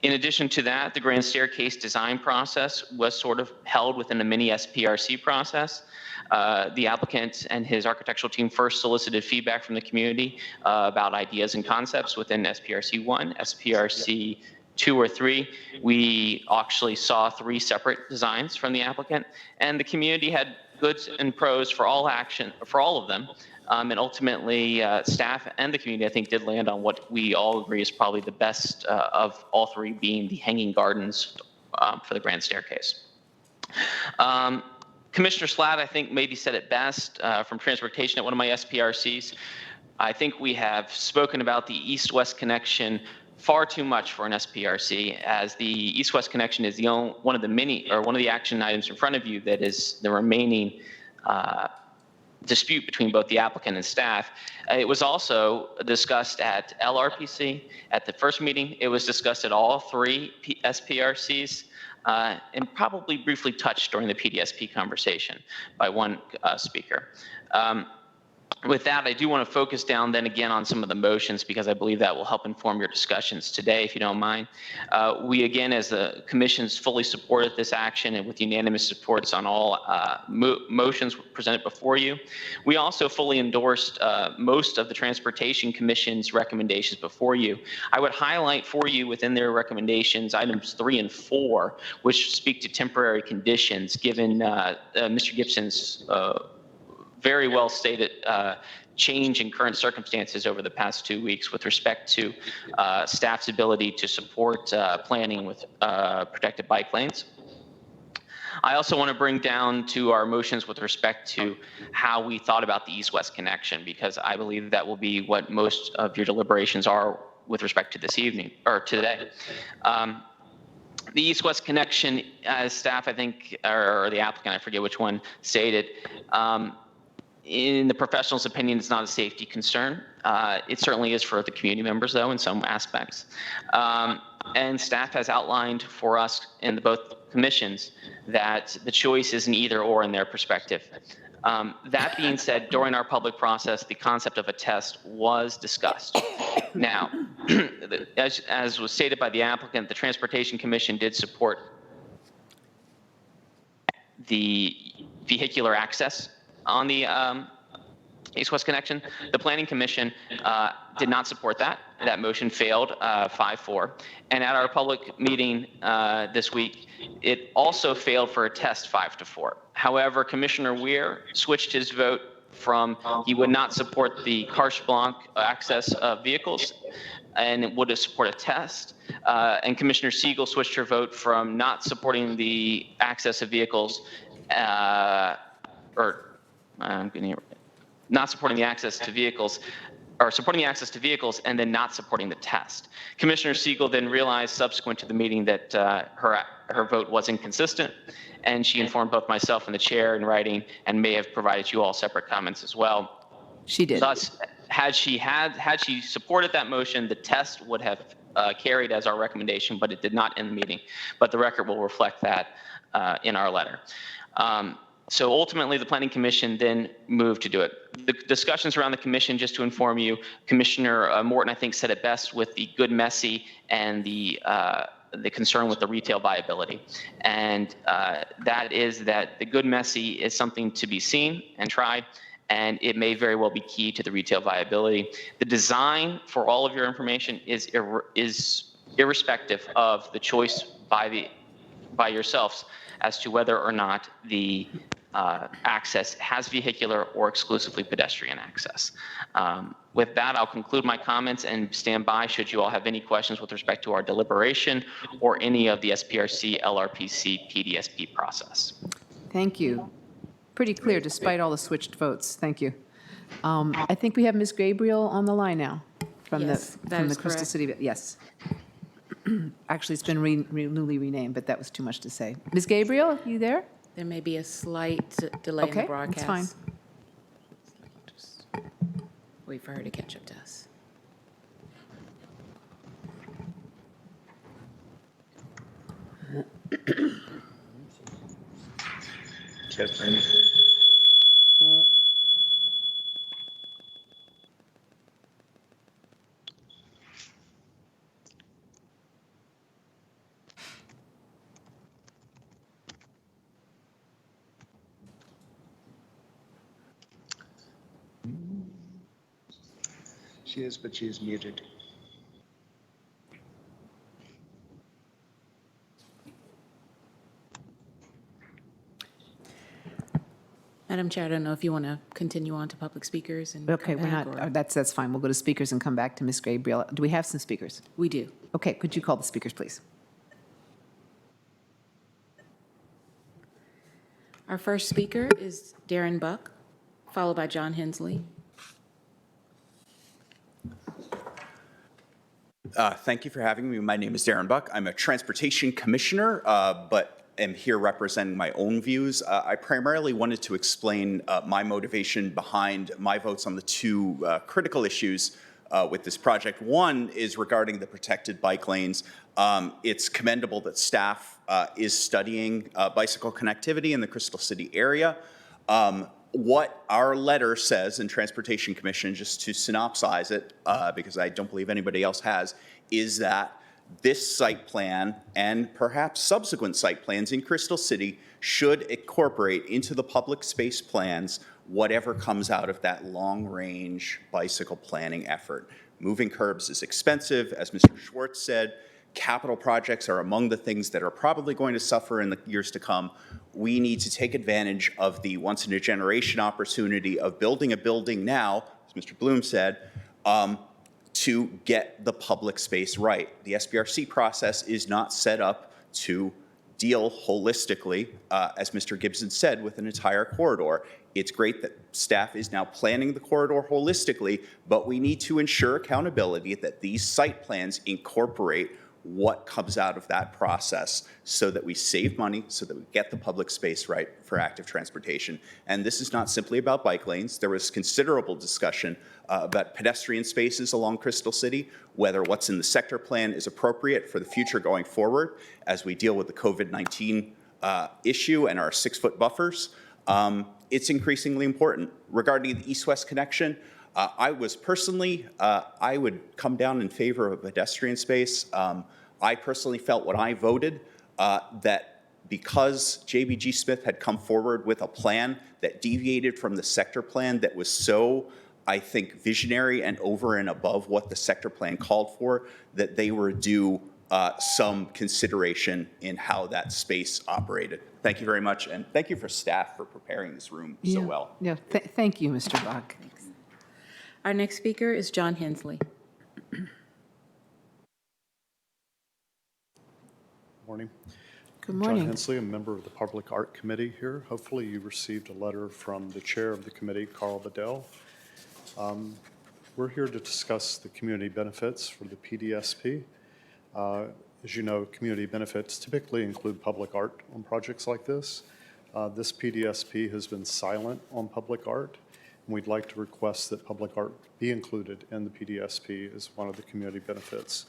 In addition to that, the grand staircase design process was sort of held within a mini SPRC process. The applicant and his architectural team first solicited feedback from the community about ideas and concepts within SPRC 1, SPRC 2 or 3. We actually saw 3 separate designs from the applicant, and the community had goods and pros for all of them. And ultimately, staff and the community, I think, did land on what we all agree is probably the best of all 3, being the hanging gardens for the grand staircase. Commissioner Slatt, I think, maybe said it best from transportation at one of my SPRCs. I think we have spoken about the east-west connection far too much for an SPRC, as the east-west connection is one of the action items in front of you that is the remaining dispute between both the applicant and staff. It was also discussed at LRPC at the first meeting. It was discussed at all 3 SPRCs. And probably briefly touched during the PDSP conversation by one speaker. With that, I do want to focus down then again on some of the motions, because I believe that will help inform your discussions today, if you don't mind. We again, as the commissions, fully supported this action and with unanimous supports on all motions presented before you. We also fully endorsed most of the Transportation Commission's recommendations before you. I would highlight for you within their recommendations items 3 and 4, which speak to temporary conditions, given Mr. Gibson's very well stated change in current circumstances over the past 2 weeks with respect to staff's ability to support planning with protected bike lanes. I also want to bring down to our motions with respect to how we thought about the east-west connection, because I believe that will be what most of your deliberations are with respect to this evening or today. The east-west connection, as staff, I think, or the applicant, I forget which one, stated, in the professional's opinion, it's not a safety concern. It certainly is for the community members, though, in some aspects. And staff has outlined for us in both commissions that the choice is an either or in their perspective. That being said, during our public process, the concept of a test was discussed. Now, as was stated by the applicant, the Transportation Commission did support the vehicular access on the east-west connection. The Planning Commission did not support that. That motion failed 5-4. And at our public meeting this week, it also failed for a test 5-4. However, Commissioner Weir switched his vote from he would not support the carte blanche access of vehicles and would support a test. And Commissioner Siegel switched her vote from not supporting the access of vehicles not supporting the access to vehicles, or supporting the access to vehicles and then not supporting the test. Commissioner Siegel then realized subsequent to the meeting that her vote was inconsistent, and she informed both myself and the chair in writing and may have provided you all separate comments as well. She did. Thus, had she supported that motion, the test would have carried as our recommendation, but it did not in the meeting. But the record will reflect that in our letter. So ultimately, the Planning Commission then moved to do it. The discussions around the commission, just to inform you, Commissioner Morton, I think, said it best with the good, messy, and the concern with the retail viability. And that is that the good, messy is something to be seen and tried, and it may very well be key to the retail viability. The design, for all of your information, is irrespective of the choice by yourselves as to whether or not the access has vehicular or exclusively pedestrian access. With that, I'll conclude my comments and stand by should you all have any questions with respect to our deliberation or any of the SPRC, LRPC, PDSP process. Thank you. Pretty clear despite all the switched votes. Thank you. I think we have Ms. Gabriel on the line now from Yes, that the is Crystal correct. City. Yes. Actually, it's been newly renamed, but that was too much to say. Ms. Gabriel, you there? There may be a slight delay in the Okay, broadcast. that's fine. Just wait for her to catch up to us. She is, but she is muted. Madam Chair, I don't know if you want to continue on to public speakers and Okay, come we're back, not, or- that's fine. We'll go to speakers and come back to Ms. Gabriel. Do we have some speakers? We do. Okay, could you call the speakers, please? Our first speaker is Darren Buck, followed by John Hensley. Thank you for having me. My name is Darren Buck. I'm a transportation commissioner, but am here representing my own views. I primarily wanted to explain my motivation behind my votes on the two critical issues with this project. One is regarding the protected bike lanes. It's commendable that staff is studying bicycle connectivity in the Crystal City area. What our letter says in Transportation Commission, just to synopsize it, because I don't believe anybody else has, is that this site plan and perhaps subsequent site plans in Crystal City should incorporate into the public space plans whatever comes out of that long-range bicycle planning effort. Moving curbs is expensive, as Mr. Schwartz said. Capital projects are among the things that are probably going to suffer in the years to come. We need to take advantage of the once-in-a-generation opportunity of building a building now, as Mr. Bloom said, to get the public space right. The SBRC process is not set up to deal holistically, as Mr. Gibson said, with an entire corridor. It's great that staff is now planning the corridor holistically, but we need to ensure accountability that these site plans incorporate what comes out of that process so that we save money, so that we get the public space right for active transportation. And this is not simply about bike lanes. There was considerable discussion about pedestrian spaces along Crystal City, whether what's in the sector plan is appropriate for the future going forward as we deal with the COVID-19 issue and our 6-foot buffers. It's increasingly important. Regarding the east-west connection, I was personally, I would come down in favor of a pedestrian space. I personally felt when I voted that because JBG Smith had come forward with a plan that deviated from the sector plan that was so, I think, visionary and over and above what the sector plan called for, that they were due some consideration in how that space operated. Thank you very much, and thank you for staff for preparing this room so well. Yeah, thank you, Mr. Bach. Our next speaker is John Hensley. Morning. Good morning. John Hensley, a member of the Public Art Committee here. Hopefully you received a letter from the chair of the committee, Carl Bedell. We're here to discuss the community benefits for the PDSP. As you know, community benefits typically include public art on projects like this. This PDSP has been silent on public art, and we'd like to request that public art be included in the PDSP as one of the community benefits.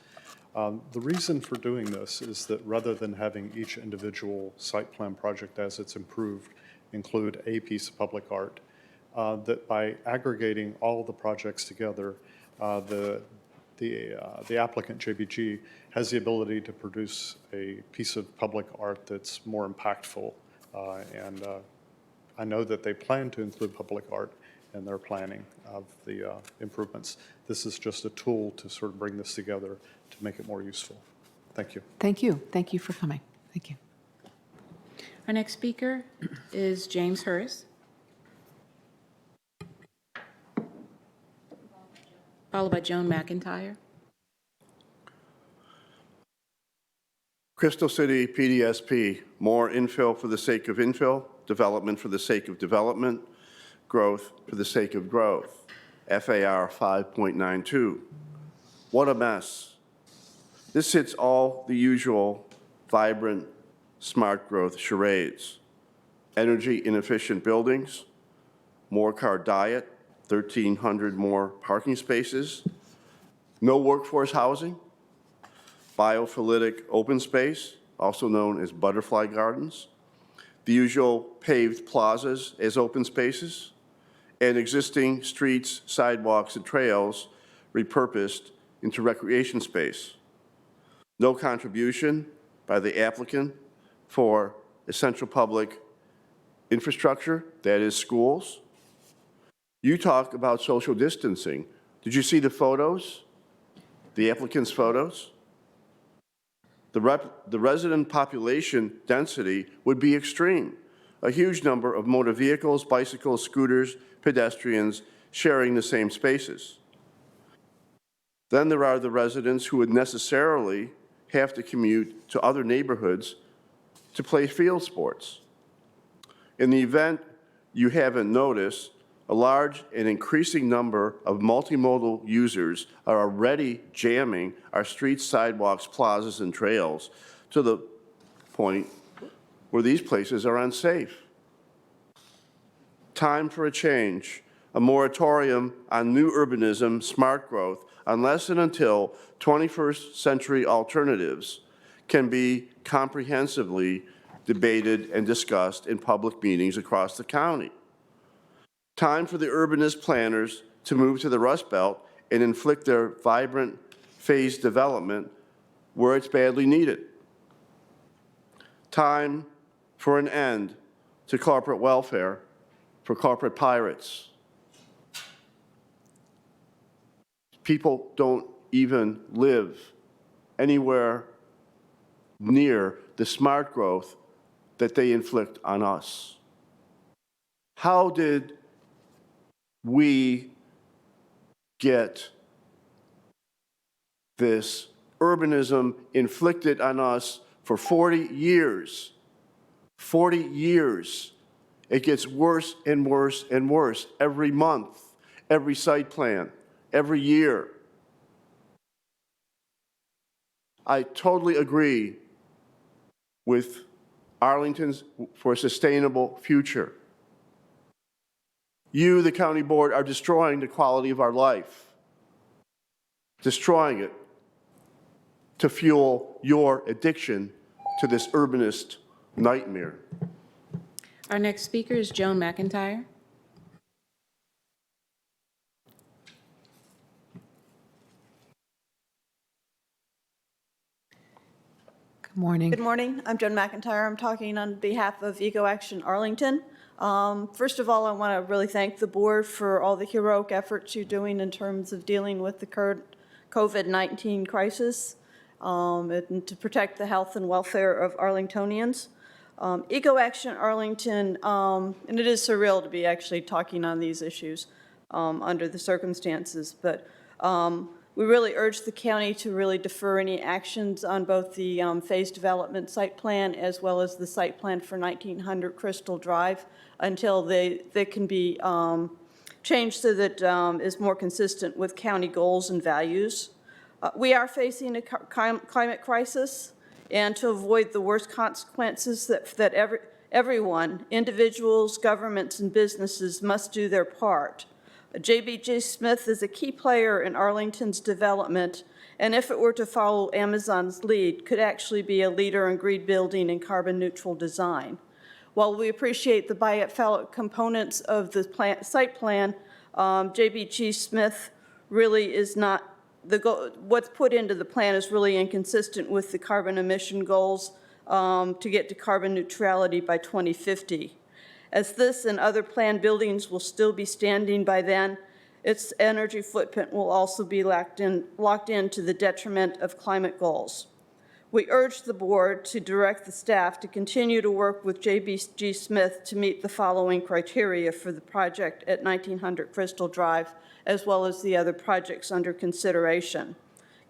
The reason for doing this is that rather than having each individual site plan project as it's improved include a piece of public art, that by aggregating all the projects together, the applicant, JBG, has the ability to produce a piece of public art that's more impactful. And I know that they plan to include public art in their planning of the improvements. This is just a tool to sort of bring this together to make it more useful. Thank you. Thank you. Thank you for coming. Thank you. Our next speaker is James Hurst, followed by Joan McIntyre. Crystal City PDSP, more infill for the sake of infill, development for the sake of development, growth for the sake of growth. FAR 5.92. What a mess. This hits all the usual vibrant, smart growth charades. Energy inefficient buildings, more car diet, 1,300 more parking spaces, no workforce housing, biophilic open space, also known as butterfly gardens, the usual paved plazas as open spaces, and existing streets, sidewalks, and trails repurposed into recreation space. No contribution by the applicant for essential public infrastructure, that is schools. You talk about social distancing. Did you see the photos? The applicant's photos? The resident population density would be extreme. A huge number of motor vehicles, bicycles, scooters, pedestrians sharing the same spaces. Then there are the residents who would necessarily have to commute to other neighborhoods to play field sports. In the event you haven't noticed, a large and increasing number of multimodal users are already jamming our streets, sidewalks, plazas, and trails to the point where these places are unsafe. Time for a change, a moratorium on new urbanism, smart growth, unless and until 21st century alternatives can be comprehensively debated and discussed in public meetings across the county. Time for the urbanist planners to move to the Rust Belt and inflict their vibrant phased development where it's badly needed. Time for an end to corporate welfare for corporate pirates. People don't even live anywhere near the smart growth that they inflict on us. How did we get this urbanism inflicted on us for 40 years? 40 years. It gets worse and worse and worse every month, every site plan, every year. I totally agree with Arlington's for a sustainable future. You, the county board, are destroying the quality of our life, destroying it to fuel your addiction to this urbanist nightmare. Our next speaker is Joan McIntyre. Good morning. Good morning. I'm Joan McIntyre. I'm talking on behalf of Eco Action Arlington. First of all, I want to really thank the board for all the heroic efforts you're doing in terms of dealing with the current COVID-19 crisis and to protect the health and welfare of Arlingtonians. Eco Action Arlington, and it is surreal to be actually talking on these issues under the circumstances, but we really urge the county to really defer any actions on both the phase development site plan as well as the site plan for 1900 Crystal Drive until they can be changed so that is more consistent with county goals and values. We are facing a climate crisis, and to avoid the worst consequences that everyone, individuals, governments, and businesses must do their part. JBG Smith is a key player in Arlington's development, and if it were to follow Amazon's lead, could actually be a leader in green building and carbon neutral design. While we appreciate the biophilic components of the site plan, JBG Smith really is not, what's put into the plan is really inconsistent with the carbon emission goals to get to carbon neutrality by 2050. As this and other planned buildings will still be standing by then, its energy footprint will also be locked in to the detriment of climate goals. We urge the board to direct the staff to continue to work with JBG Smith to meet the following criteria for the project at 1900 Crystal Drive, as well as the other projects under consideration.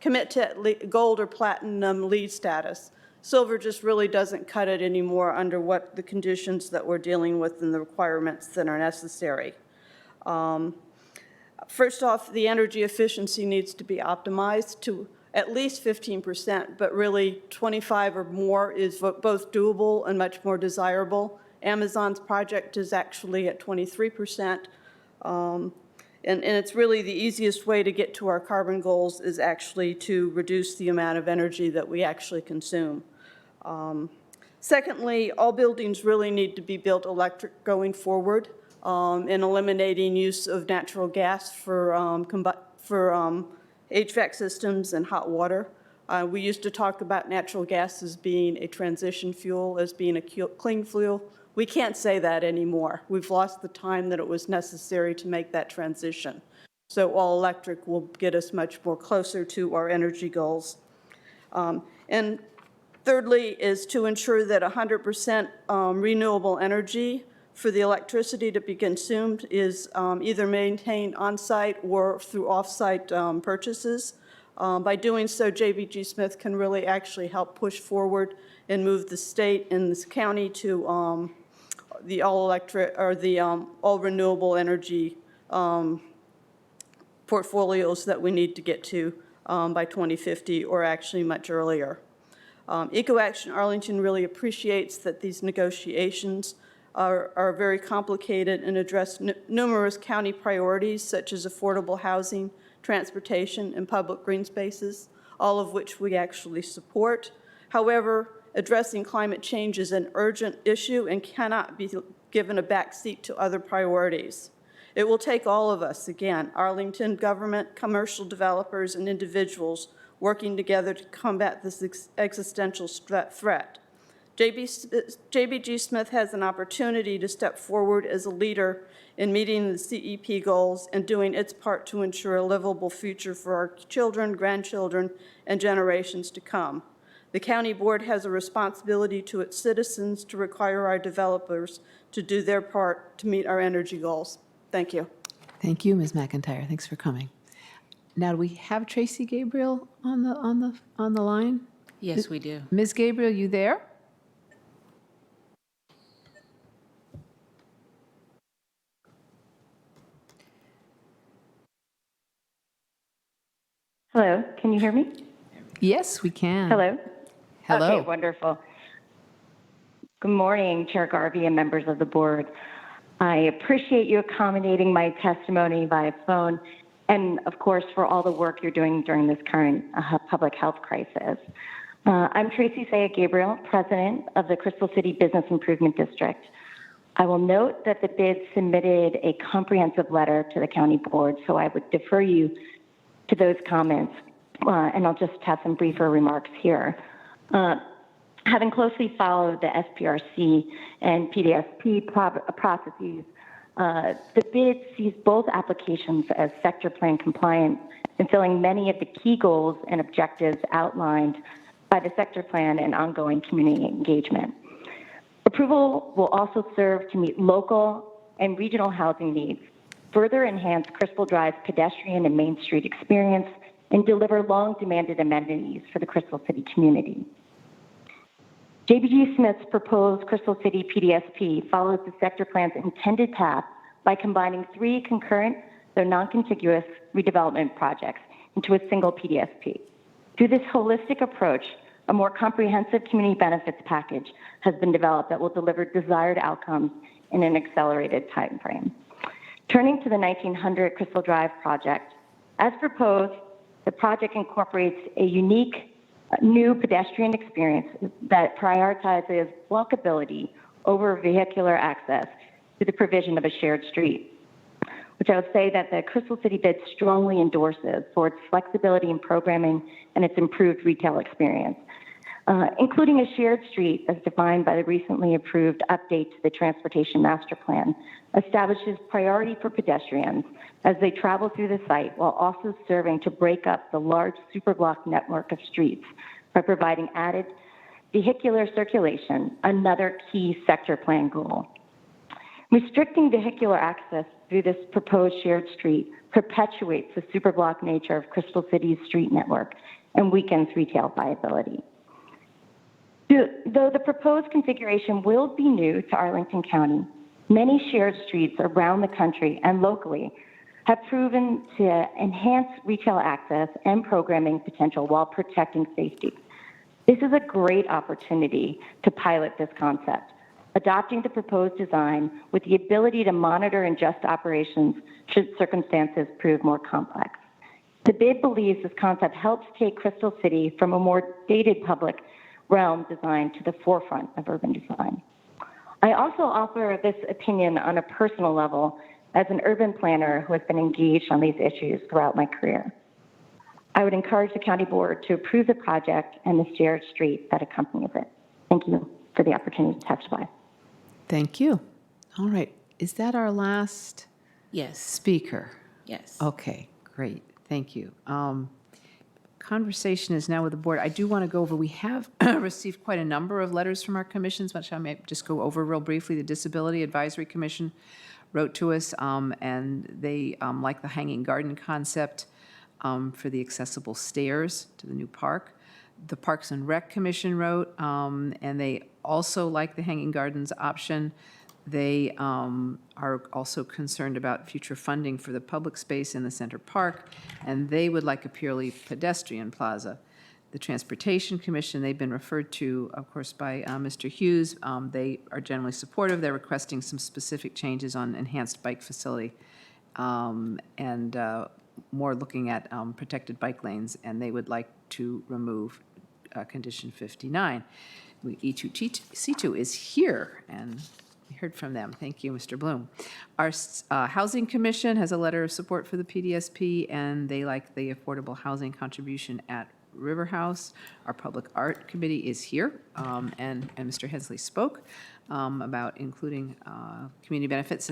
Commit to gold or platinum LEED status. Silver just really doesn't cut it anymore under what the conditions that we're dealing with and the requirements that are necessary. First off, the energy efficiency needs to be optimized to at least 15%, but really 25 or more is both doable and much more desirable. Amazon's project is actually at 23%. And it's really the easiest way to get to our carbon goals is actually to reduce the amount of energy that we actually consume. Secondly, all buildings really need to be built electric going forward, and eliminating use of natural gas for HVAC systems and hot water. We used to talk about natural gas as being a transition fuel, as being a clean fuel. We can't say that anymore. We've lost the time that it was necessary to make that transition. So all electric will get us much more closer to our energy goals. And thirdly is to ensure that 100% renewable energy for the electricity to be consumed is either maintained on-site or through off-site purchases. By doing so, JBG Smith can really actually help push forward and move the state and this county to the all-electric or the all renewable energy portfolios that we need to get to by 2050 or actually much earlier. EcoAction Arlington really appreciates that these negotiations are very complicated and address numerous county priorities such as affordable housing, transportation, and public green spaces, all of which we actually support. However, addressing climate change is an urgent issue and cannot be given a backseat to other priorities. It will take all of us, again, Arlington government, commercial developers, and individuals working together to combat this existential threat. JBG Smith has an opportunity to step forward as a leader in meeting the CEP goals and doing its part to ensure a livable future for our children, grandchildren, and generations to come. The county board has a responsibility to its citizens to require our developers to do their part to meet our energy goals. Thank you. Thank you, Ms. McIntyre. Thanks for coming. Now, do we have Tracy Gabriel on the line? Yes, we do. Ms. Gabriel, you there? Hello, can you hear me? Yes, we can. Hello? Hello. Okay, wonderful. Good morning, Chair Garvey and members of the board. I appreciate you accommodating my testimony via phone and, of course, for all the work you're doing during this current public health crisis. I'm Tracy Saya Gabriel, president of the Crystal City Business Improvement District. I will note that the bid submitted a comprehensive letter to the county board, so I would defer you to those comments, and I'll just have some briefer remarks here. Having closely followed the SPRC and PDSP processes, the bid sees both applications as sector plan compliant, fulfilling many of the key goals and objectives outlined by the sector plan and ongoing community engagement. Approval will also serve to meet local and regional housing needs, further enhance Crystal Drive's pedestrian and Main Street experience, and deliver long-demanded amenities for the Crystal City community. JBG Smith's proposed Crystal City PDSP follows the sector plan's intended path by combining 3 concurrent, though non-contiguous, redevelopment projects into a single PDSP. Through this holistic approach, a more comprehensive community benefits package has been developed that will deliver desired outcomes in an accelerated timeframe. Turning to the 1900 Crystal Drive project, as proposed, the project incorporates a unique new pedestrian experience that prioritizes walkability over vehicular access through the provision of a shared street, which I would say that the Crystal City bid strongly endorses for its flexibility in programming and its improved retail experience. Including a shared street as defined by the recently approved update to the Transportation Master Plan, establishes priority for pedestrians as they travel through the site while also serving to break up the large superblock network of streets by providing added vehicular circulation, another key sector plan goal. Restricting vehicular access through this proposed shared street perpetuates the superblock nature of Crystal City's street network and weakens retail viability. Though the proposed configuration will be new to Arlington County, many shared streets around the country and locally have proven to enhance retail access and programming potential while protecting safety. This is a great opportunity to pilot this concept, adopting the proposed design with the ability to monitor and adjust operations should circumstances prove more complex. The bid believes this concept helps take Crystal City from a more dated public realm design to the forefront of urban design. I also offer this opinion on a personal level as an urban planner who has been engaged on these issues throughout my career. I would encourage the county board to approve the project and the shared street that accompanies it. Thank you for the opportunity to testify. Thank you. All right. Is that our last Yes. speaker? Yes. Okay, great. Thank you. Conversation is now with the board. I do want to go over, we have received quite a number of letters from our commissions, which I may just go over real briefly. The Disability Advisory Commission wrote to us, and they like the hanging garden concept for the accessible stairs to the new park. The Parks and Rec Commission wrote, and they also like the hanging gardens option. They are also concerned about future funding for the public space in the Center Park, and they would like a purely pedestrian plaza. The Transportation Commission, they've been referred to, of course, by Mr. Hughes. They are generally supportive. They're requesting some specific changes on enhanced bike facility and more looking at protected bike lanes, and they would like to remove condition 59. E2C2 is here, and we heard from them. Thank you, Mr. Bloom. Our Housing Commission has a letter of support for the PDSP, and they like the affordable housing contribution at River House. Our Public Art Committee is here, and Mr. Hensley spoke about including community benefits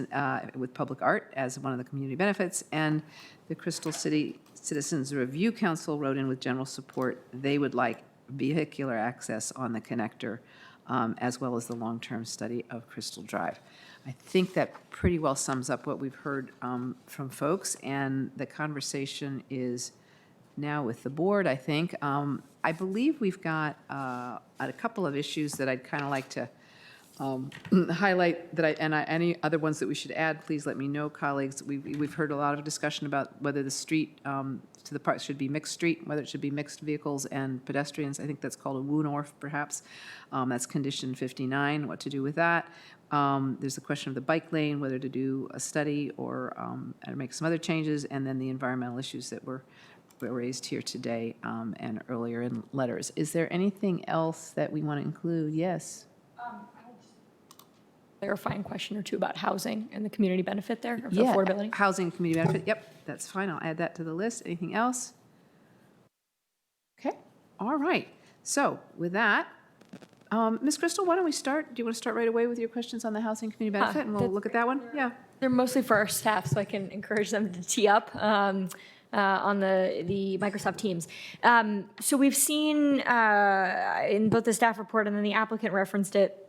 with public art as one of the community benefits, and the Crystal City Citizens Review Council wrote in with general support. They would like vehicular access on the connector, as well as the long-term study of Crystal Drive. I think that pretty well sums up what we've heard from folks, and the conversation is now with the board, I think. I believe we've got a couple of issues that I'd kind of like to highlight, any other ones that we should add, please let me know, colleagues. We've heard a lot of discussion about whether the street to the park should be mixed street, whether it should be mixed vehicles and pedestrians. I think that's called a WUNORF, perhaps. That's condition 59, what to do with that. There's the question of the bike lane, whether to do a study or make some other changes, and then the environmental issues that were raised here today and earlier in letters. Is there anything else that we want to include? Yes. Clarifying question or two about housing and the community benefit there, of Yeah, affordability. housing community benefit. Yep, that's fine. I'll add that to the list. Anything else? Okay, all right. So with that, Ms. Crystal, why don't we start? Do you want to start right away with your questions on the housing community benefit, and we'll look at that one? Yeah. They're mostly for our staff, so I can encourage them to tee up on the Microsoft Teams. So we've seen in both the staff report and then the applicant referenced it,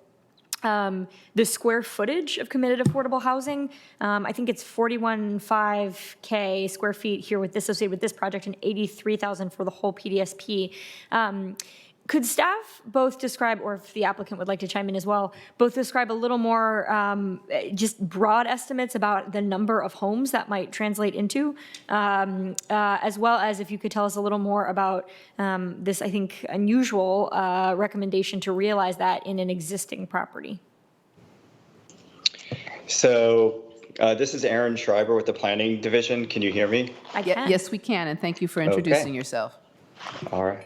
the square footage of committed affordable housing. I think it's 41.5K square feet here with this associated with this project and 83,000 for the whole PDSP. Could staff both describe, or if the applicant would like to chime in as well, both describe a little more just broad estimates about the number of homes that might translate into, as well as if you could tell us a little more about this, I think, unusual recommendation to realize that in an existing property. So this is Aaron Schreiber with the Planning Division. Can you hear me? I can. Yes, we can, and thank you for introducing yourself. All right.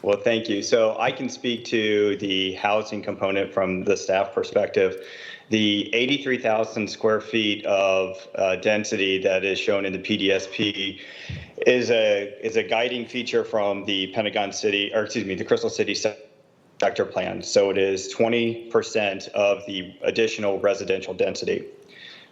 Well, thank you. So I can speak to the housing component from the staff perspective. The 83,000 square feet of density that is shown in the PDSP is a guiding feature from the the Crystal City sector plan. So it is 20% of the additional residential density.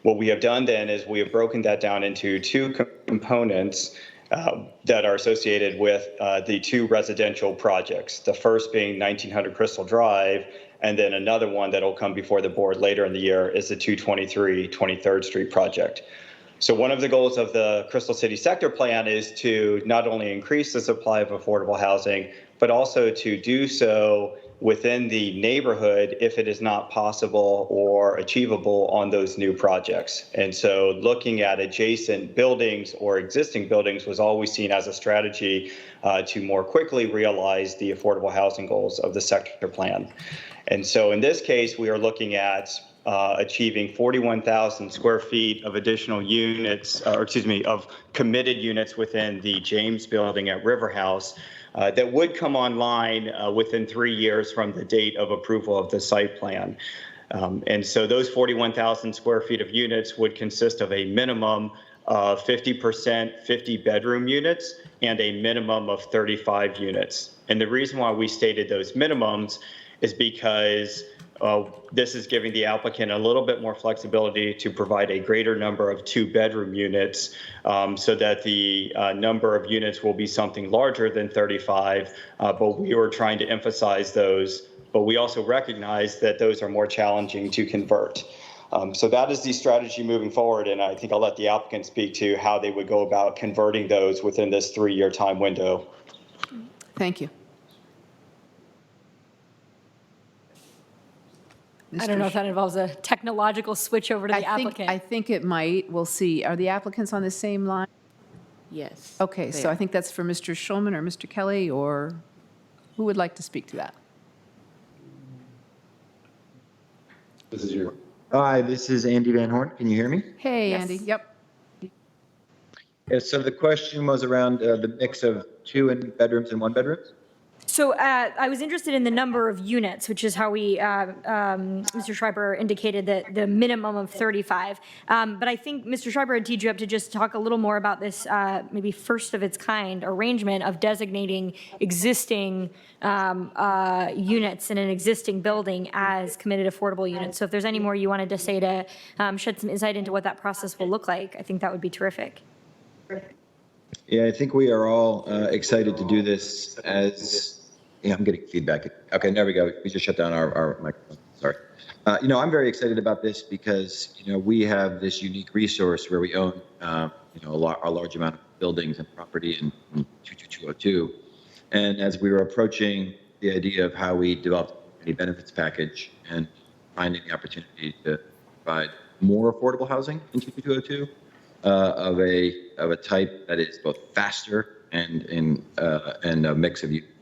What we have done then is we have broken that down into two components. that are associated with the two residential projects. The first being 1900 Crystal Drive, and then another one that will come before the board later in the year is the 223 23rd Street project. So one of the goals of the Crystal City Sector Plan is to not only increase the supply of affordable housing, but also to do so within the neighborhood if it is not possible or achievable on those new projects. And so looking at adjacent buildings or existing buildings was always seen as a strategy to more quickly realize the affordable housing goals of the sector plan. And so in this case, we are looking at achieving 41,000 square feet of additional units, of committed units within the James building at River House that would come online within 3 years from the date of approval of the site plan. And so those 41,000 square feet of units would consist of a minimum of 50% 50 bedroom units and a minimum of 35 units. And the reason why we stated those minimums is because this is giving the applicant a little bit more flexibility to provide a greater number of 2-bedroom units so that the number of units will be something larger than 35, but we were trying to emphasize those, but we also recognize that those are more challenging to convert. So that is the strategy moving forward, and I think I'll let the applicant speak to how they would go about converting those within this 3-year time window. Thank you. I don't know if that involves a technological switch over to the applicant. I think it might. We'll see. Are the applicants on the same line? Yes. Okay, so I think that's for Mr. Schulman or Mr. Kelly, or who would like to speak to that? This is your. Hi, this is Andy Van Horn. Can you hear me? Hey, Yes. Andy. Yep. Yeah, so the question was around the mix of 2 bedrooms and 1 bedrooms. So I was interested in the number of units, which is how we, Mr. Schreiber indicated that the minimum of 35. But I think Mr. Schreiber had teed you up to just talk a little more about this maybe first of its kind arrangement of designating existing units in an existing building as committed affordable units. So if there's any more you wanted to say to shed some insight into what that process will look like, I think that would be terrific. Yeah, I think we are all excited to do this as. Yeah, I'm getting feedback. Okay, there we go. We just shut down our microphone. Sorry. I'm very excited about this because, we have this unique resource where we own, a large amount of buildings and property in 22202. And as we were approaching the idea of how we developed a benefits package and finding the opportunity to provide more affordable housing in 22202 of a type that is both faster and a mix of units.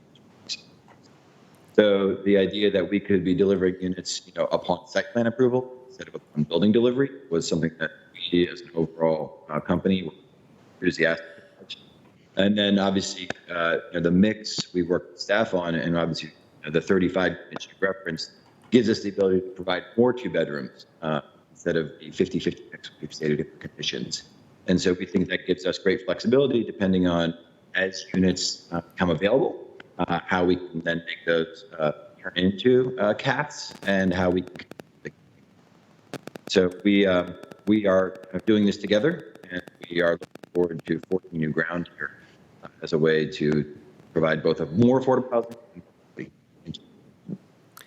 So the idea that we could be delivering units, upon site plan approval instead of upon building delivery was something that we, as an overall company, were enthusiastic about. And then obviously, the mix we work with staff on, and obviously the 35 units you referenced gives us the ability to provide more 2 bedrooms instead of the 50-50 mix we've stated in the conditions. And so we think that gives us great flexibility depending on as units become available. How we can then make those turn into CAFs and how we can. So we are doing this together, and we are looking forward to forging new ground here as a way to provide both a more affordable housing.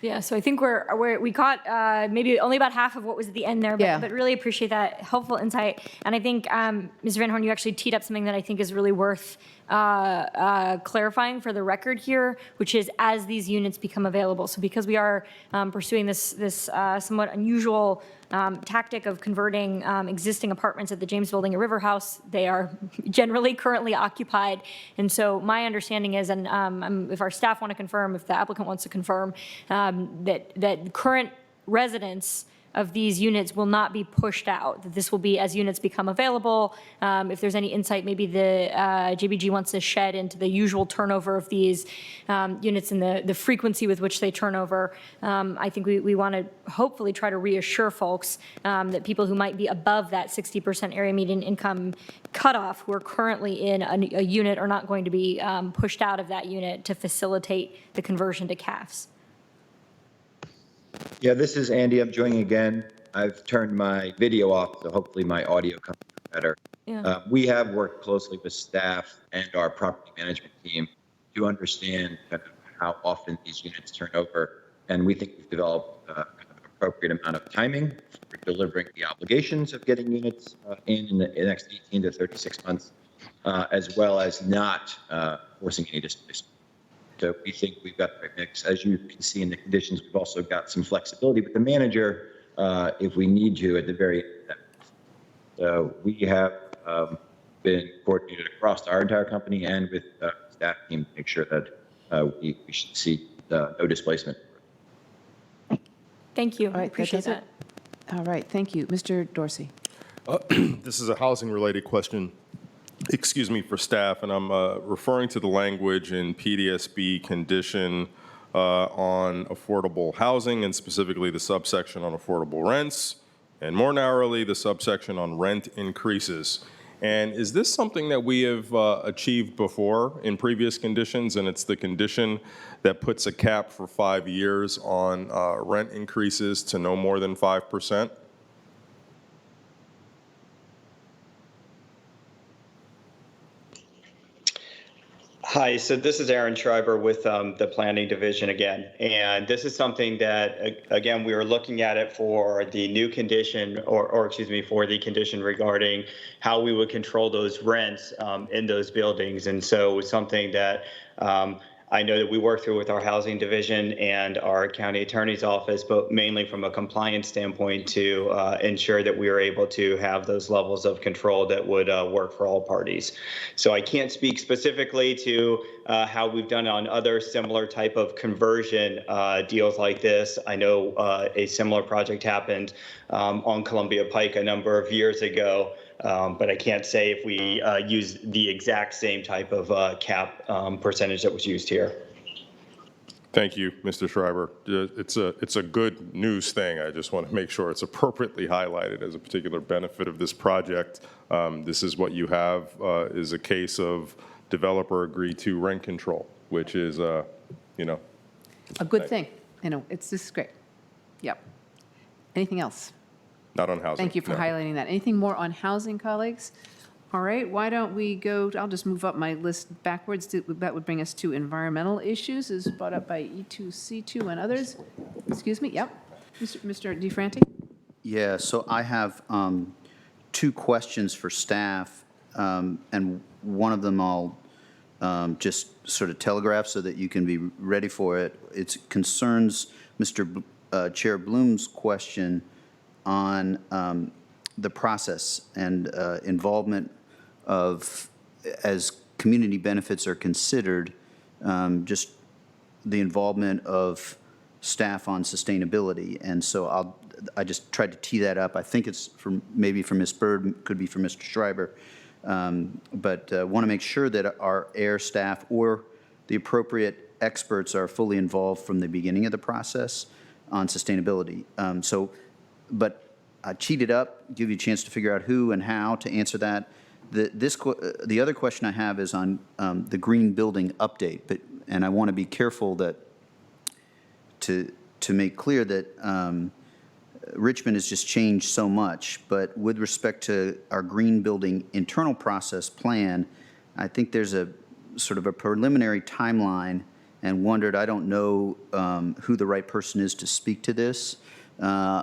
Yeah, so I think we caught maybe only about half of what was at the end there, but really appreciate that helpful insight. And I think, Ms. Van Horn, you actually teed up something that I think is really worth clarifying for the record here, which is as these units become available. So because we are pursuing this somewhat unusual tactic of converting existing apartments at the James Building at River House, they are generally currently occupied. And so my understanding is, and if our staff want to confirm, if the applicant wants to confirm, that current residents of these units will not be pushed out, that this will be as units become available. If there's any insight, maybe the JBG wants to shed into the usual turnover of these units and the frequency with which they turn over. I think we want to hopefully try to reassure folks that people who might be above that 60% area median income cutoff who are currently in a unit are not going to be pushed out of that unit to facilitate the conversion to CAFs. Yeah, this is Andy. I'm joining again. I've turned my video off, so hopefully my audio comes better. Yeah. We have worked closely with staff and our property management team to understand kind of how often these units turn over. And we think we've developed kind of an appropriate amount of timing for delivering the obligations of getting units in the next 18 to 36 months, as well as not forcing any displacement. So we think we've got the right mix. As you can see in the conditions, we've also got some flexibility with the manager if we need to at the very end. So we have been coordinated across our entire company and with staff team to make sure that we should see no displacement. Thank you. All right, Appreciate that does it. All right, thank you. Mr. Dorsey. This is a housing-related question, excuse me, for staff, and I'm referring to the language in PDSB condition on affordable housing, and specifically the subsection on affordable rents, and more narrowly, the subsection on rent increases. And is this something that we have achieved before in previous conditions, and it's the condition that puts a cap for 5 years on rent increases to no more than 5%? Hi, so this is Aaron Schreiber with the Planning Division again. And this is something that, again, we were looking at it for the new condition, or excuse me, for the condition regarding how we would control those rents in those buildings. And so it was something that I know that we work through with our housing division and our county attorney's office, but mainly from a compliance standpoint to ensure that we are able to have those levels of control that would work for all parties. So I can't speak specifically to how we've done on other similar type of conversion deals like this. I know a similar project happened on Columbia Pike a number of years ago. But I can't say if we use the exact same type of cap percentage that was used here. Thank you, Mr. Schreiber. It's a good news thing. I just want to make sure it's appropriately highlighted as a particular benefit of this project. This is what you have is a case of developer agreed to rent control, which is, you know. A good thing. You know, this is great. Yep. Anything else? Not on housing. Thank you for highlighting that. Anything more on housing, colleagues? All right, why don't we go, I'll just move up my list backwards. That would bring us to environmental issues, as brought up by E2C2 and others. Excuse me, yep. Mr. DeFranti? Yeah, so I have 2 questions for staff, and one of them I'll just sort of telegraph so that you can be ready for it. It concerns Mr. Chair Bloom's question on the process and involvement of, as community benefits are considered, just the involvement of staff on sustainability. And so I just tried to tee that up. I think it's maybe for Ms. Bird, could be for Mr. Schreiber, but want to make sure that our AIR staff or the appropriate experts are fully involved from the beginning of the process on sustainability. But I cheated up, give you a chance to figure out who and how to answer that. The other question I have is on the green building update, and I want to be careful that to make clear that Richmond has just changed so much, but with respect to our green building internal process plan, I think there's a sort of a preliminary timeline, and wondered, I don't know who the right person is to speak to this.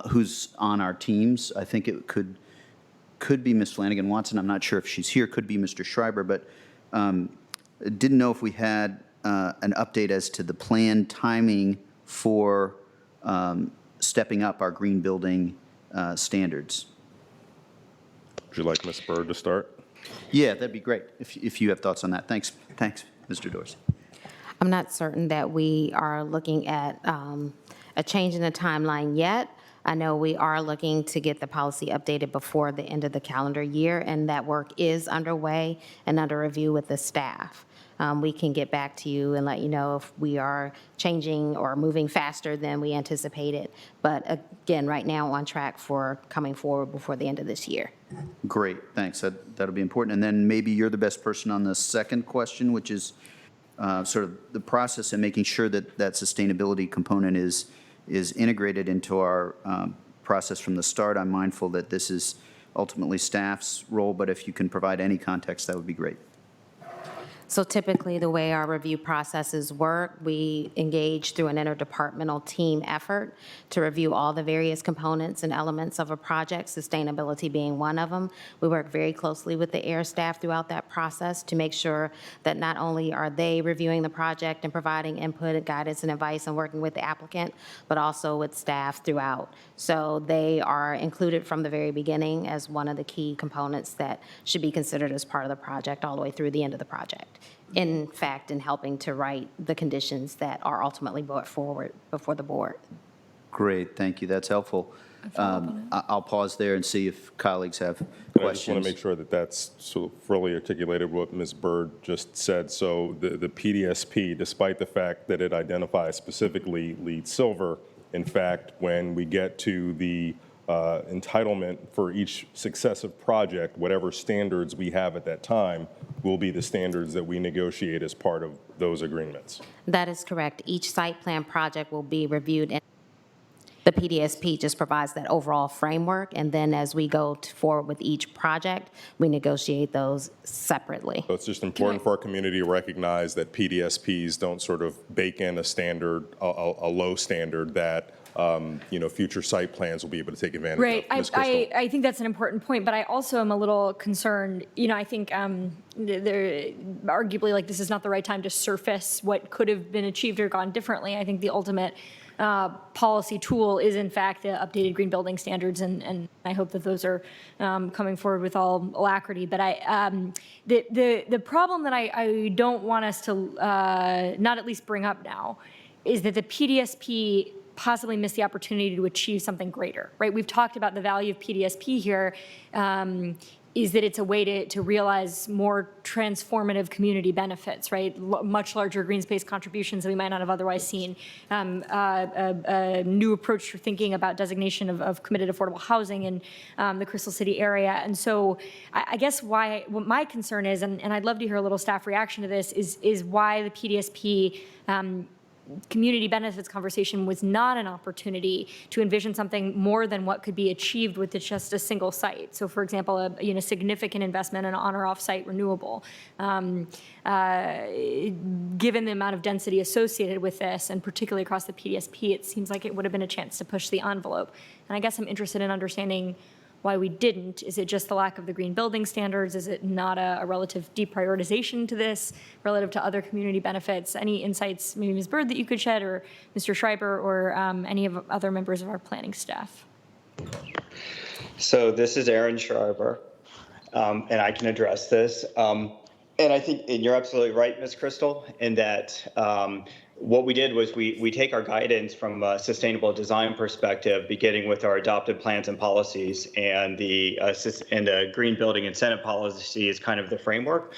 Who's on our teams. I think it could be Ms. Flanagan Watson. I'm not sure if she's here. Could be Mr. Schreiber, but didn't know if we had an update as to the planned timing for stepping up our green building standards. Would you like Ms. Bird to start? Yeah, that'd be great if you have thoughts on that. Thanks, Mr. Dorsey. I'm not certain that we are looking at a change in the timeline yet. I know we are looking to get the policy updated before the end of the calendar year, and that work is underway and under review with the staff. We can get back to you and let you know if we are changing or moving faster than we anticipated. But again, right now on track for coming forward before the end of this year. Great, thanks. That'll be important. And then maybe you're the best person on the second question, which is sort of the process and making sure that that sustainability component is integrated into our process from the start. I'm mindful that this is ultimately staff's role, but if you can provide any context, that would be great. So typically, the way our review processes work, we engage through an interdepartmental team effort to review all the various components and elements of a project, sustainability being one of them. We work very closely with the AIR staff throughout that process to make sure that not only are they reviewing the project and providing input and guidance and advice and working with the applicant, but also with staff throughout. So they are included from the very beginning as one of the key components that should be considered as part of the project all the way through the end of the project. In fact, in helping to write the conditions that are ultimately brought forward before the board. Great, thank you, that's helpful. I'll pause there and see if colleagues have And I just questions. want to make sure that that's sort of fully articulated what Ms. Byrd just said. So the PDSP, despite the fact that it identifies specifically LEED Silver, in fact, when we get to the entitlement for each successive project, whatever standards we have at that time will be the standards that we negotiate as part of those agreements. That is correct. Each site plan project will be reviewed, and the PDSP just provides that overall framework, and then as we go forward with each project, we negotiate those separately. So it's just important for our community to recognize that PDSPs don't sort of bake in a standard, a low standard that future site plans will be able to take advantage Right. of. Ms. Crystal. I think that's an important point, but I also am a little concerned. I think there arguably like this is not the right time to surface what could have been achieved or gone differently. I think the ultimate policy tool is in fact the updated green building standards, and I hope that those are coming forward with all alacrity. But the problem that I don't want us to not at least bring up now is that the PDSP possibly miss the opportunity to achieve something greater, right? We've talked about the value of PDSP here, is that it's a way to realize more transformative community benefits, right? Much larger green space contributions that we might not have otherwise seen. A new approach to thinking about designation of committed affordable housing in the Crystal City area. And so I guess what my concern is, and I'd love to hear a little staff reaction to this, is why the PDSP community benefits conversation was not an opportunity to envision something more than what could be achieved with just a single site. So, for example, a significant investment in on or off-site renewable. Given the amount of density associated with this, and particularly across the PDSP, it seems like it would have been a chance to push the envelope. And I guess I'm interested in understanding why we didn't. Is it just the lack of the green building standards? Is it not a relative deprioritization to this relative to other community benefits? Any insights, maybe Ms. Byrd, that you could shed, or Mr. Schreiber, or any of other members of our planning staff? So this is Aaron Schreiber, and I can address this. And I think, and you're absolutely right, Ms. Crystal, in that what we did was we take our guidance from a sustainable design perspective, beginning with our adopted plans and policies, and the green building incentive policy is kind of the framework.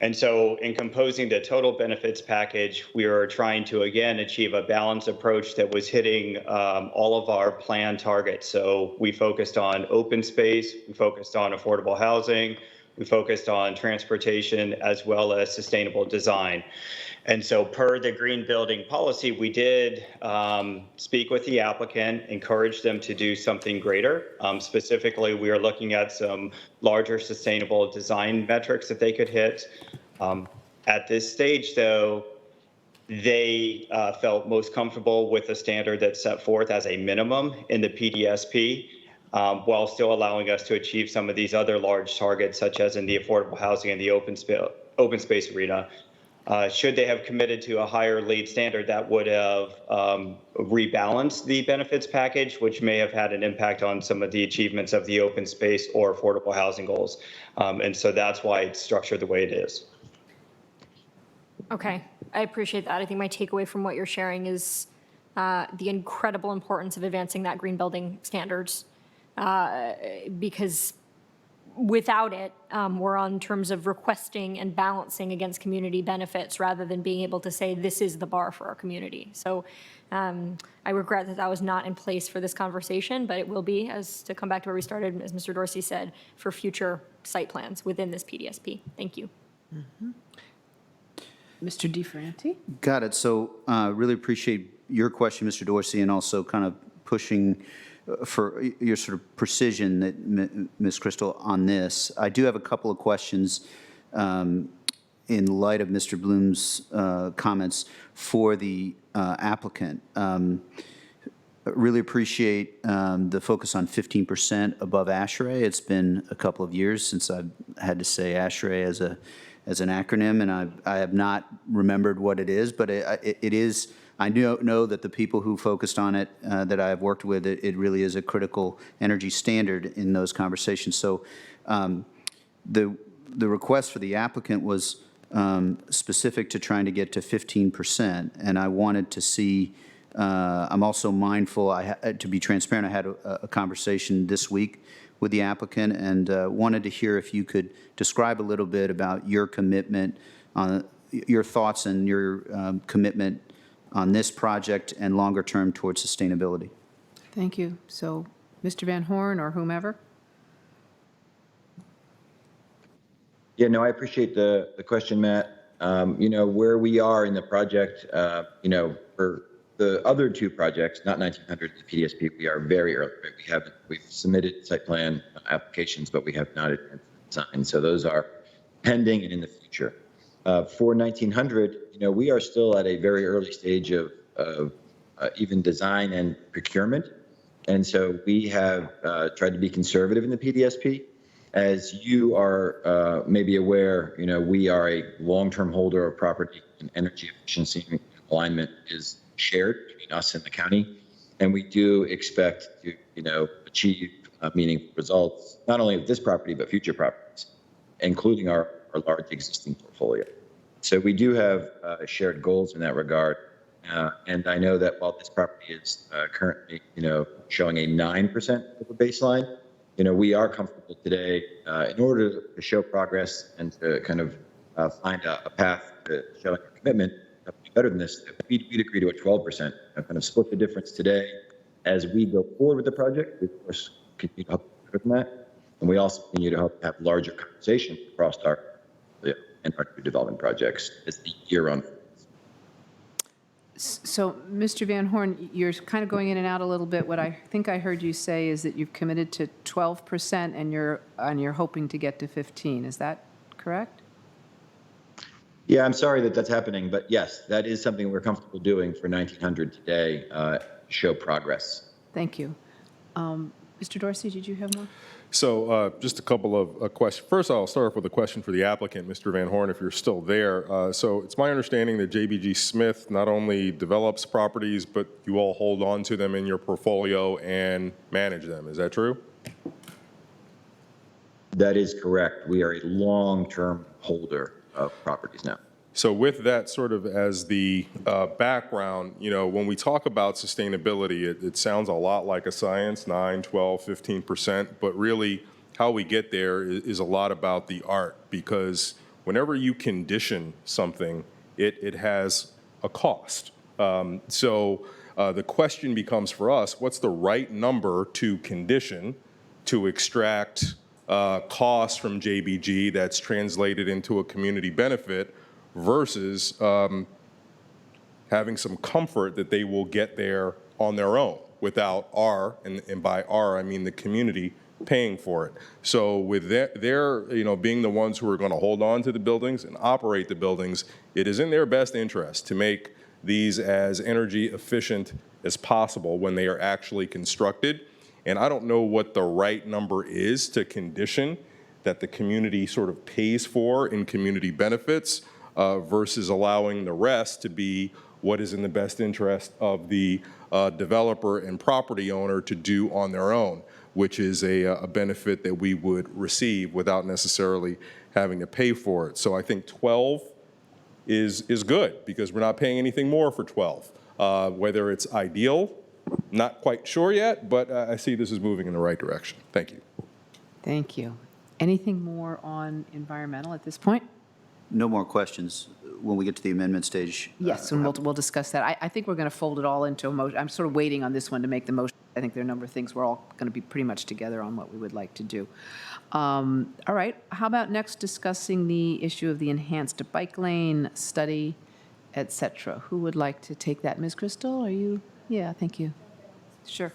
And so in composing the total benefits package, we were trying to, again, achieve a balanced approach that was hitting all of our plan targets. So we focused on open space, we focused on affordable housing, we focused on transportation, as well as sustainable design. And so per the green building policy, we did speak with the applicant, encourage them to do something greater. Specifically, we are looking at some larger sustainable design metrics that they could hit. At this stage, though, they felt most comfortable with the standard that's set forth as a minimum in the PDSP, while still allowing us to achieve some of these other large targets, such as in the affordable housing and the open space arena. Should they have committed to a higher LEED standard, that would have rebalanced the benefits package, which may have had an impact on some of the achievements of the open space or affordable housing goals. And so that's why it's structured the way it is. Okay, I appreciate that. I think my takeaway from what you're sharing is the incredible importance of advancing that green building standards, because without it, we're on terms of requesting and balancing against community benefits rather than being able to say this is the bar for our community. So I regret that that was not in place for this conversation, but it will be, as to come back to where we started, as Mr. Dorsey said, for future site plans within this PDSP. Thank you. Mm-hmm. Mr. DeFranti? Got it. So really appreciate your question, Mr. Dorsey, and also kind of pushing for your sort of precision, that Ms. Crystal, on this. I do have a couple of questions in light of Mr. Bloom's comments for the applicant. Really appreciate the focus on 15% above ASHRAE. It's been a couple of years since I've had to say ASHRAE as an acronym, and I have not remembered what it is, but it is. I know that the people who focused on it that I have worked with, it really is a critical energy standard in those conversations. So the request for the applicant was specific to trying to get to 15%, and I wanted to see, I'm also mindful, to be transparent, I had a conversation this week with the applicant and wanted to hear if you could describe a little bit about your commitment, your thoughts and your commitment on this project and longer term towards sustainability. Thank you. So, Mr. Van Horn or whomever? Yeah, no, I appreciate the question, Matt. You know, where we are in the project, you know, for the other two projects, not 1900, the PDSP, we are very early. Right? We've submitted site plan applications, but we have not signed. So those are pending and in the future. For 1900, you know, we are still at a very early stage of even design and procurement. And so we have tried to be conservative in the PDSP. As you are maybe aware, you know, we are a long-term holder of property, and energy efficiency alignment is shared between us and the county. And we do expect to, you know, achieve meaningful results, not only with this property, but future properties, including our large existing portfolio. So we do have shared goals in that regard. And I know that while this property is currently, you know, showing a 9% of a baseline, you know, we are comfortable today in order to show progress and to kind of find a path to showing a commitment better than this. We'd agree to a 12%. Kind of split the difference today as we go forward with the project. We, of course, continue to help better than that. And we also continue to help have larger conversations across our and our new development projects as the year unfolds. So, Mr. Van Horn, you're kind of going in and out a little bit. What I think I heard you say is that you've committed to 12% and you're hoping to get to 15. Is that correct? Yeah, I'm sorry that that's happening, but yes, that is something we're comfortable doing for 1900 today, show progress. Thank you. Mr. Dorsey, did you have more? So just a couple of questions. First, I'll start off with a question for the applicant, Mr. Van Horn, if you're still there. So it's my understanding that JBG Smith not only develops properties, but you all hold on to them in your portfolio and manage them. Is that true? That is correct. We are a long-term holder of properties now. So with that sort of as the background, you know, when we talk about sustainability, it sounds a lot like a science, 9, 12, 15%, but really how we get there is a lot about the art, because whenever you condition something, it has a cost. So the question becomes for us, what's the right number to condition to extract costs from JBG that's translated into a community benefit versus having some comfort that they will get there on their own without our, and by our, I mean the community, paying for it. So with their you know, being the ones who are going to hold on to the buildings and operate the buildings, it is in their best interest to make these as energy efficient as possible when they are actually constructed. And I don't know what the right number is to condition that the community sort of pays for in community benefits versus allowing the rest to be what is in the best interest of the developer and property owner to do on their own, which is a benefit that we would receive without necessarily having to pay for it. So I think 12 is good because we're not paying anything more for 12. Whether it's ideal, not quite sure yet, but I see this is moving in the right direction. Thank you. Thank you. Anything more on environmental at this point? No more questions when we get to the amendment stage. Yes, and we'll discuss that. I think we're going to fold it all into a motion. I'm sort of waiting on this one to make the motion. I think there are a number of things we're all going to be pretty much together on what we would like to do. All right, how about next discussing the issue of the enhanced bike lane study, et cetera? Who would like to take that? Ms. Crystal, are you? Yeah, thank you. Sure.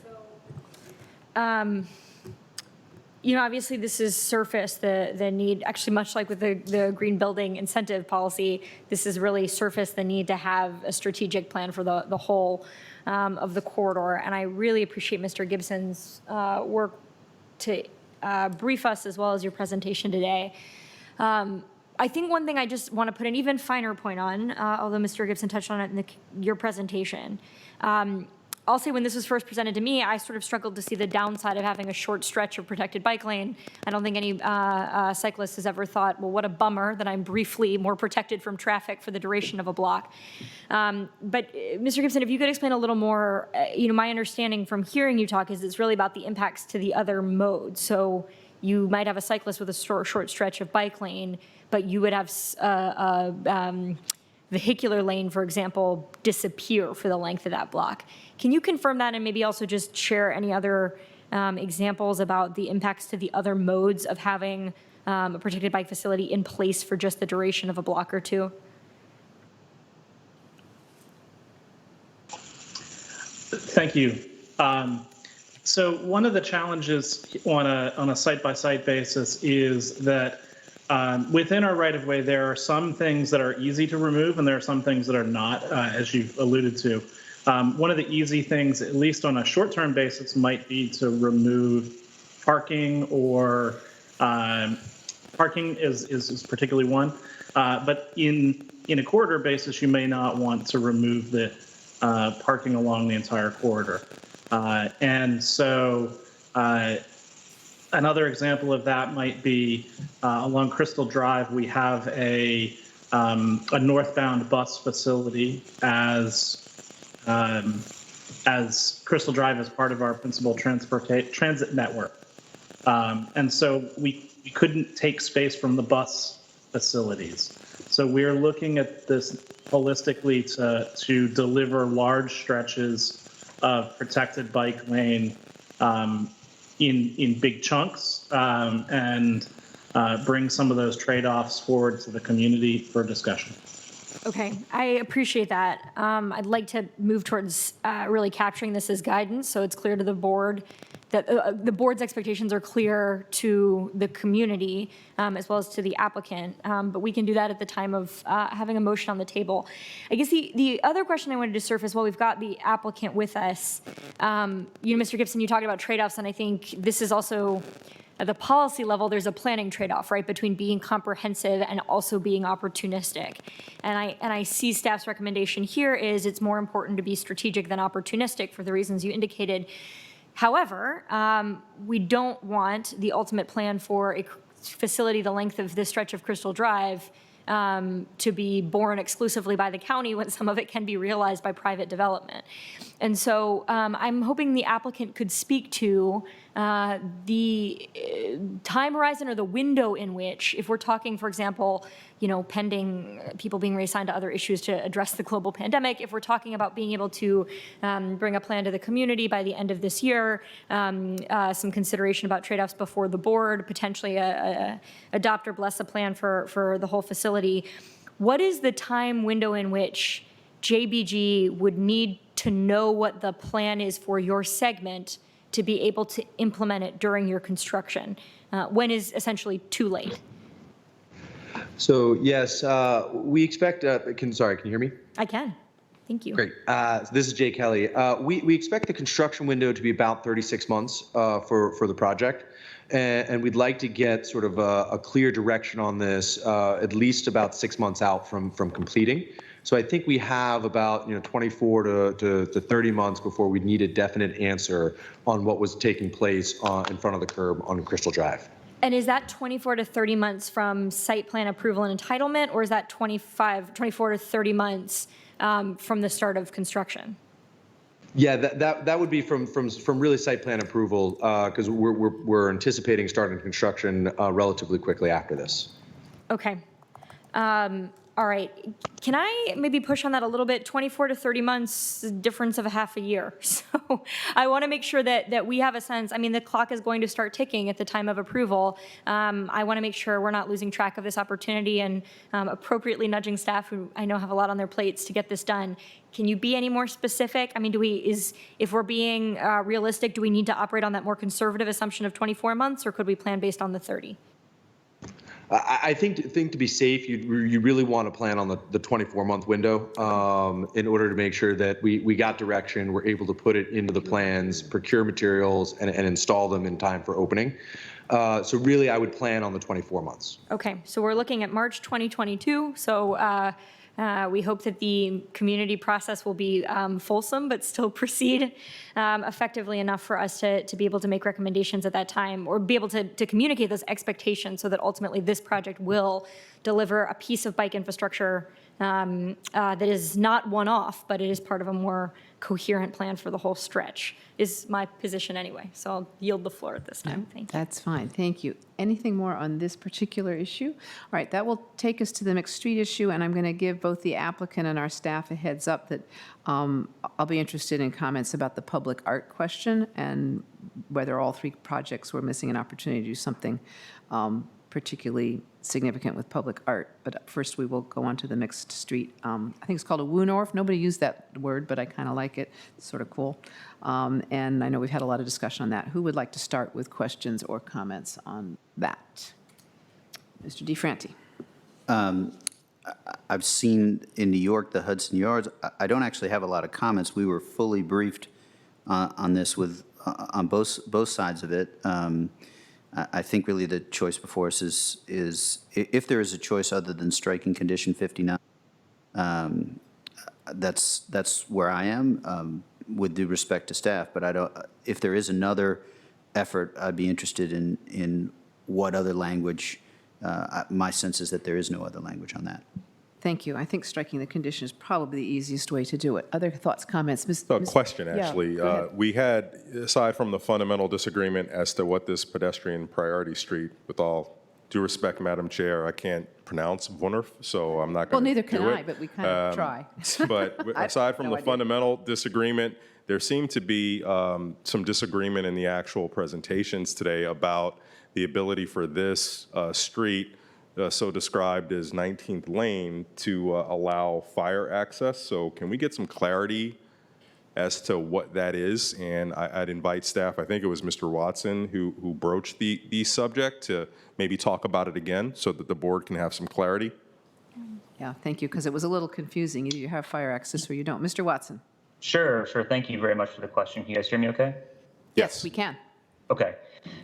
you know, obviously this is surfaced, the need, actually much like with the green building incentive policy, this has really surfaced the need to have a strategic plan for the whole of the corridor. And I really appreciate Mr. Gibson's work to brief us as well as your presentation today. I think one thing I just want to put an even finer point on, although Mr. Gibson touched on it in your presentation, I'll say when this was first presented to me, I sort of struggled to see the downside of having a short stretch of protected bike lane. I don't think any cyclist has ever thought, well, what a bummer that I'm briefly more protected from traffic for the duration of a block. But Mr. Gibson, if you could explain a little more, you know, my understanding from hearing you talk is it's really about the impacts to the other modes. So you might have a cyclist with a short stretch of bike lane, but you would have vehicular lane, for example, disappear for the length of that block. Can you confirm that and maybe also just share any other examples about the impacts to the other modes of having a protected bike facility in place for just the duration of a block or two? Thank you. So one of the challenges on a site-by-site basis is that within our right-of-way, there are some things that are easy to remove and there are some things that are not, as you've alluded to. One of the easy things, at least on a short-term basis, might be to remove parking, or parking is particularly one. But in a corridor basis, you may not want to remove the parking along the entire corridor. And so another example of that might be along Crystal Drive, we have a northbound bus facility as Crystal Drive is part of our principal transit network. And so we couldn't take space from the bus facilities. So we're looking at this holistically to deliver large stretches of protected bike lane in big chunks and bring some of those trade-offs forward to the community for discussion. Okay, I appreciate that. I'd like to move towards really capturing this as guidance, so it's clear to the board that the board's expectations are clear to the community as well as to the applicant, but we can do that at the time of having a motion on the table. I guess the other question I wanted to surface while we've got the applicant with us, you know, Mr. Gibson, you talked about trade-offs, and I think this is also at the policy level, there's a planning trade-off, right, between being comprehensive and also being opportunistic. And I see staff's recommendation here is it's more important to be strategic than opportunistic for the reasons you indicated. However, we don't want the ultimate plan for a facility the length of this stretch of Crystal Drive to be borne exclusively by the county when some of it can be realized by private development. And so I'm hoping the applicant could speak to the time horizon or the window in which, if we're talking, for example, you know, pending people being reassigned to other issues to address the global pandemic, if we're talking about being able to bring a plan to the community by the end of this year, some consideration about trade-offs before the board, potentially adopt or bless a plan for the whole facility. What is the time window in which JBG would need to know what the plan is for your segment to be able to implement it during your construction? When is essentially too late? So yes, we expect, sorry, can you hear me? I can. Thank you. Great. This is Jay Kelly. We expect the construction window to be about 36 months for the project. And we'd like to get sort of a clear direction on this at least about 6 months out from completing. So I think we have about 24 to 30 months before we need a definite answer on what was taking place in front of the curb on Crystal Drive. And is that 24 to 30 months from site plan approval and entitlement, or is that 24 to 30 months from the start of construction? Yeah, that would be from really site plan approval, because we're anticipating starting construction relatively quickly after this. Okay. All right, can I maybe push on that a little bit? 24 to 30 months, difference of a half a year. So I want to make sure that we have a sense. I mean, the clock is going to start ticking at the time of approval. I want to make sure we're not losing track of this opportunity and appropriately nudging staff who I know have a lot on their plates to get this done. Can you be any more specific? I mean, if we're being realistic, do we need to operate on that more conservative assumption of 24 months, or could we plan based on the 30? I think to be safe, you really want to plan on the 24-month window in order to make sure that we got direction, we're able to put it into the plans, procure materials, and install them in time for opening. So really, I would plan on the 24 months. Okay, so we're looking at March 2022. So we hope that the community process will be fulsome, but still proceed effectively enough for us to be able to make recommendations at that time, or be able to communicate those expectations so that ultimately this project will deliver a piece of bike infrastructure that is not one-off, but it is part of a more coherent plan for the whole stretch, is my position anyway. So I'll yield the floor at this time. Thank you. That's fine. Thank you. Anything more on this particular issue? All right, that will take us to the mixed street issue, and I'm going to give both the applicant and our staff a heads up that I'll be interested in comments about the public art question and whether all three projects were missing an opportunity to do something particularly significant with public art. But first, we will go on to the mixed street. I think it's called a Woonorf. Nobody used that word, but I kind of like it. It's sort of cool. And I know we've had a lot of discussion on that. Who would like to start with questions or comments on that? Mr. DeFranti. I've seen in New York the Hudson Yards. I don't actually have a lot of comments. We were fully briefed on this on both sides of it. I think really the choice before us is if there is a choice other than striking condition 59, that's where I am with due respect to staff. But I don't. If there is another effort, I'd be interested in what other language. My sense is that there is no other language on that. Thank you. I think striking the condition is probably the easiest way to do it. Other thoughts, comments? Question, actually. Yeah, we had, aside from the fundamental disagreement as to what this pedestrian priority street, with all due respect, Madam Chair, I can't pronounce Wunderf, so I'm not going to do it. Well, neither can I, but we kind of try. But aside from the fundamental disagreement, there seemed to be some disagreement in the actual presentations today about the ability for this street, so described as 19th Lane, to allow fire access. So can we get some clarity as to what that is? And I'd invite staff, I think it was Mr. Watson who broached the subject, to maybe talk about it again so that the board can have some clarity. Yeah, thank you, because it was a little confusing. Either you have fire access or you don't. Mr. Watson. Sure. Thank you very much for the question. Can you guys hear me okay? Yes, we can. Okay.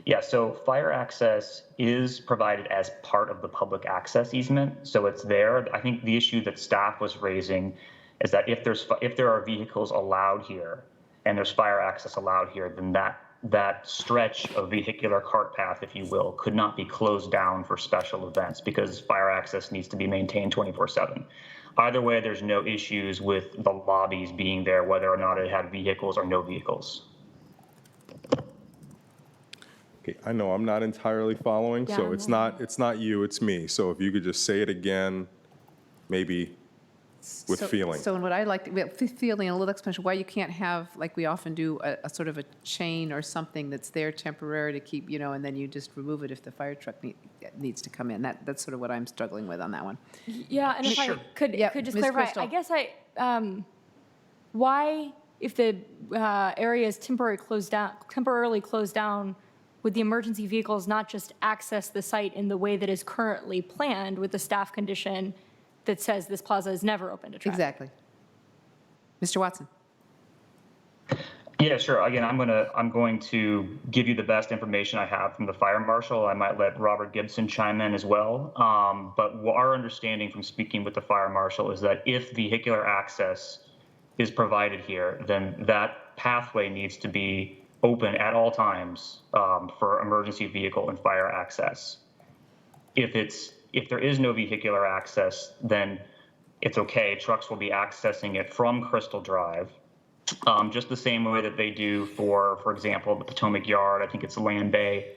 Yeah, so fire access is provided as part of the public access easement, so it's there. I think the issue that staff was raising is that if there are vehicles allowed here and there's fire access allowed here, then that stretch of vehicular cart path, if you will, could not be closed down for special events because fire access needs to be maintained 24/7. Either way, there's no issues with the lobbies being there, whether or not it had vehicles or no vehicles. Okay, I know I'm not entirely following, so it's not you, it's me. So if you could just say it again, maybe with feeling. So what I like, feeling a little explanation, why you can't have, like we often do, a sort of a chain or something that's there temporary to keep, and then you just remove it if the fire truck needs to come in. That's sort of what I'm struggling with on that one. Yeah, and if I could just Ms. clarify, Crystal. I guess why, if the area is temporarily closed down, would the emergency vehicles not just access the site in the way that is currently planned with the staff condition that says this plaza is never open to traffic? Exactly. Mr. Watson. Yeah, sure. Again, I'm going to give you the best information I have from the fire marshal. I might let Robert Gibson chime in as well. But our understanding from speaking with the fire marshal is that if vehicular access is provided here, then that pathway needs to be open at all times for emergency vehicle and fire access. If there is no vehicular access, then it's okay. Trucks will be accessing it from Crystal Drive, just the same way that they do for example, the Potomac Yard. I think it's Land Bay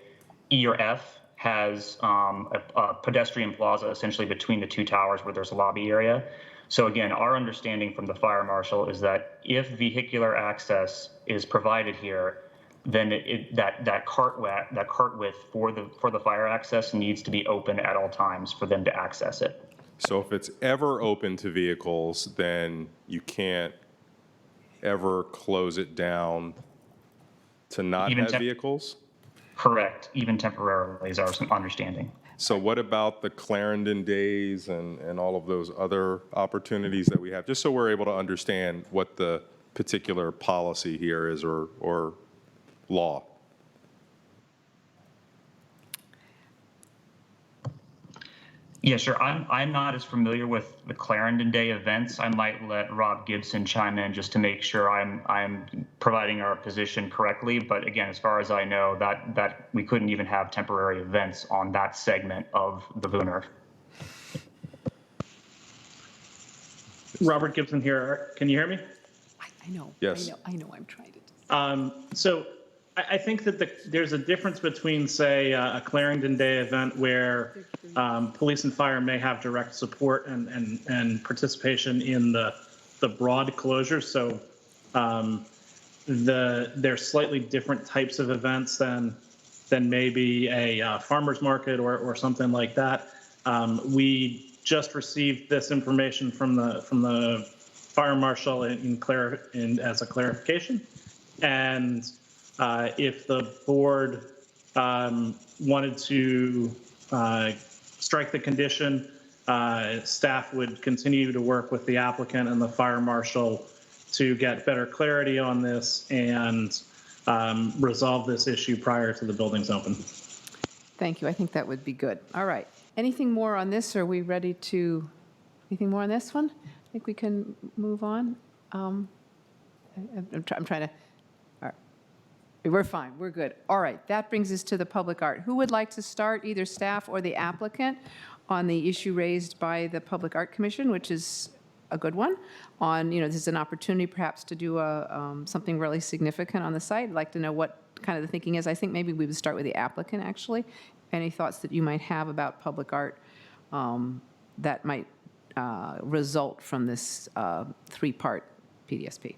E or F has a pedestrian plaza essentially between the two towers where there's a lobby area. So again, our understanding from the fire marshal is that if vehicular access is provided here, then that cart width for the fire access needs to be open at all times for them to access it. So if it's ever open to vehicles, then you can't ever close it down to not Even have vehicles? Correct, even temporarily is our understanding. So what about the Clarendon days and all of those other opportunities that we have? Just so we're able to understand what the particular policy here is or law. Yeah, sure. I'm not as familiar with the Clarendon Day events. I might let Rob Gibson chime in just to make sure I'm providing our position correctly. But again, as far as I know, that we couldn't even have temporary events on that segment of the Boone Earth. Robert Gibson here. Can you hear me? I know. Yes. I know. I'm trying to. So I think that there's a difference between, say, a Clarendon Day event where police and fire may have direct support and participation in the broad closure. So they're slightly different types of events than maybe a farmer's market or something like that. We just received this information from the fire marshal as a clarification, and if the board wanted to strike the condition, staff would continue to work with the applicant and the fire marshal to get better clarity on this and resolve this issue prior to the buildings open. Thank you. I think that would be good. All right. Anything more on this? Are we ready to, anything more on this one? I think we can move on. I'm trying to, all right. We're fine. We're good. All right. That brings us to the public art. Who would like to start, either staff or the applicant, on the issue raised by the Public Art Commission, which is a good one, on, this is an opportunity perhaps to do something really significant on the site. I'd like to know what kind of the thinking is. I think maybe we would start with the applicant, actually. Any thoughts that you might have about public art that might result from this three-part PDSP?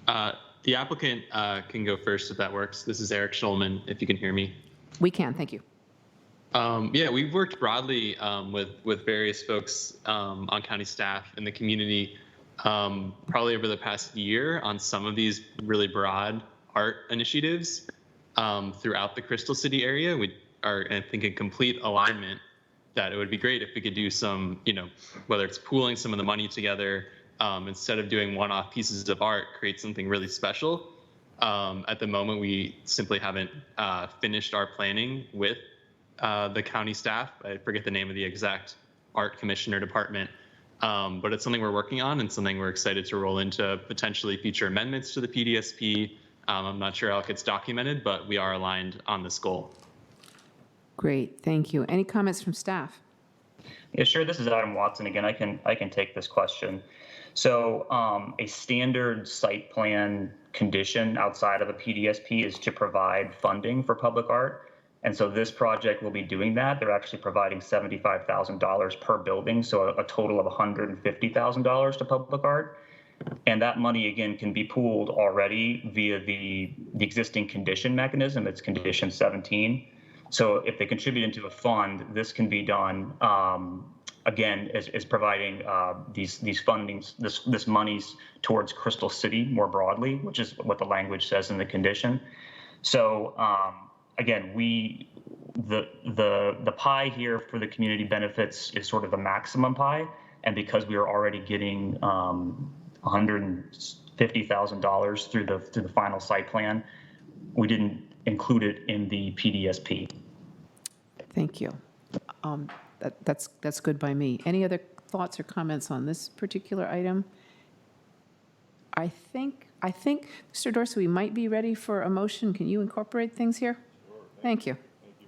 The applicant can go first if that works. This is Eric Schulman, if you can hear me. We can, thank you. Yeah, we've worked broadly with various folks on county staff and the community probably over the past year on some of these really broad art initiatives throughout the Crystal City area. We are, I think, in complete alignment that it would be great if we could do some, whether it's pooling some of the money together, instead of doing one-off pieces of art, create something really special. At the moment, we simply haven't finished our planning with the county staff. I forget the name of the exact art commissioner department, but it's something we're working on and something we're excited to roll into potentially future amendments to the PDSP. I'm not sure how it gets documented, but we are aligned on this goal. Great, thank you. Any comments from staff? Yeah, sure. This is Adam Watson again. I can take this question. So a standard site plan condition outside of a PDSP is to provide funding for public art. And so this project will be doing that. They're actually providing $75,000 per building, so a total of $150,000 to public art. And that money, again, can be pooled already via the existing condition mechanism. It's condition 17. So if they contribute into a fund, this can be done, again, is providing these fundings, this monies towards Crystal City more broadly, which is what the language says in the condition. So again, the pie here for the community benefits is sort of the maximum pie. And because we are already getting $150,000 through the final site plan, we didn't include it in the PDSP. Thank you. That's good by me. Any other thoughts or comments on this particular item? I think, Mr. Dorsey, we might be ready for a motion. Can you incorporate things here? Sure. Thank you. Thank you,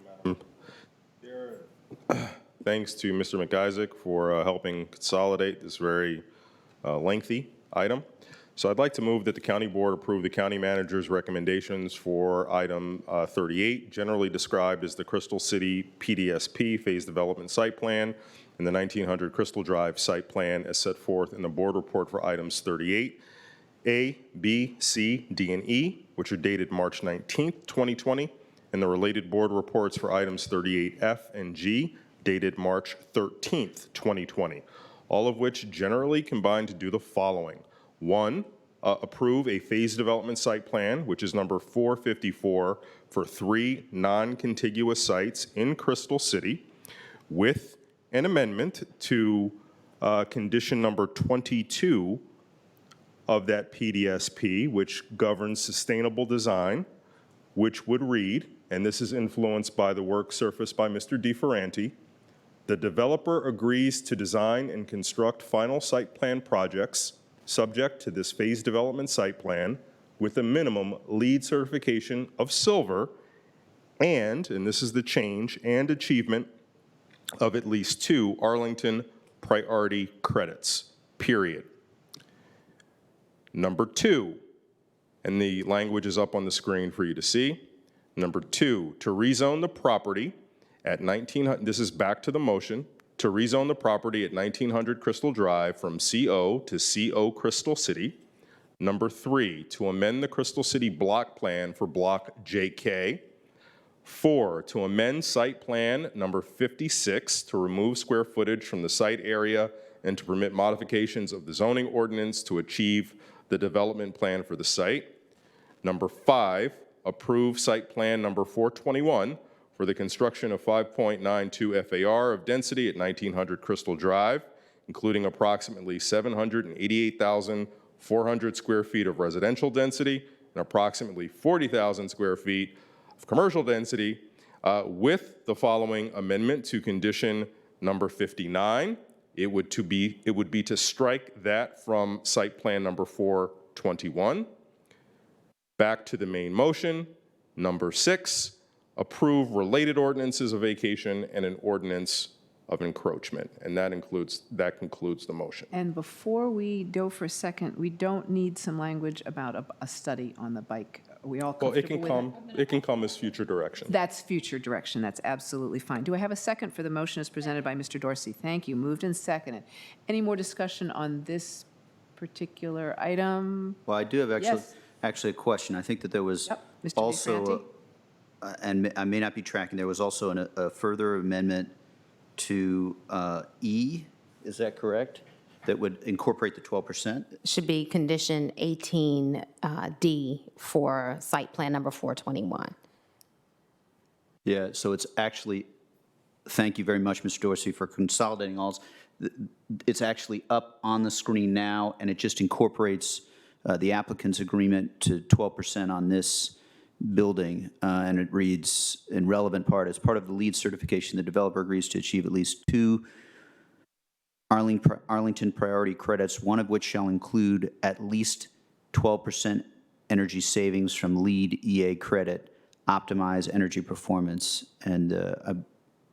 Madam. Thanks to Mr. McIsaac for helping consolidate this very lengthy item. So I'd like to move that the county board approve the county manager's recommendations for item 38, generally described as the Crystal City PDSP Phase Development Site Plan and the 1900 Crystal Drive Site Plan as set forth in the board report for items 38, A, B, C, D, and E, which are dated March 19th, 2020, and the related board reports for items 38F and G, dated March 13th, 2020, all of which generally combine to do the following. One, approve a phase development site plan, which is number 454, for 3 non-contiguous sites in Crystal City, with an amendment to condition number 22 of that PDSP, which governs sustainable design, which would read, and this is influenced by the work surfaced by Mr. DeFerranti, the developer agrees to design and construct final site plan projects subject to this phase development site plan with a minimum LEED certification of silver and this is the change, and achievement of at least 2 Arlington priority credits, period. Number 2, and the language is up on the screen for you to see. Number 2, to rezone the property at 1900, this is back to the motion, to rezone the property at 1900 Crystal Drive from CO to CO Crystal City. Number 3, to amend the Crystal City block plan for block JK. 4, to amend site plan number 56 to remove square footage from the site area and to permit modifications of the zoning ordinance to achieve the development plan for the site. Number 5, approve site plan number 421 for the construction of 5.92 FAR of density at 1900 Crystal Drive, including approximately 788,400 square feet of residential density and approximately 40,000 square feet of commercial density, with the following amendment to condition number 59. It would be to strike that from site plan number 421. Back to the main motion. Number 6, approve related ordinances of vacation and an ordinance of encroachment. And that concludes the motion. And before we go for a second, we don't need some language about a study on the bike. Are we all comfortable with it? It can come as future direction. That's future direction. That's absolutely fine. Do I have a second for the motion as presented by Mr. Dorsey? Thank you. Moved and seconded. Any more discussion on this particular item? Well, I do have Yes. actually a question. I think that there was Mr. also, DeFranti? and I may not be tracking, there was also a further amendment to E, is that correct? That would incorporate the 12%? Should be condition 18D for site plan number 421. Yeah, so it's actually, thank you very much, Mr. Dorsey, for consolidating all. It's actually up on the screen now, and it just incorporates the applicant's agreement to 12% on this building, and it reads, in relevant part, as part of the LEED certification, the developer agrees to achieve at least 2 Arlington priority credits, one of which shall include at least 12% energy savings from LEED EA credit, optimize energy performance, and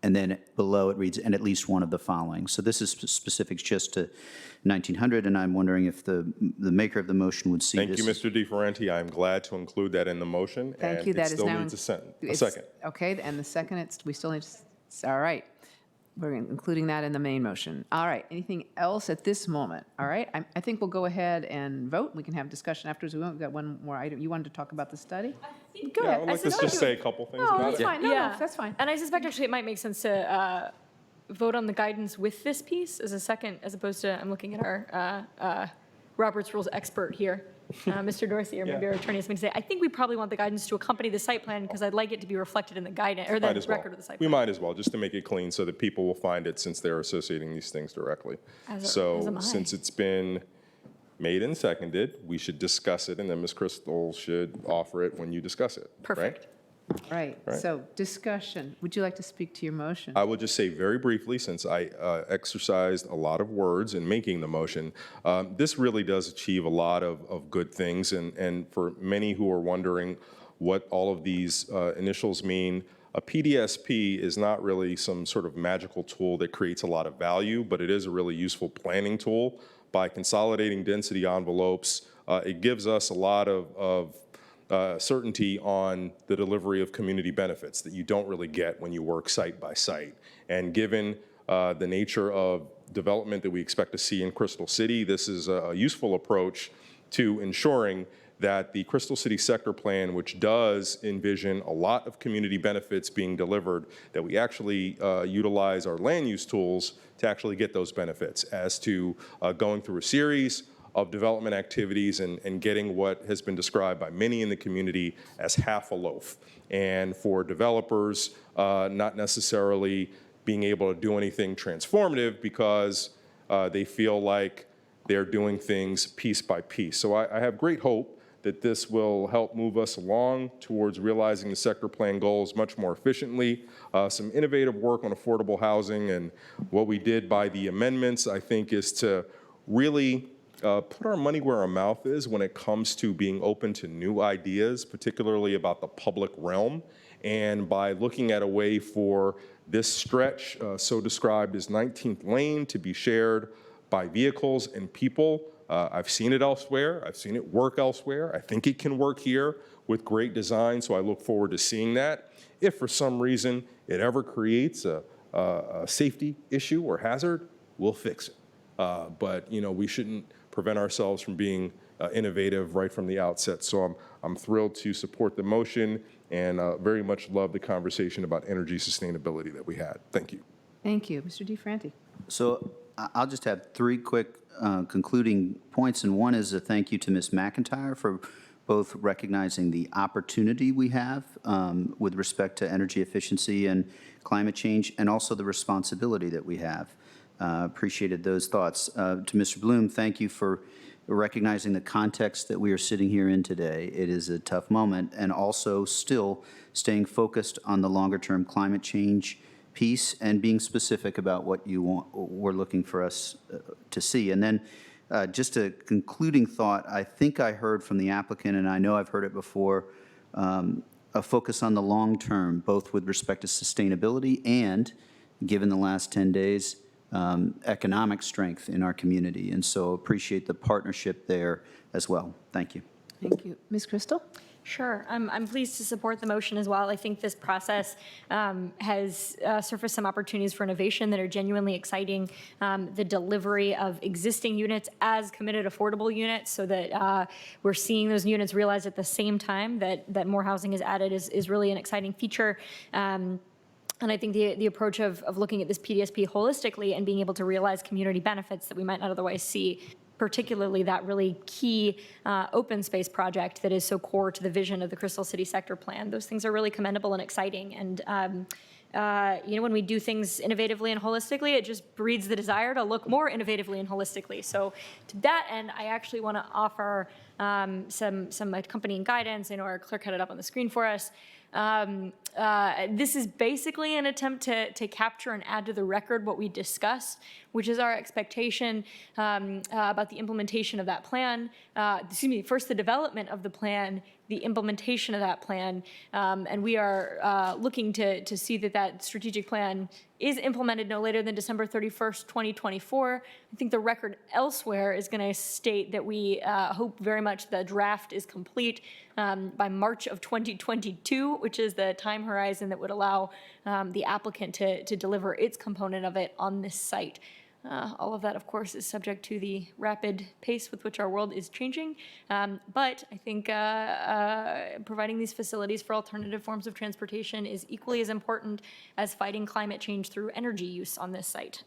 then below it reads, and at least one of the following. So this is specifics just to 1900, and I'm wondering if the maker of the motion would see this. Thank you, Mr. DeFerranti. I'm glad to include that in the motion. Thank you. That is now. It still needs a second. Okay, and the second, we still need, all right. We're including that in the main motion. All right, anything else at this moment? All right, I think we'll go ahead and vote. We can have discussion afterwards. We've got one more item. You wanted to talk about the study? Go ahead. I'd like to just say a couple things No, about that's it. fine. No, Yeah. that's fine. And I suspect actually it might make sense to vote on the guidance with this piece as a second, as opposed to, I'm looking at our Robert's Rules expert here, Mr. Dorsey, or maybe our attorney has something to say. I think we probably want the guidance to accompany the site plan because I'd like it to be reflected in the guidance, or the Might as well. record of the site We plan. might as well, just to make it clean so that people will find it since they're associating these things directly. As So am I. since it's been made and seconded, we should discuss it, and then Ms. Crystal should offer it when you discuss it. right? Perfect. Right, so discussion. Would you like to speak to your motion? I will just say very briefly, since I exercised a lot of words in making the motion, this really does achieve a lot of good things. And for many who are wondering what all of these initials mean, a PDSP is not really some sort of magical tool that creates a lot of value, but it is a really useful planning tool. By consolidating density envelopes, it gives us a lot of certainty on the delivery of community benefits that you don't really get when you work site by site. And given the nature of development that we expect to see in Crystal City, this is a useful approach to ensuring that the Crystal City Sector Plan, which does envision a lot of community benefits being delivered, that we actually utilize our land use tools to actually get those benefits, as to going through a series of development activities and getting what has been described by many in the community as half a loaf. And for developers, not necessarily being able to do anything transformative because they feel like they're doing things piece by piece. So I have great hope that this will help move us along towards realizing the sector plan goals much more efficiently. Some innovative work on affordable housing, and what we did by the amendments, I think, is to really put our money where our mouth is when it comes to being open to new ideas, particularly about the public realm. And by looking at a way for this stretch, so described as 19th lane, to be shared by vehicles and people. I've seen it elsewhere. I've seen it work elsewhere. I think it can work here with great design, so I look forward to seeing that. If for some reason it ever creates a safety issue or hazard, we'll fix it. But we shouldn't prevent ourselves from being innovative right from the outset. So I'm thrilled to support the motion and very much love the conversation about energy sustainability that we had. Thank you. Thank you. Mr. DeFranti. So I'll just have three quick concluding points, and one is a thank you to Ms. McIntyre for both recognizing the opportunity we have with respect to energy efficiency and climate change, and also the responsibility that we have. Appreciated those thoughts. To Mr. Bloom, thank you for recognizing the context that we are sitting here in today. It is a tough moment, and also still staying focused on the longer-term climate change piece and being specific about what you were looking for us to see. And then just a concluding thought, I think I heard from the applicant, and I know I've heard it before, a focus on the long term, both with respect to sustainability and, given the last 10 days, economic strength in our community. And so appreciate the partnership there as well. Thank you. Thank you. Ms. Crystal? Sure. I'm pleased to support the motion as well. I think this process has surfaced some opportunities for innovation that are genuinely exciting. The delivery of existing units as committed affordable units, so that we're seeing those units realized at the same time that more housing is added, is really an exciting feature. And I think the approach of looking at this PDSP holistically and being able to realize community benefits that we might not otherwise see, particularly that really key open space project that is so core to the vision of the Crystal City Sector Plan. Those things are really commendable and exciting. And when we do things innovatively and holistically, it just breeds the desire to look more innovatively and holistically. So to that end, I actually want to offer some accompanying guidance. I know our clerk had it up on the screen for us. This is basically an attempt to capture and add to the record what we discussed, which is our expectation about the implementation of that plan. First the development of the plan, the implementation of that plan, and we are looking to see that strategic plan is implemented no later than December 31st, 2024. I think the record elsewhere is going to state that we hope very much the draft is complete by March of 2022, which is the time horizon that would allow the applicant to deliver its component of it on this site. All of that, of course, is subject to the rapid pace with which our world is changing. But I think providing these facilities for alternative forms of transportation is equally as important as fighting climate change through energy use on this site.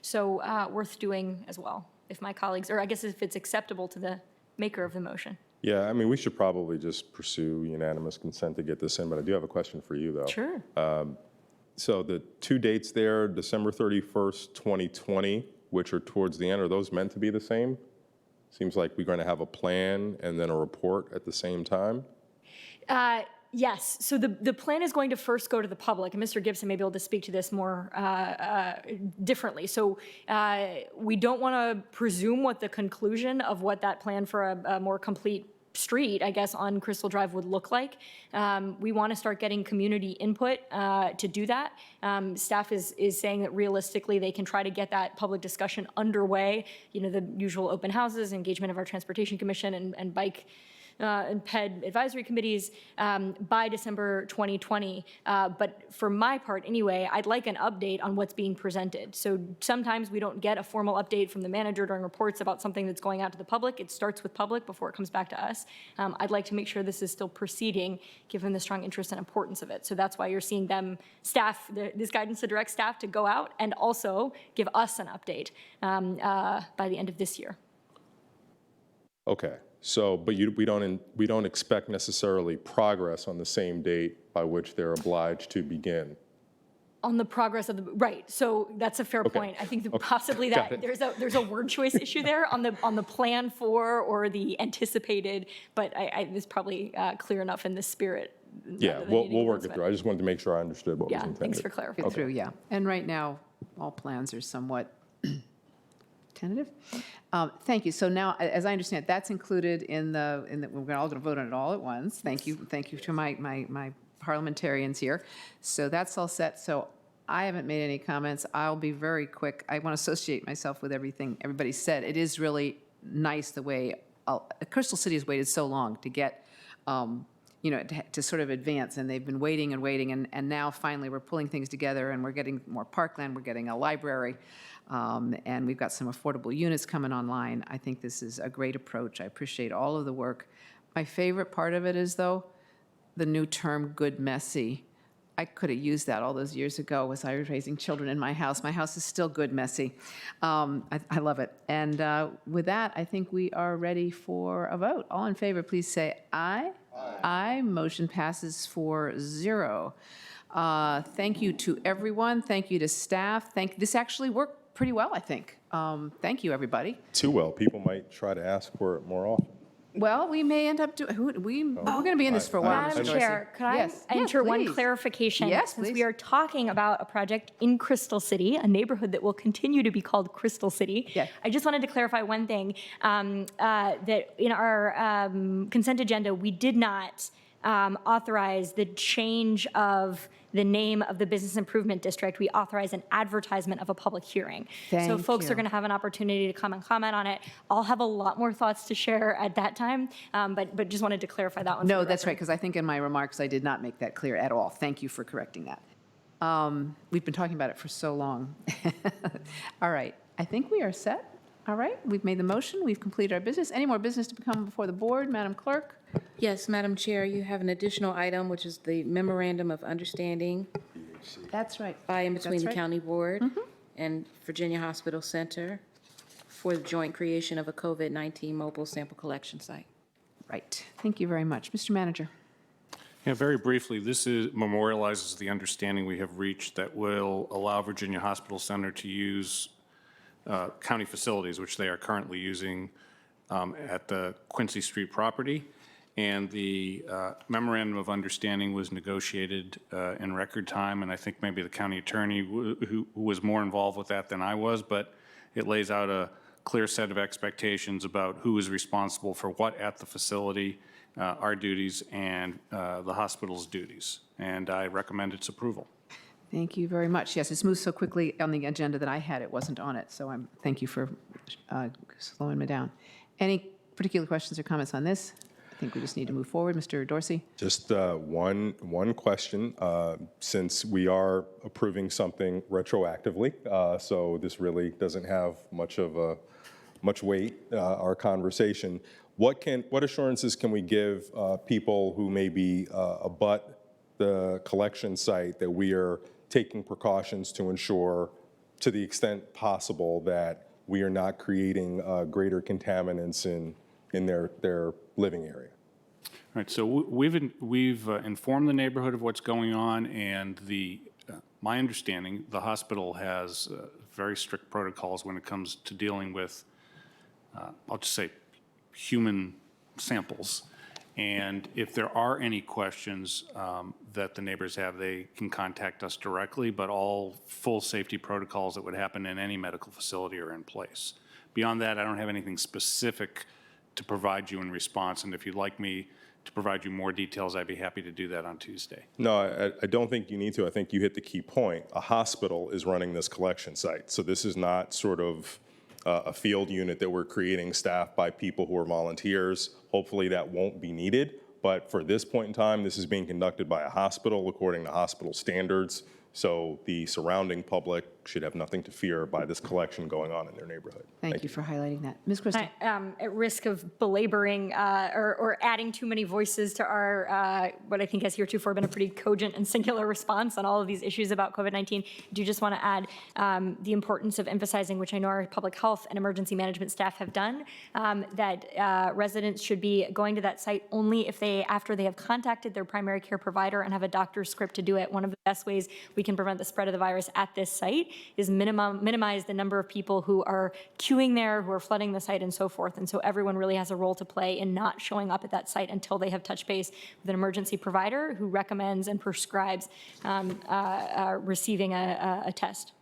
So worth doing as well, if my colleagues, or I guess if it's acceptable to the maker of the motion. Yeah, I mean, we should probably just pursue unanimous consent to get this in, but I do have a question for you, though. Sure. So the two dates there, December 31st, 2020, which are towards the end, are those meant to be the same? Seems like we're going to have a plan and then a report at the same time? Yes. So the plan is going to first go to the public, and Mr. Gibson may be able to speak to this more differently. So we don't want to presume what the conclusion of what that plan for a more complete street, I guess, on Crystal Drive would look like. We want to start getting community input to do that. Staff is saying that realistically they can try to get that public discussion underway, the usual open houses, engagement of our Transportation Commission and bike and PED advisory committees by December 2020. But for my part anyway, I'd like an update on what's being presented. So sometimes we don't get a formal update from the manager during reports about something that's going out to the public. It starts with public before it comes back to us. I'd like to make sure this is still proceeding given the strong interest and importance of it. So that's why you're seeing this guidance to direct staff to go out and also give us an update by the end of this year. Okay. So, but we don't expect necessarily progress on the same date by which they're obliged to begin. On the progress of right. So that's a fair point. I think that possibly that there's a word choice issue there on the plan for or the anticipated, but it's probably clear enough in the spirit. Yeah, we'll work it through. I just wanted to make sure I understood what was intended. Thanks for clarifying. Through, yeah. And right now, all plans are somewhat tentative. Thank you. So now, as I understand it, that's included in the we're all going to vote on it all at once. Thank you to my parliamentarians here. So that's all set. So I haven't made any comments. I'll be very quick. I want to associate myself with everything everybody said. It is really nice the way Crystal City has waited so long to get, to sort of advance, and they've been waiting and waiting, and now finally we're pulling things together, and we're getting more parkland, we're getting a library, and we've got some affordable units coming online. I think this is a great approach. I appreciate all of the work. My favorite part of it is, though, the new term, good messy. I could have used that all those years ago as I was raising children in my house. My house is still good messy. I love it. And with that, I think we are ready for a vote. All in favor, please say aye. Aye. Motion passes 4-0. Thank you to everyone. Thank you to staff. This actually worked pretty well, I think. Thank you, everybody. Too well. People might try to ask for it more often. Well, we may end up doing, we're going to be in this for a while. Madam Chair, could I enter one clarification? Yes, Since please. we are talking about a project in Crystal City, a neighborhood that will continue to be called Crystal City. Yes. I just wanted to clarify one thing, that in our consent agenda, we did not authorize the change of the name of the business improvement district. We authorized an advertisement of a public hearing. So folks are going to have an opportunity to come and comment on it. I'll have a lot more thoughts to share at that time, but just wanted to clarify that one. No, that's right, because I think in my remarks I did not make that clear at all. Thank you for correcting that. We've been talking about it for so long. All right, I think we are set. All right, we've made the motion. We've completed our business. Any more business to come before the board, Madam Clerk? Yes, Madam Chair, you have an additional item, which is the memorandum of understanding That's right. by and between That's the right. County Board and Virginia Hospital Center for the joint creation of a COVID-19 mobile sample collection site. Right. Thank you very much. Mr. Manager. Yeah, very briefly, this memorializes the understanding we have reached that will allow Virginia Hospital Center to use county facilities, which they are currently using at the Quincy Street property. And the memorandum of understanding was negotiated in record time, and I think maybe the county attorney who was more involved with that than I was, but it lays out a clear set of expectations about who is responsible for what at the facility, our duties, and the hospital's duties. And I recommend its approval. Thank you very much. Yes, it's moved so quickly on the agenda that I had, it wasn't on it, so thank you for slowing me down. Any particular questions or comments on this? I think we just need to move forward. Mr. Dorsey? Just one question. Since we are approving something retroactively, so this really doesn't have much weight, our conversation. What assurances can we give people who may be abut the collection site that we are taking precautions to ensure, to the extent possible, that we are not creating greater contaminants in their living area? All right, so we've informed the neighborhood of what's going on, and my understanding, the hospital has very strict protocols when it comes to dealing with, I'll just say, human samples. And if there are any questions that the neighbors have, they can contact us directly, but all full safety protocols that would happen in any medical facility are in place. Beyond that, I don't have anything specific to provide you in response. And if you'd like me to provide you more details, I'd be happy to do that on Tuesday. No, I don't think you need to. I think you hit the key point. A hospital is running this collection site. So this is not sort of a field unit that we're creating staffed by people who are volunteers. Hopefully that won't be needed. But for this point in time, this is being conducted by a hospital according to hospital standards. So the surrounding public should have nothing to fear by this collection going on in their neighborhood. Thank you for highlighting that. Ms. Crystal? At risk of belaboring or adding too many voices to our, what I think has heretofore been a pretty cogent and singular response on all of these issues about COVID-19, I do just want to add the importance of emphasizing, which I know our public health and emergency management staff have done, that residents should be going to that site only if after they have contacted their primary care provider and have a doctor's script to do it. One of the best ways we can prevent the spread of the virus at this site is minimize the number of people who are queuing there, who are flooding the site and so forth. And so everyone really has a role to play in not showing up at that site until they have touched base with an emergency provider who recommends and prescribes receiving a test.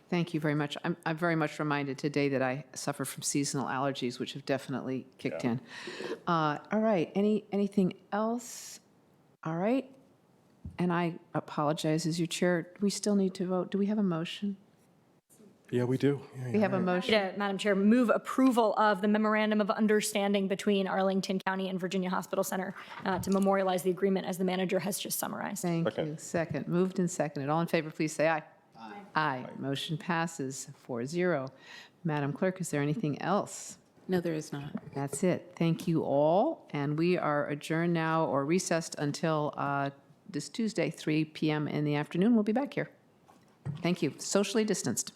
Thank you very much. I'm very much reminded today that I suffer from seasonal allergies, which have definitely kicked in. All right, anything else? All right. And I apologize, as your chair, we still need to vote. Do we have a motion? Yeah, we do. We have a motion. Madam Chair, move approval of the memorandum of understanding between Arlington County and Virginia Hospital Center to memorialize the agreement as the manager has just summarized. Thank you. Second. Moved and seconded. All in favor, please say aye. Aye. Aye. Motion passes 4-0. Madam Clerk, is there anything else? No, there is not. That's it. Thank you all. And we are adjourned now or recessed until this Tuesday, 3 p.m. in the afternoon. We'll be back here. Thank you. Socially distanced.